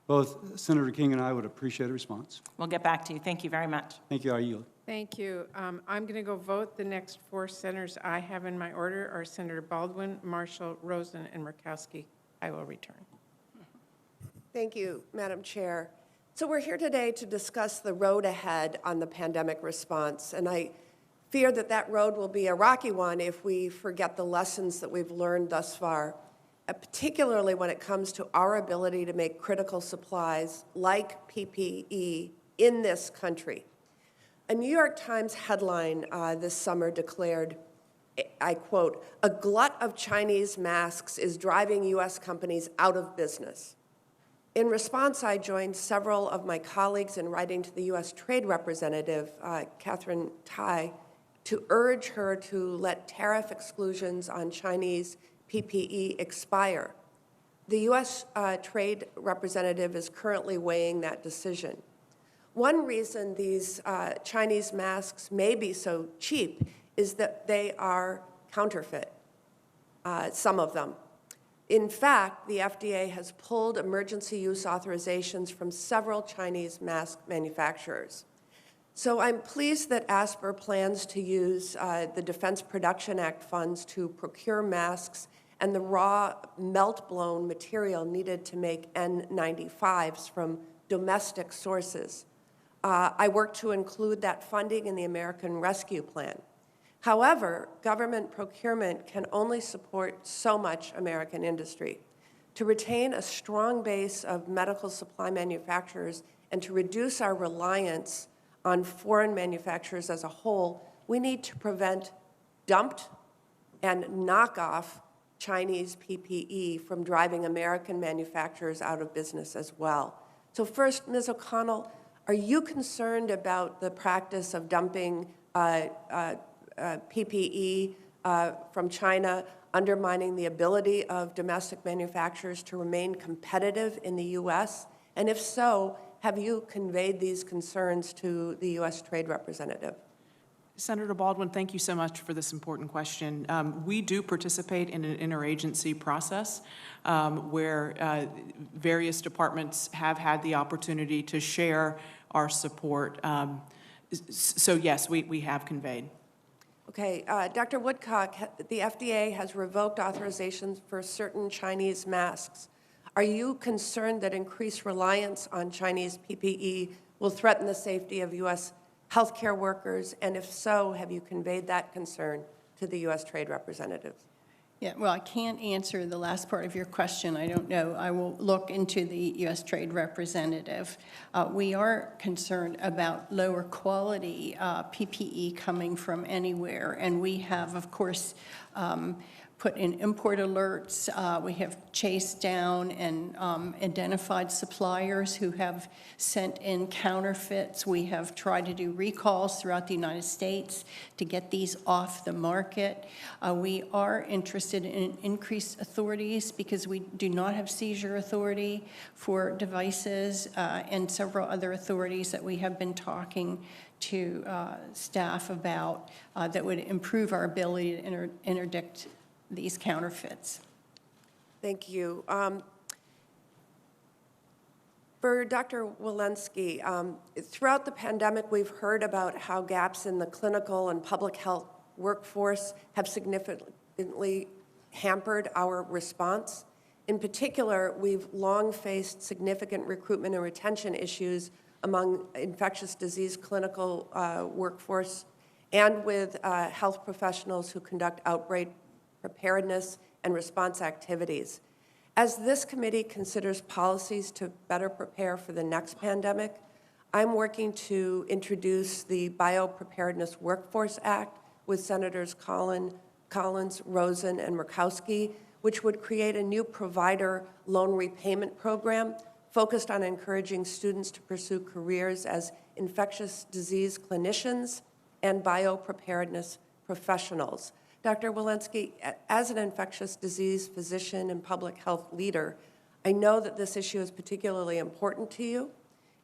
Both Senator King and I would appreciate a response. We'll get back to you. Thank you very much. Thank you. I yield. Thank you. I'm going to go vote. The next four senators I have in my order are Senator Baldwin, Marshall, Rosen, and Murkowski. I will return. Thank you, Madam Chair. So we're here today to discuss the road ahead on the pandemic response, and I fear that that road will be a rocky one if we forget the lessons that we've learned thus far, particularly when it comes to our ability to make critical supplies like PPE in this country. A New York Times headline this summer declared, I quote, "A glut of Chinese masks is driving U.S. companies out of business." In response, I joined several of my colleagues in writing to the U.S. Trade Representative, Catherine Tai, to urge her to let tariff exclusions on Chinese PPE expire. The U.S. Trade Representative is currently weighing that decision. One reason these Chinese masks may be so cheap is that they are counterfeit, some of them. In fact, the FDA has pulled emergency use authorizations from several Chinese mask manufacturers. So I'm pleased that ASPR plans to use the Defense Production Act funds to procure masks and the raw melt-blown material needed to make N95s from domestic sources. I work to include that funding in the American Rescue Plan. However, government procurement can only support so much American industry. To retain a strong base of medical supply manufacturers and to reduce our reliance on foreign manufacturers as a whole, we need to prevent dumped and knockoff Chinese PPE from driving American manufacturers out of business as well. So first, Ms. O'Connell, are you concerned about the practice of dumping PPE from China, undermining the ability of domestic manufacturers to remain competitive in the U.S.? And if so, have you conveyed these concerns to the U.S. Trade Representative? Senator Baldwin, thank you so much for this important question. We do participate in an interagency process where various departments have had the opportunity to share our support. So yes, we have conveyed. Okay, Dr. Woodcock, the FDA has revoked authorizations for certain Chinese masks. Are you concerned that increased reliance on Chinese PPE will threaten the safety of U.S. healthcare workers? And if so, have you conveyed that concern to the U.S. Trade Representative? Yeah, well, I can't answer the last part of your question. I don't know. I will look into the U.S. Trade Representative. We are concerned about lower quality PPE coming from anywhere, and we have, of course, put in import alerts. We have chased down and identified suppliers who have sent in counterfeits. We have tried to do recalls throughout the United States to get these off the market. We are interested in increased authorities because we do not have seizure authority for devices and several other authorities that we have been talking to staff about that would improve our ability to interdict these counterfeits. Thank you. For Dr. Walensky, throughout the pandemic, we've heard about how gaps in the clinical and public health workforce have significantly hampered our response. In particular, we've long faced significant recruitment and retention issues among infectious disease clinical workforce and with health professionals who conduct outbreak preparedness and response activities. As this committee considers policies to better prepare for the next pandemic, I'm working to introduce the Biopreparedness Workforce Act with Senators Collins, Rosen, and Murkowski, which would create a new provider loan repayment program focused on encouraging students to pursue careers as infectious disease clinicians and biopreparedness professionals. Dr. Walensky, as an infectious disease physician and public health leader, I know that this issue is particularly important to you.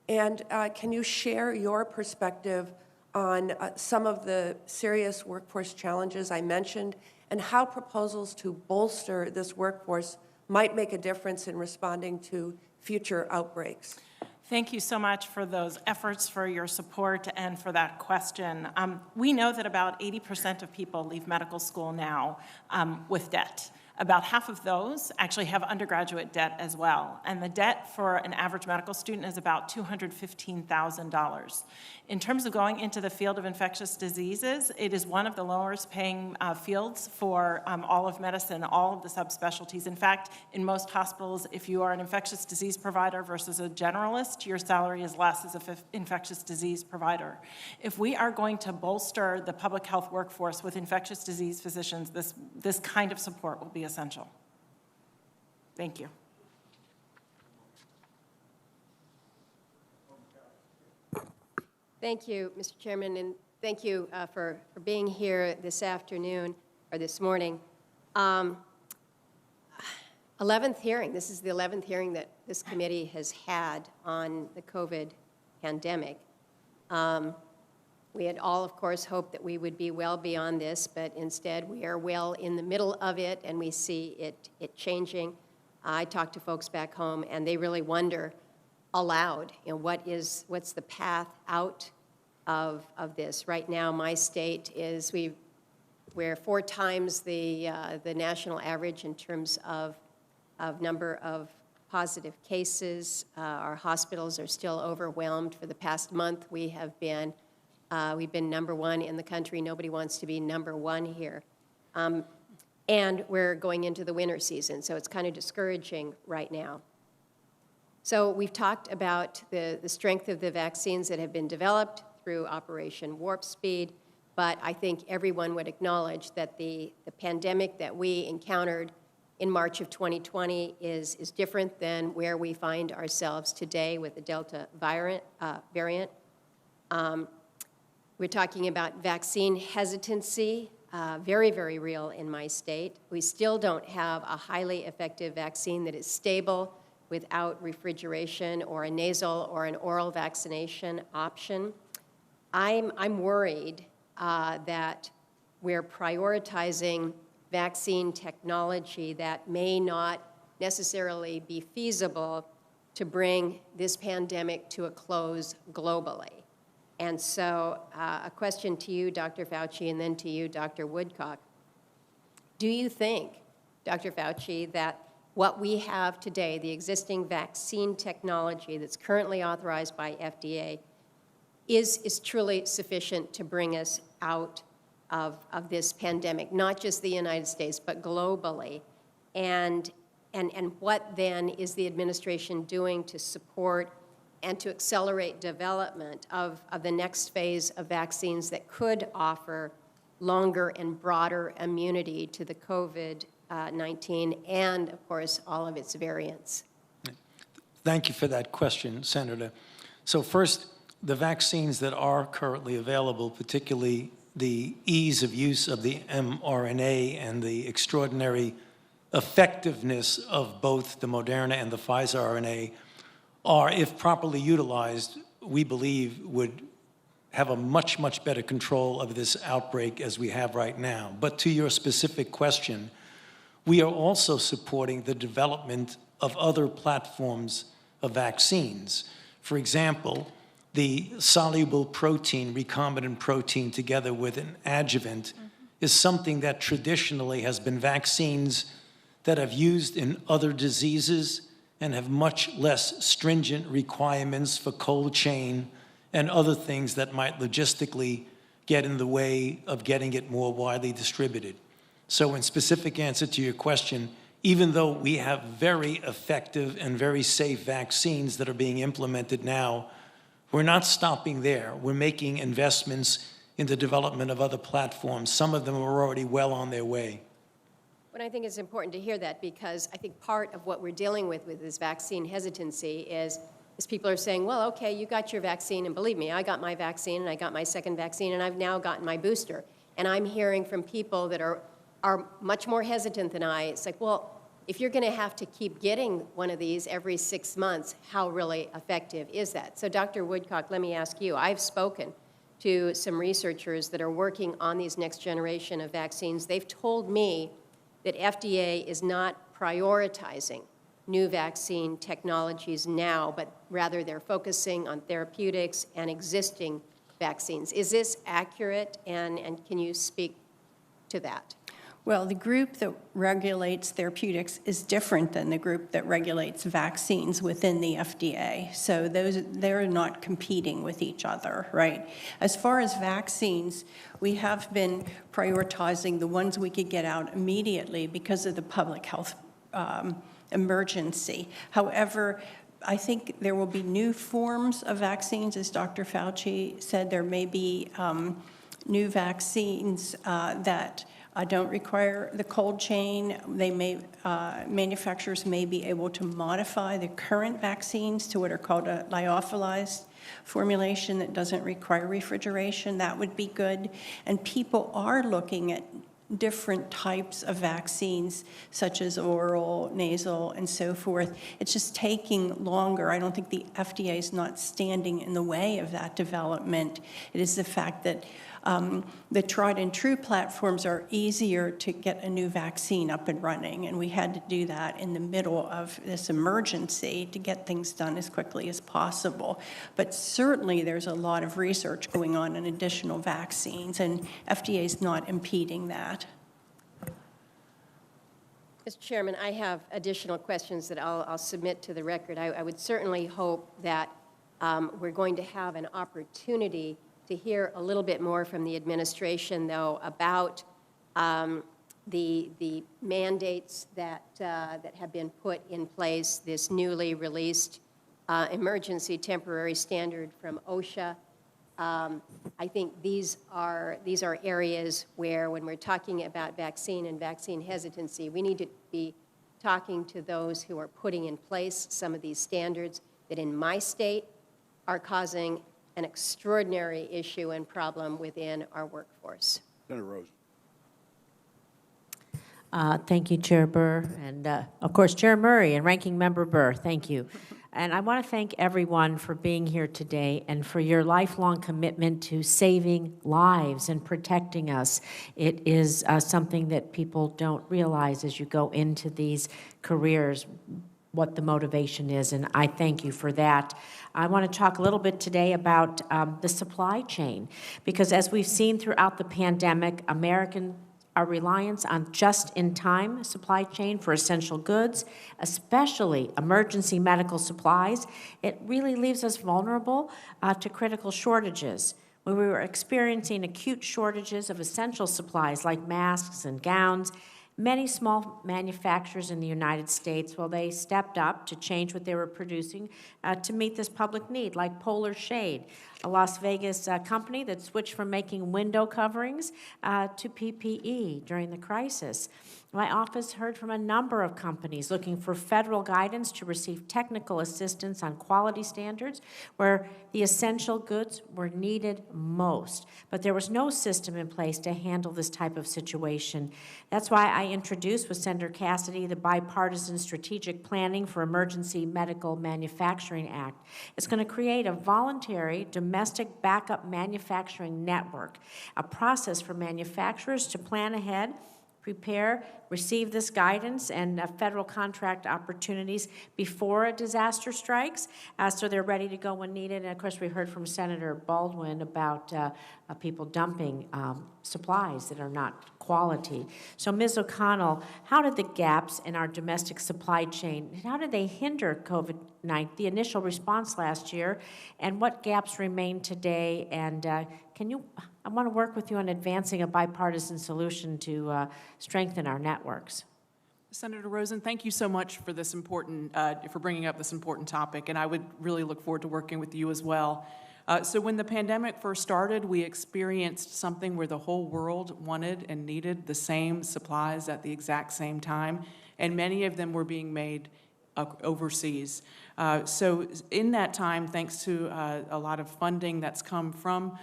And can you share your perspective on some of the serious workforce challenges I mentioned and how proposals to bolster this workforce might make a difference in responding to future outbreaks? Thank you so much for those efforts, for your support, and for that question. We know that about 80% of people leave medical school now with debt. About half of those actually have undergraduate debt as well, and the debt for an average medical student is about $215,000. In terms of going into the field of infectious diseases, it is one of the lowest paying fields for all of medicine, all of the subspecialties. In fact, in most hospitals, if you are an infectious disease provider versus a generalist, your salary is less as an infectious disease provider. If we are going to bolster the public health workforce with infectious disease physicians, this kind of support will be essential. Thank you. Thank you, Mr. Chairman, and thank you for being here this afternoon, or this morning. 11th hearing. This is the 11th hearing that this committee has had on the COVID pandemic. We had all, of course, hoped that we would be well beyond this, but instead we are well in the middle of it, and we see it changing. I talk to folks back home, and they really wonder aloud, what's the path out of this? Right now, my state is we're 4 times the national average in terms of number of positive cases. Our hospitals are still overwhelmed. For the past month, we've been number 1 in the country. Nobody wants to be number 1 here. And we're going into the winter season, so it's kind of discouraging right now. So we've talked about the strength of the vaccines that have been developed through Operation Warp Speed, but I think everyone would acknowledge that the pandemic that we encountered in March of 2020 is different than where we find ourselves today with the Delta variant. We're talking about vaccine hesitancy very, very real in my state. We still don't have a highly effective vaccine that is stable without refrigeration or a nasal or an oral vaccination option. I'm worried that we're prioritizing vaccine technology that may not necessarily be feasible to bring this pandemic to a close globally. And so a question to you, Dr. Fauci, and then to you, Dr. Woodcock. Do you think, Dr. Fauci, that what we have today, the existing vaccine technology that's currently authorized by FDA, is truly sufficient to bring us out of this pandemic, not just the United States, but globally? And what then is the administration doing to support and to accelerate development of the next phase of vaccines that could offer longer and broader immunity to the COVID-19 and, of course, all of its variants? Thank you for that question, Senator. So first, the vaccines that are currently available, particularly the ease of use of the mRNA and the extraordinary effectiveness of both the Moderna and the Pfizer RNA, are, if properly utilized, we believe would have a much, much better control of this outbreak as we have right now. But to your specific question, we are also supporting the development of other platforms of vaccines. For example, the soluble protein, recombinant protein, together with an adjuvant, is something that traditionally has been vaccines that have used in other diseases and have much less stringent requirements for cold chain and other things that might logistically get in the way of getting it more widely distributed. So in specific answer to your question, even though we have very effective and very safe vaccines that are being implemented now, we're not stopping there. We're making investments in the development of other platforms. Some of them are already well on their way. But I think it's important to hear that, because I think part of what we're dealing with this vaccine hesitancy is people are saying, well, okay, you got your vaccine, and believe me, I got my vaccine, and I got my second vaccine, and I've now gotten my booster. And I'm hearing from people that are much more hesitant than I. It's like, well, if you're going to have to keep getting one of these every 6 months, how really effective is that? So Dr. Woodcock, let me ask you. I've spoken to some researchers that are working on these next generation of vaccines. They've told me that FDA is not prioritizing new vaccine technologies now, but rather they're focusing on therapeutics and existing vaccines. Is this accurate, and can you speak to that? Well, the group that regulates therapeutics is different than the group that regulates vaccines within the FDA. So they're not competing with each other, right? As far as vaccines, we have been prioritizing the ones we could get out immediately because of the public health emergency. However, I think there will be new forms of vaccines. As Dr. Fauci said, there may be new vaccines that don't require the cold chain. They may, manufacturers may be able to modify the current vaccines to what are called a lyophilized formulation that doesn't require refrigeration. That would be good. And people are looking at different types of vaccines, such as oral, nasal, and so forth. It's just taking longer. I don't think the FDA is not standing in the way of that development. It is the fact that the tried and true platforms are easier to get a new vaccine up and running, and we had to do that in the middle of this emergency to get things done as quickly as possible. But certainly there's a lot of research going on in additional vaccines, and FDA is not impeding that. Mr. Chairman, I have additional questions that I'll submit to the record. I would certainly hope that we're going to have an opportunity to hear a little bit more from the administration, though, about the mandates that have been put in place, this newly released emergency temporary standard from OSHA. I think these are areas where, when we're talking about vaccine and vaccine hesitancy, we need to be talking to those who are putting in place some of these standards that in my state are causing an extraordinary issue and problem within our workforce. Senator Rose. Thank you, Chair Burr, and of course, Chair Murray and Ranking Member Burr, thank you. And I want to thank everyone for being here today and for your lifelong commitment to saving lives and protecting us. It is something that people don't realize as you go into these careers, what the motivation is, and I thank you for that. I want to talk a little bit today about the supply chain, because as we've seen throughout the pandemic, our reliance on just-in-time supply chain for essential goods, especially emergency medical supplies, it really leaves us vulnerable to critical shortages. When we were experiencing acute shortages of essential supplies like masks and gowns, many small manufacturers in the United States, well, they stepped up to change what they were producing to meet this public need, like Polar Shade, a Las Vegas company that switched from making window coverings to PPE during the crisis. My office heard from a number of companies looking for federal guidance to receive technical assistance on quality standards where the essential goods were needed most. But there was no system in place to handle this type of situation. That's why I introduced with Senator Cassidy the Bipartisan Strategic Planning for Emergency Medical Manufacturing Act. It's going to create a voluntary domestic backup manufacturing network, a process for manufacturers to plan ahead, prepare, receive this guidance and federal contract opportunities before a disaster strikes, so they're ready to go when needed. And of course, we heard from Senator Baldwin about people dumping supplies that are not quality. So Ms. O'Connell, how did the gaps in our domestic supply chain, how did they hinder COVID-19, the initial response last year, and what gaps remain today? And I want to work with you on advancing a bipartisan solution to strengthen our networks. Senator Rosen, thank you so much for this important, for bringing up this important topic, and I would really look forward to working with you as well. So when the pandemic first started, we experienced something where the whole world wanted and needed the same supplies at the exact same time, and many of them were being made overseas. So in that time, thanks to a lot of funding that's come from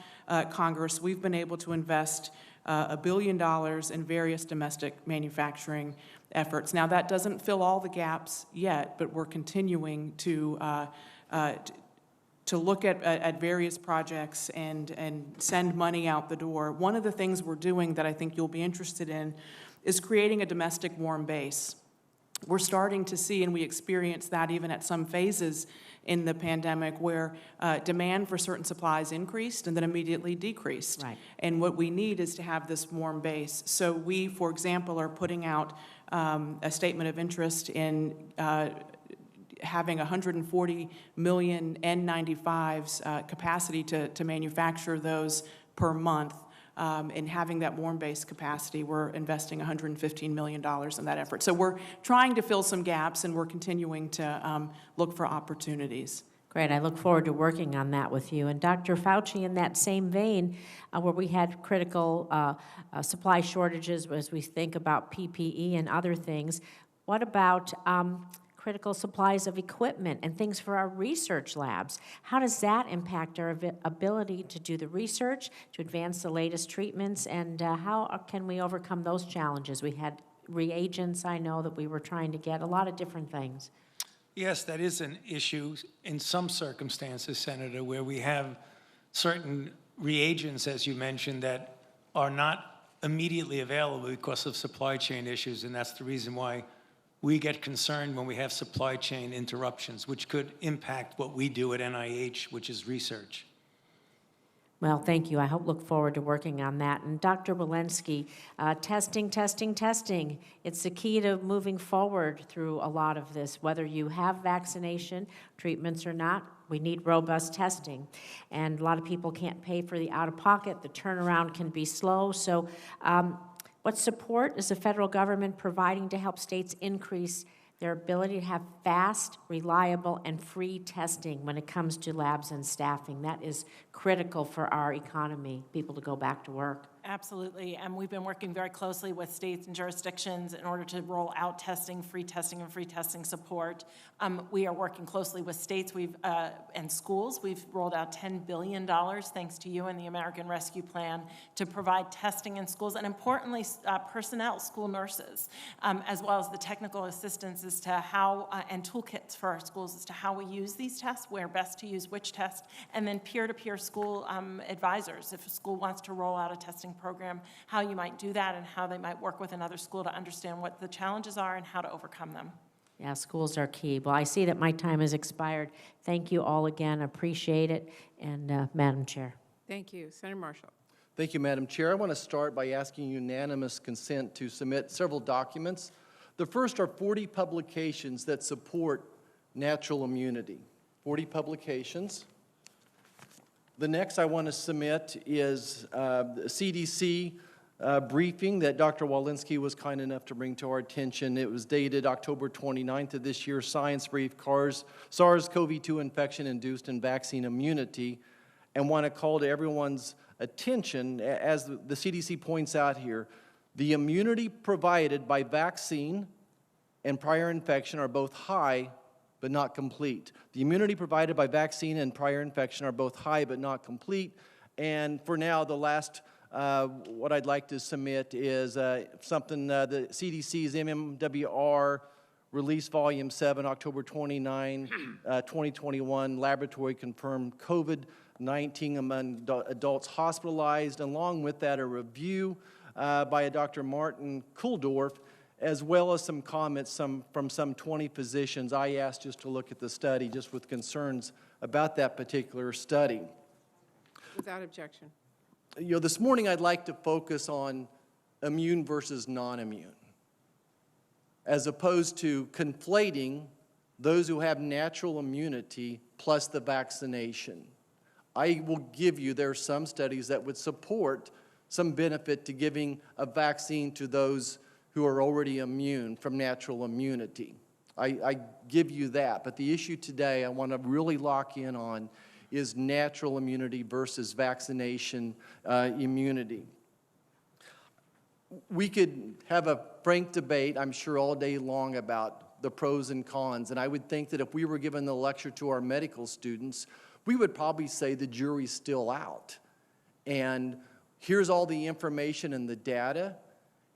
Congress, we've been able to invest $1 billion in various domestic manufacturing efforts. Now, that doesn't fill all the gaps yet, but we're continuing to look at various projects and send money out the door. One of the things we're doing that I think you'll be interested in is creating a domestic warm base. We're starting to see, and we experienced that even at some phases in the pandemic, where demand for certain supplies increased and then immediately decreased. Right. And what we need is to have this warm base. So we, for example, are putting out a statement of interest in having 140 million N95s capacity to manufacture those per month. And having that warm base capacity, we're investing $115 million in that effort. So we're trying to fill some gaps, and we're continuing to look for opportunities. Great. I look forward to working on that with you. And Dr. Fauci, in that same vein, where we had critical supply shortages as we think about PPE and other things, what about critical supplies of equipment and things for our research labs? How does that impact our ability to do the research, to advance the latest treatments, and how can we overcome those challenges? We had reagents, I know, that we were trying to get, a lot of different things. Yes, that is an issue in some circumstances, Senator, where we have certain reagents, as you mentioned, that are not immediately available because of supply chain issues, and that's the reason why we get concerned when we have supply chain interruptions, which could impact what we do at NIH, which is research. Well, thank you. I look forward to working on that. And Dr. Walensky, testing. It's the key to moving forward through a lot of this. Whether you have vaccination, treatments or not, we need robust testing. And a lot of people can't pay for the out-of-pocket. The turnaround can be slow. So what support is the federal government providing to help states increase their ability to have fast, reliable, and free testing when it comes to labs and staffing? That is critical for our economy, people to go back to work. Absolutely, and we've been working very closely with states and jurisdictions in order to roll out testing, and free testing support. We are working closely with states and schools. We've rolled out $10 billion, thanks to you and the American Rescue Plan, to provide testing in schools, and importantly, personnel, school nurses, as well as the technical assistance as to how, and toolkits for our schools as to how we use these tests, where best to use which test, and then peer-to-peer school advisors. If a school wants to roll out a testing program, how you might do that and how they might work with another school to understand what the challenges are and how to overcome them. Yeah, schools are key. Well, I see that my time has expired. Thank you all again. Appreciate it. And Madam Chair. Thank you. Senator Marshall. Thank you, Madam Chair. I want to start by asking unanimous consent to submit several documents. The first are 40 publications that support natural immunity. 40 publications. The next I want to submit is the CDC briefing that Dr. Walensky was kind enough to bring to our attention. It was dated October 29th of this year, Science Brief, SARS-CoV-2 infection-induced and vaccine immunity, and want to call to everyone's attention, as the CDC points out here, the immunity provided by vaccine and prior infection are both high but not complete. The immunity provided by vaccine and prior infection are both high but not complete. And for now, the last, what I'd like to submit is something, the CDC's MMWR release volume 7, October 29, 2021, laboratory confirmed COVID-19 among adults hospitalized. Along with that, a review by a Dr. Martin Kuhldorf, as well as some comments from some 20 physicians. I asked just to look at the study just with concerns about that particular study. Without objection. You know, this morning I'd like to focus on immune versus non-immune, as opposed to conflating those who have natural immunity plus the vaccination. I will give you, there are some studies that would support some benefit to giving a vaccine to those who are already immune from natural immunity. I give you that, but the issue today I want to really lock in on is natural immunity versus vaccination immunity. We could have a frank debate, I'm sure, all day long about the pros and cons, and I would think that if we were given the lecture to our medical students, we would probably say the jury's still out. And here's all the information and the data.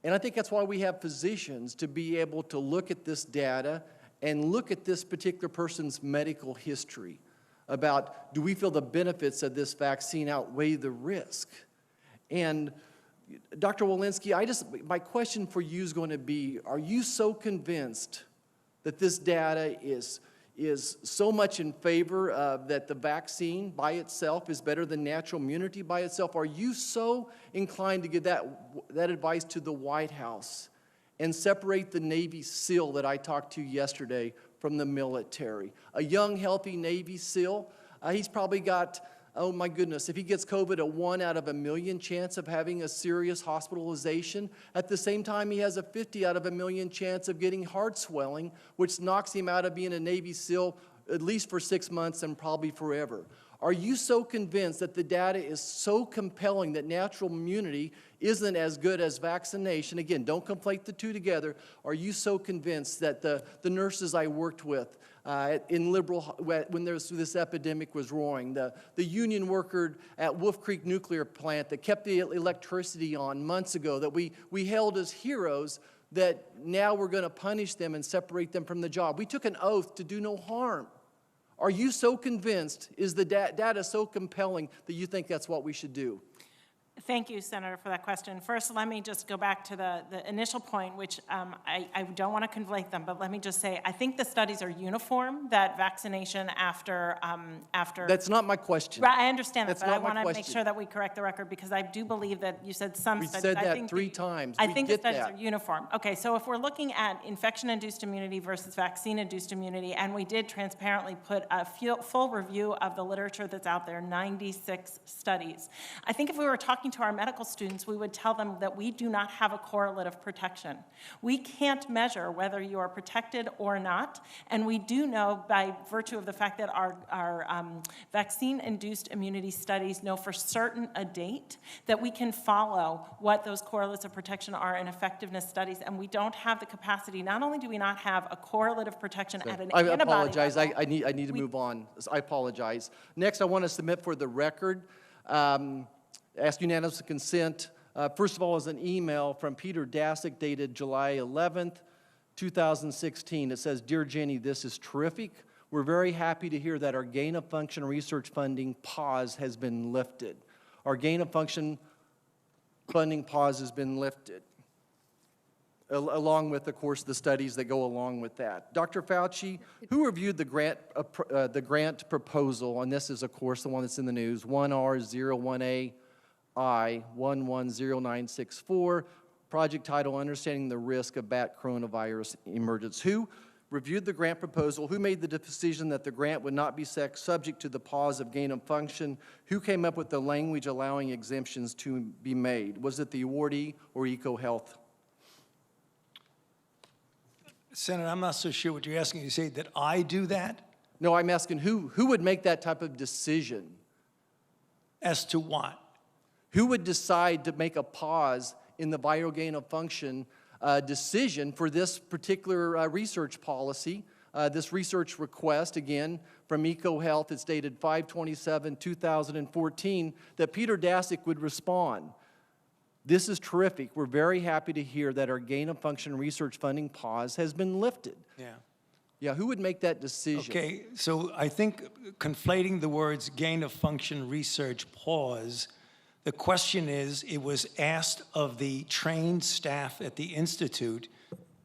And I think that's why we have physicians, to be able to look at this data and look at this particular person's medical history about, do we feel the benefits of this vaccine outweigh the risk? And Dr. Walensky, my question for you is going to be, are you so convinced that this data is so much in favor of that the vaccine by itself is better than natural immunity by itself? Are you so inclined to give that advice to the White House and separate the Navy SEAL that I talked to yesterday from the military? A young, healthy Navy SEAL, he's probably got, oh my goodness, if he gets COVID, a 1 out of a million chance of having a serious hospitalization. At the same time, he has a 50 out of a million chance of getting heart swelling, which knocks him out of being a Navy SEAL at least for 6 months and probably forever. Are you so convinced that the data is so compelling that natural immunity isn't as good as vaccination? Again, don't conflate the two together. Are you so convinced that the nurses I worked with in Liberal, when this epidemic was roaring, the union worker at Wolf Creek Nuclear Plant that kept the electricity on months ago, that we held as heroes, that now we're going to punish them and separate them from the job? We took an oath to do no harm. Are you so convinced, is the data so compelling that you think that's what we should do? Thank you, Senator, for that question. First, let me just go back to the initial point, which I don't want to conflate them, but let me just say, I think the studies are uniform, that vaccination after... That's not my question. Right, I understand that, That's but I not my want to make question. sure that we correct the record, because I do believe that you said some We studies... said that 3 times. I We think the get studies that. are uniform. Okay, so if we're looking at infection-induced immunity versus vaccine-induced immunity, and we did transparently put a full review of the literature that's out there, 96 studies. I think if we were talking talking to our medical students, we would tell them that we do not have a correlate of protection. We can't measure whether you are protected or not, and we do know by virtue of the fact that our vaccine-induced immunity studies know for certain a date that we can follow what those correlates of protection are in effectiveness studies, and we don't have the capacity. Not only do we not have a correlate of protection at an I antibody apologize. level, I need to move on. I apologize. Next, I want to submit for the record, ask unanimous consent. First of all, is an email from Peter Daszak dated July 11th, 2016. It says, "Dear Jenny, this is terrific. We're very happy to hear that our gain-of-function research funding pause has been lifted." Our gain-of-function funding pause has been lifted, along with, of course, the studies that go along with that. Dr. Fauci, who reviewed the grant proposal, and this is, of course, the one that's in the news, 1R01AI110964, project title, Understanding the Risk of Bat Coronavirus Emergence. Who reviewed the grant proposal? Who made the decision that the grant would not be subject to the pause of gain of function? Who came up with the language allowing exemptions to be made? Was it the awardee or EcoHealth? Senator, I'm not so sure what you're asking. You say that I do that? No, I'm asking who would make that type of decision? As to what? Who would decide to make a pause in the viral gain of function decision for this particular research policy, this research request, again, from EcoHealth? It's dated 5/27/2014, that Peter Daszak would respond. This is terrific. We're very happy to hear that our gain-of-function research funding pause has been lifted. Yeah. Yeah, who would make that decision? Okay, so I think conflating the words gain-of-function research pause, the question is, it was asked of the trained staff at the Institute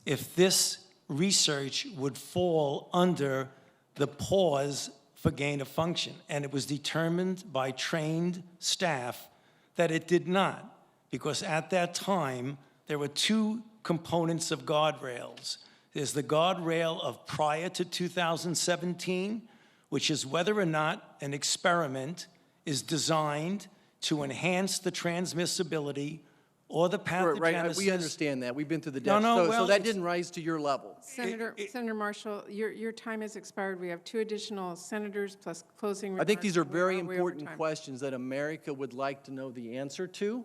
if this research would fall under the pause for gain-of-function, and it was determined by trained staff that it did not. Because at that time, there were two components of guardrails. There's the guardrail of prior to 2017, which is whether or not an experiment is designed to enhance the transmissibility or the pathogenesis. Right, we understand that. We've been through the depths. So that didn't rise to your level. Senator Marshall, your time has expired. We have two additional senators plus closing remarks. I think these are very We're way over important time. questions that America would like to know the answer to.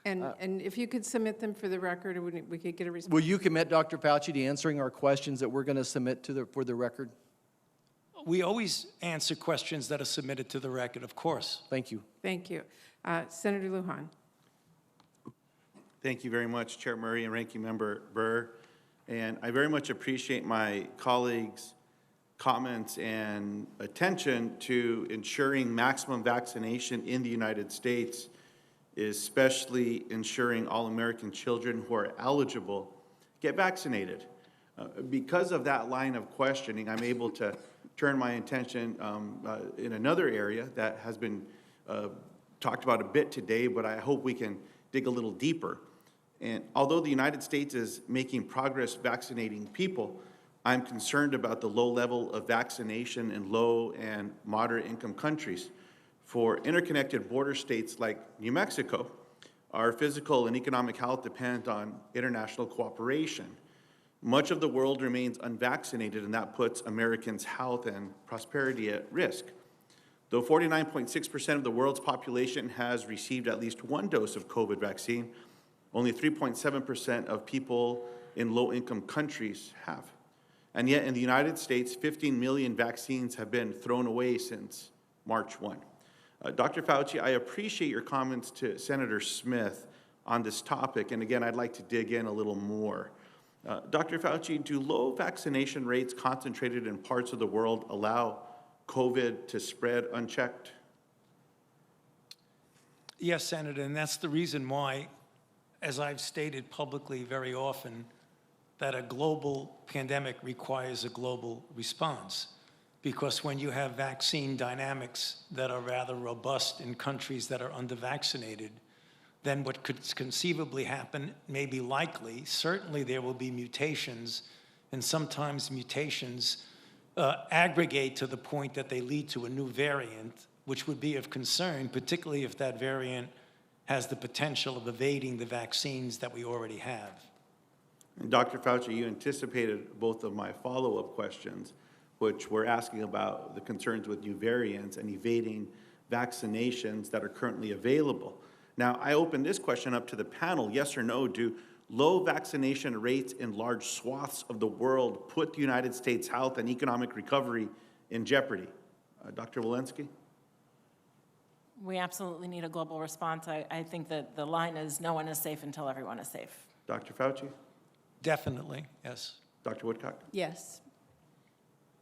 And if you could submit them for the record, we could get a response. Will you commit, Dr. Fauci, to answering our questions that we're going to submit for the record? We always answer questions that are submitted to the record, of course. Thank you. Thank you. Senator Lujan. Thank you very much, Chair Murray and Ranking Member Burr. And I very much appreciate my colleagues' comments and attention to ensuring maximum vaccination in the United States, especially ensuring all American children who are eligible get vaccinated. Because of that line of questioning, I'm able to turn my attention in another area that has been talked about a bit today, but I hope we can dig a little deeper. And although the United States is making progress vaccinating people, I'm concerned about the low level of vaccination in low and moderate income countries. For interconnected border states like New Mexico, our physical and economic health depend on international cooperation. Much of the world remains unvaccinated, and that puts Americans' health and prosperity at risk. Though 49.6% of the world's population has received at least one dose of COVID vaccine, only 3.7% of people in low-income countries have. And yet in the United States, 15 million vaccines have been thrown away since March 1. Dr. Fauci, I appreciate your comments to Senator Smith on this topic, and again, I'd like to dig in a little more. Dr. Fauci, do low vaccination rates concentrated in parts of the world allow COVID to spread unchecked? Yes, Senator, and that's the reason why, as I've stated publicly very often, that a global pandemic requires a global response. Because when you have vaccine dynamics that are rather robust in countries that are under-vaccinated, then what could conceivably happen may be likely. Certainly there will be mutations, and sometimes mutations aggregate to the point that they lead to a new variant, which would be of concern, particularly if that variant has the potential of evading the vaccines that we already have. And Dr. Fauci, you anticipated both of my follow-up questions, which were asking about the concerns with new variants and evading vaccinations that are currently available. Now, I open this question up to the panel. Yes or no, do low vaccination rates in large swaths of the world put the United States' health and economic recovery in jeopardy? Dr. Walensky? We absolutely need a global response. I think that the line is no one is safe until everyone is safe. Dr. Fauci? Definitely, yes. Dr. Woodcock? Yes.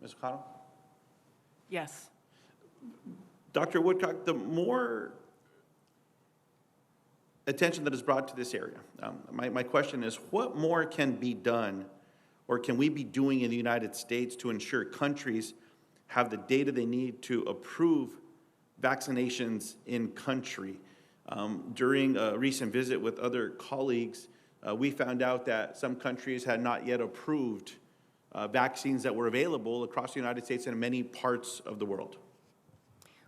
Ms. O'Connell? Yes. Dr. Woodcock, the more attention that is brought to this area, my question is, what more can be done or can we be doing in the United States to ensure countries have the data they need to approve vaccinations in country? During a recent visit with other colleagues, we found out that some countries had not yet approved vaccines that were available across the United States and in many parts of the world.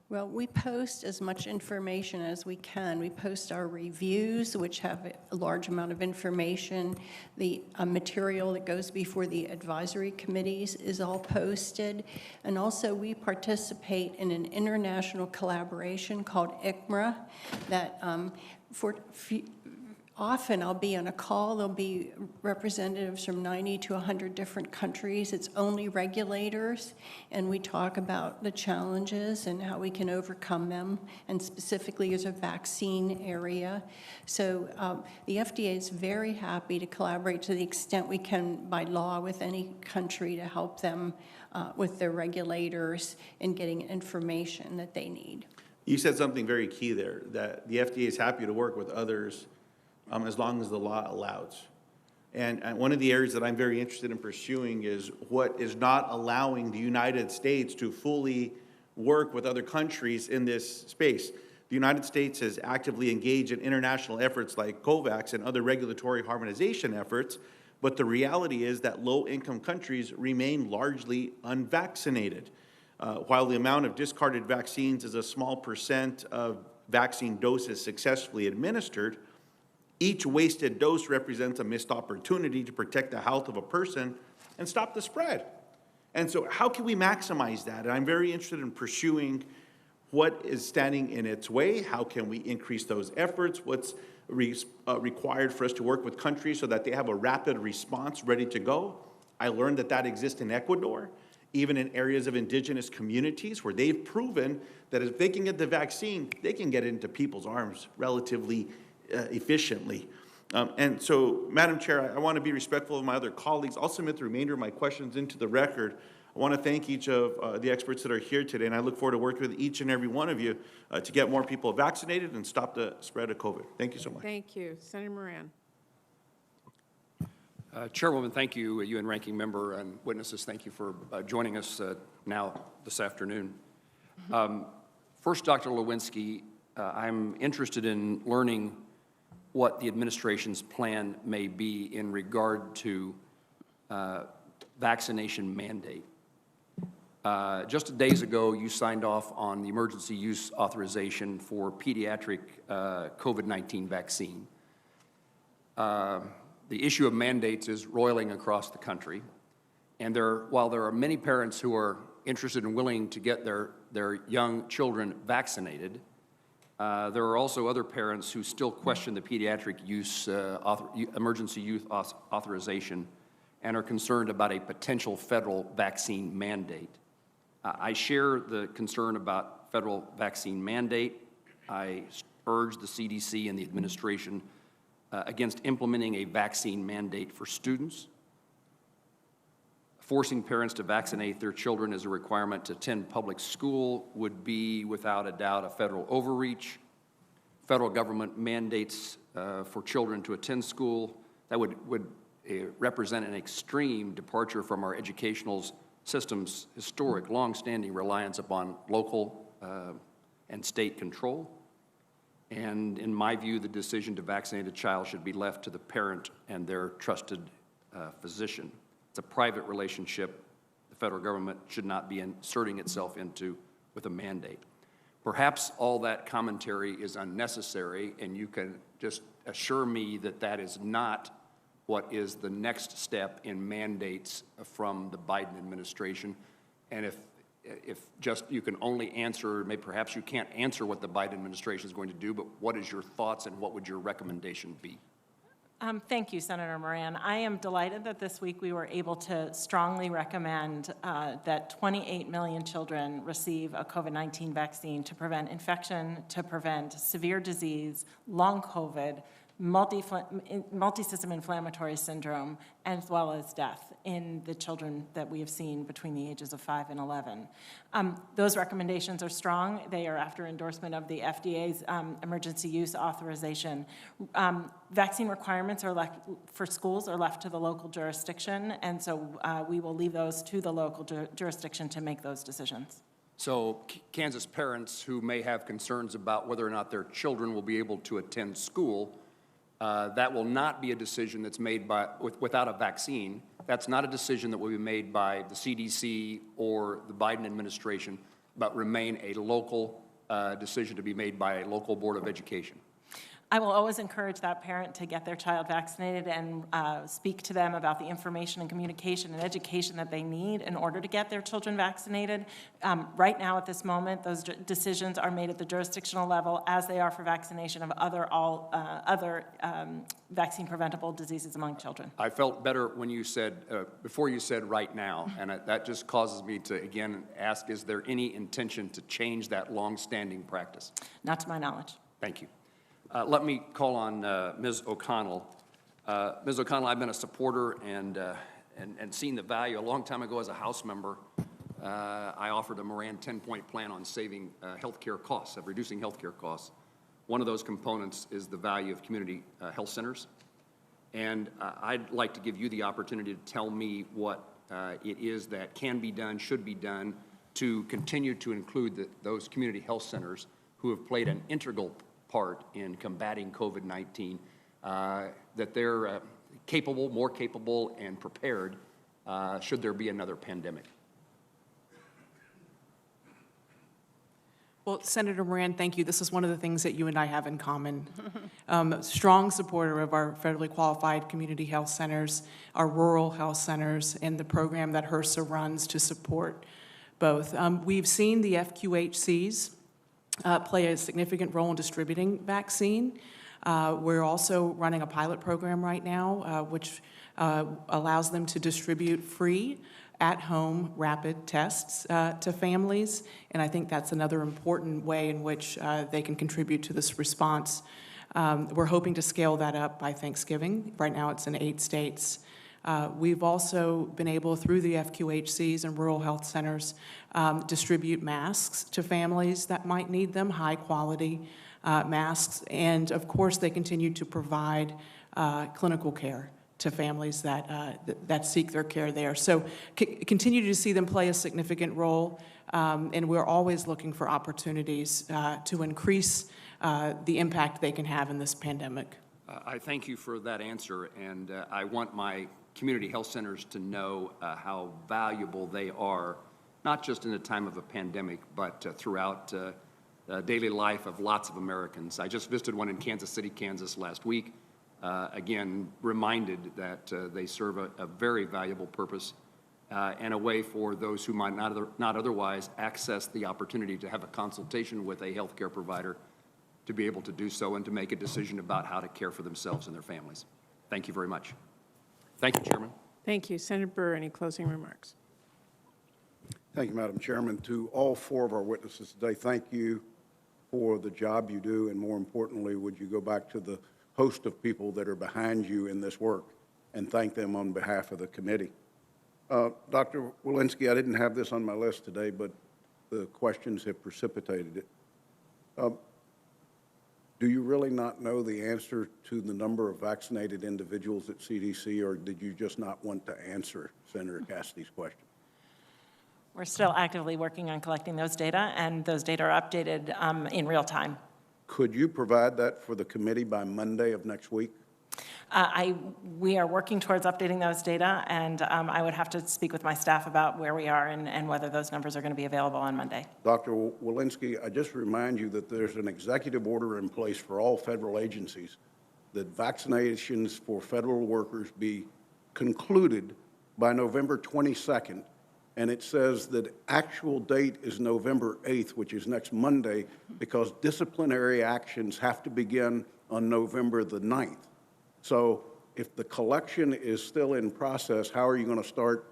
Well, we post as much information as we can. We post our reviews, which have a large amount of information. The material that goes before the advisory committees is all posted. And also, we participate in an international collaboration called ICMRA that often I'll be on a call, there'll be representatives from 90 to 100 different countries. It's only regulators, and we talk about the challenges and how we can overcome them, and specifically as a vaccine area. So the FDA is very happy to collaborate to the extent we can by law with any country to help them with their regulators in getting information that they need. You said something very key there, that the FDA is happy to work with others as long as the law allows. And one of the areas that I'm very interested in pursuing is what is not allowing the United States to fully work with other countries in this space. The United States has actively engaged in international efforts like COVAX and other regulatory harmonization efforts, but the reality is that low-income countries remain largely unvaccinated. While the amount of discarded vaccines is a small percent of vaccine doses successfully administered, each wasted dose represents a missed opportunity to protect the health of a person and stop the spread. And so how can we maximize that? And I'm very interested in pursuing what is standing in its way. How can we increase those efforts? What's required for us to work with countries so that they have a rapid response ready to go? I learned that that exists in Ecuador, even in areas of indigenous communities where they've proven that if they can get the vaccine, they can get it into people's arms relatively efficiently. And so, Madam Chair, I want to be respectful of my other colleagues. I'll submit the remainder of my questions into the record. I want to thank each of the experts that are here today, and I look forward to working with each and every one of you to get more people vaccinated and stop the spread of COVID. Thank you so much. Thank you. Senator Moran. Chairwoman, thank you. You and Ranking Member and witnesses, thank you for joining us now this afternoon. First, Dr. Walensky, I'm interested in learning what the administration's plan may be in regard to vaccination mandate. Just days ago, you signed off on the emergency use authorization for pediatric COVID-19 vaccine. The issue of mandates is roiling across the country, and while there are many parents who are interested and willing to get their young children vaccinated, there are also other parents who still question the pediatric use emergency use authorization and are concerned about a potential federal vaccine mandate. I share the concern about federal vaccine mandate. I urge the CDC and the administration against implementing a vaccine mandate for students. Forcing parents to vaccinate their children as a requirement to attend public school would be, without a doubt, a federal overreach. Federal government mandates for children to attend school, that would represent an extreme departure from our educational system's historic, long-standing reliance upon local and state control. And in my view, the decision to vaccinate a child should be left to the parent and their trusted physician. It's a private relationship the federal government should not be inserting itself into with a mandate. Perhaps all that commentary is unnecessary, and you can just assure me that that is not what is the next step in mandates from the Biden administration. And if just you can only answer, maybe perhaps you can't answer what the Biden administration is going to do, but what is your thoughts and what would your recommendation be? Thank you, Senator Moran. I am delighted that this week we were able to strongly recommend that 28 million children receive a COVID-19 vaccine to prevent infection, to prevent severe disease, long COVID, multi-system inflammatory syndrome, as well as death in the children that we have seen between the ages of 5 and 11. Those recommendations are strong. They are after endorsement of the FDA's emergency use authorization. Vaccine requirements are left for schools are left to the local jurisdiction, and so we will leave those to the local jurisdiction to make those decisions. So Kansas parents who may have concerns about whether or not their children will be able to attend school, that will not be a decision that's made without a vaccine. That's not a decision that will be made by the CDC or the Biden administration, but remain a local decision to be made by a local board of education. I will always encourage that parent to get their child vaccinated and speak to them about the information and communication and education that they need in order to get their children vaccinated. Right now, at this moment, those decisions are made at the jurisdictional level, as they are for vaccination of other vaccine-preventable diseases among children. I felt better when you said, before you said right now, and that just causes me to, again, ask, is there any intention to change that long-standing practice? Not to my knowledge. Thank you. Let me call on Ms. O'Connell. Ms. O'Connell, I've been a supporter and seen the value. A long time ago as a House member, I offered a Moran 10-point plan on saving healthcare costs, of reducing healthcare costs. One of those components is the value of community health centers. And I'd like to give you the opportunity to tell me what it is that can be done, should be done, to continue to include those community health centers who have played an integral part in combating COVID-19, that they're capable, more capable, and prepared should there be another pandemic. Well, Senator Moran, thank you. This is one of the things that you and I have in common. Strong supporter of our federally qualified community health centers, our rural health centers, and the program that HRSA runs to support both. We've seen the FQHCs play a significant role in distributing vaccine. We're also running a pilot program right now, which allows them to distribute free at-home rapid tests to families, and I think that's another important way in which they can contribute to this response. We're hoping to scale that up by Thanksgiving. Right now it's in 8 states. We've also been able, through the FQHCs and rural health centers, distribute masks to families that might need them, high-quality masks, and of course they continue to provide clinical care to families that seek their care there. So continue to see them play a significant role, and we're always looking for opportunities to increase the impact they can have in this pandemic. I thank you for that answer, and I want my community health centers to know how valuable they are, not just in the time of a pandemic, but throughout daily life of lots of Americans. I just visited one in Kansas City, Kansas last week. Again, reminded that they serve a very valuable purpose and a way for those who might not otherwise access the opportunity to have a consultation with a healthcare provider to be able to do so and to make a decision about how to care for themselves and their families. Thank you very much. Thank you, Chairman. Thank you. Senator Burr, any closing remarks? Thank you, Madam Chairman. To all 4 of our witnesses today, thank you for the job you do, and more importantly, would you go back to the host of people that are behind you in this work and thank them on behalf of the committee. Dr. Walensky, I didn't have this on my list today, but the questions have precipitated it. Do you really not know the answer to the number of vaccinated individuals at CDC, or did you just not want to answer Senator Cassidy's question? We're still actively working on collecting those data, and those data are updated in real time. Could you provide that for the committee by Monday of next week? We are working towards updating those data, and I would have to speak with my staff about where we are and whether those numbers are going to be available on Monday. Dr. Walensky, I just remind you that there's an executive order in place for all federal agencies that vaccinations for federal workers be concluded by November 22nd, and it says that actual date is November 8th, which is next Monday, because disciplinary actions have to begin on November the 9th. So if the collection is still in process, how are you going to start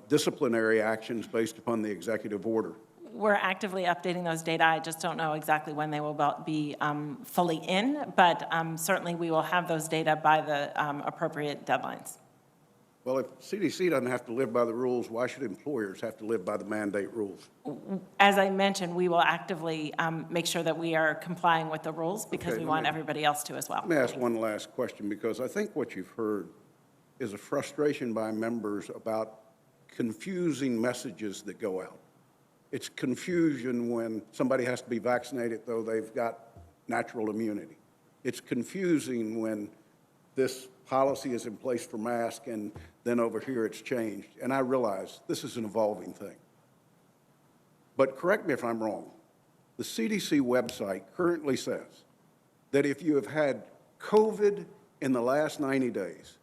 disciplinary actions based upon the executive order? We're actively updating those data. I just don't know exactly when they will be fully in, but certainly we will have those data by the appropriate deadlines. Well, if CDC doesn't have to live by the rules, why should employers have to live by the mandate rules? As I mentioned, we will actively make sure that we are complying with the rules because we want everybody else to as well. Let me ask one last question, because I think what you've heard is a frustration by members about confusing messages that go out. It's confusion when somebody has to be vaccinated, though they've got natural immunity. It's confusing when this policy is in place for masks and then over here it's changed. And I realize this is an evolving thing. But correct me if I'm wrong. The CDC website currently says that if you have had COVID in the last 90 days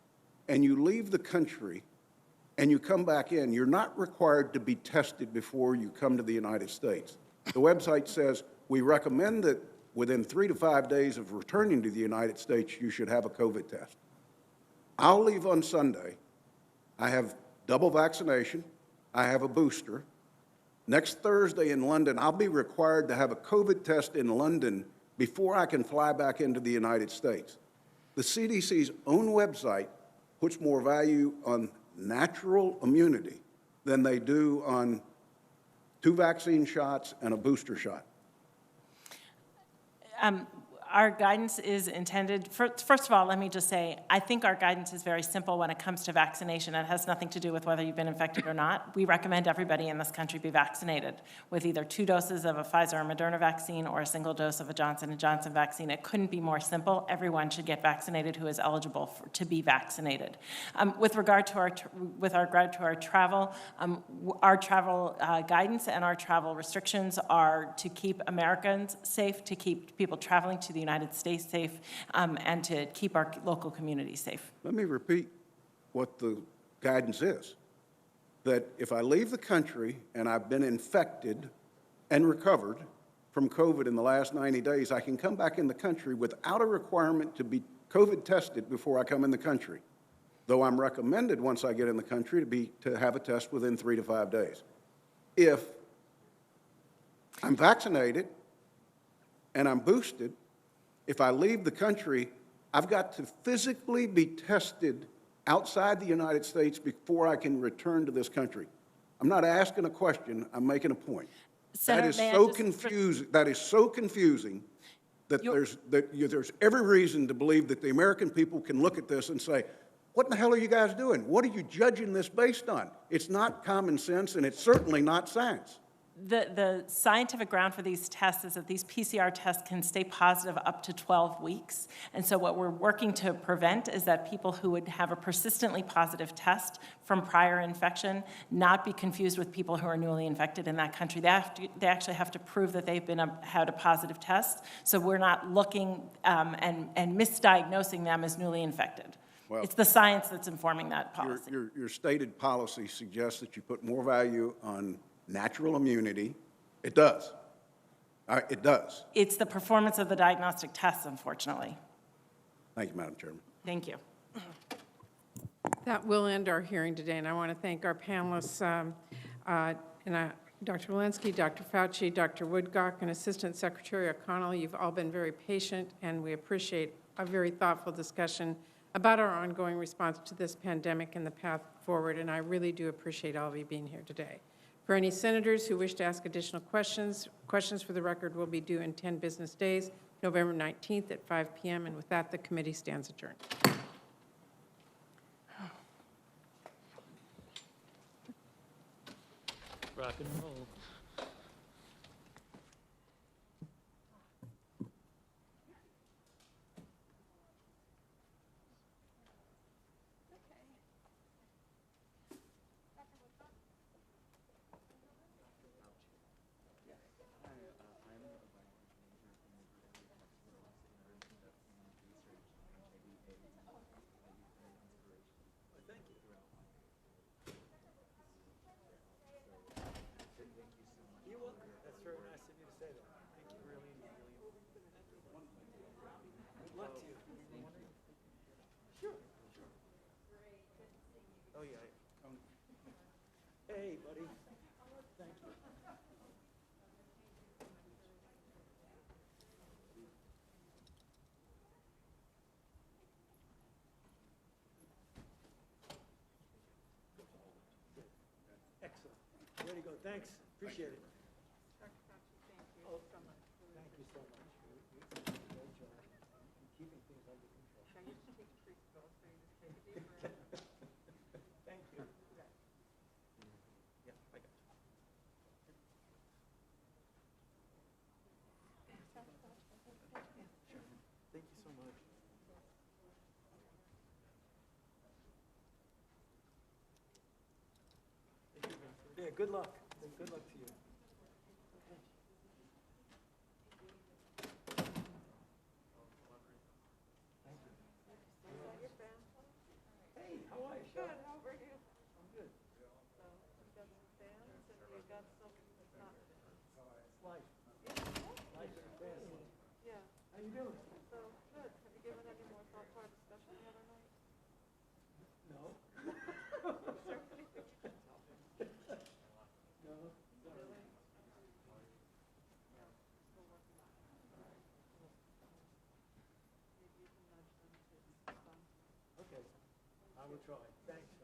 and you leave the country and you come back in, you're not required to be tested before you come to the United States. The website says we recommend that within 3 to 5 days of returning to the United States, you should have a COVID test. I'll leave on Sunday. I have double vaccination. I have a booster. Next Thursday in London, I'll be required to have a COVID test in London before I can fly back into the United States. The CDC's own website puts more value on natural immunity than they do on 2 vaccine shots and a booster shot. Our guidance is intended, first of all, let me just say, I think our guidance is very simple when it comes to vaccination. It has nothing to do with whether you've been infected or not. We recommend everybody in this country be vaccinated with either 2 doses of a Pfizer or Moderna vaccine or a single dose of a Johnson & Johnson vaccine. It couldn't be more simple. Everyone should get vaccinated who is eligible to be vaccinated. With regard to our travel, guidance and our travel restrictions are to keep Americans safe, to keep people traveling to the United States safe, and to keep our local communities safe. Let me repeat what the guidance is. That if I leave the country and I've been infected and recovered from COVID in the last 90 days, I can come back in the country without a requirement to be COVID tested before I come in the country, though I'm recommended once I get in the country to have a test within 3 to 5 days. If I'm vaccinated and I'm boosted, if I leave the country, I've got to physically be tested outside the United States before I can return to this country. I'm not asking a question, I'm making a point. Senator, that is so confusing. That is so confusing that there's every reason to believe that the American people can look at this and say, what in the hell are you guys doing? What are you judging this based on? It's not common sense, and it's certainly not science. The scientific ground for these tests is that these PCR tests can stay positive up to 12 weeks. And so what we're working to prevent is that people who would have a persistently positive test from prior infection not be confused with people who are newly infected in that country. They actually have to prove that they've had a positive test. So we're not looking and misdiagnosing them as newly infected. Well, it's the science that's informing that policy. Your stated policy suggests that you put more value on natural immunity. It does. It does. It's the performance of the diagnostic tests, unfortunately. Thank you, Madam Chairman. Thank you. That will end our hearing today, and I want to thank our panelists, Dr. Walensky, Dr. Fauci, Dr. Woodcock, and Assistant Secretary O'Connell. You've all been very patient, and we appreciate a very thoughtful discussion about our ongoing response to this pandemic and the path forward, and I really do appreciate all of you being here today. For any senators who wish to ask additional questions for the record will be due in 10 business days, November 19th at 5 p.m. And with that, the committee stands adjourned. Rock and roll. Oh, yeah. Hey, buddy. Thank you. Excellent. Way to go. Thanks. Appreciate it. Dr. Fauci, thank you so much. Thank you so much. You're doing a great job in keeping things under control. I used to take pre-spills, so you just take a deep breath. Thank you. Yeah, I got you. Sure. Thank you so much. Thank you. Yeah, good luck. Good luck to you. Hey, how are you, Sean? Good, how are you? I'm good. So, you got some fans and you got some, not, It's life. Life is fancy. yeah. How you doing? So, good. Have you given any more thought to our discussion the other night? No. Is there anything you can tell me? No. Really? Yeah, still working on it. All right. Maybe you can nudge them to respond. Okay. I will try. Thanks.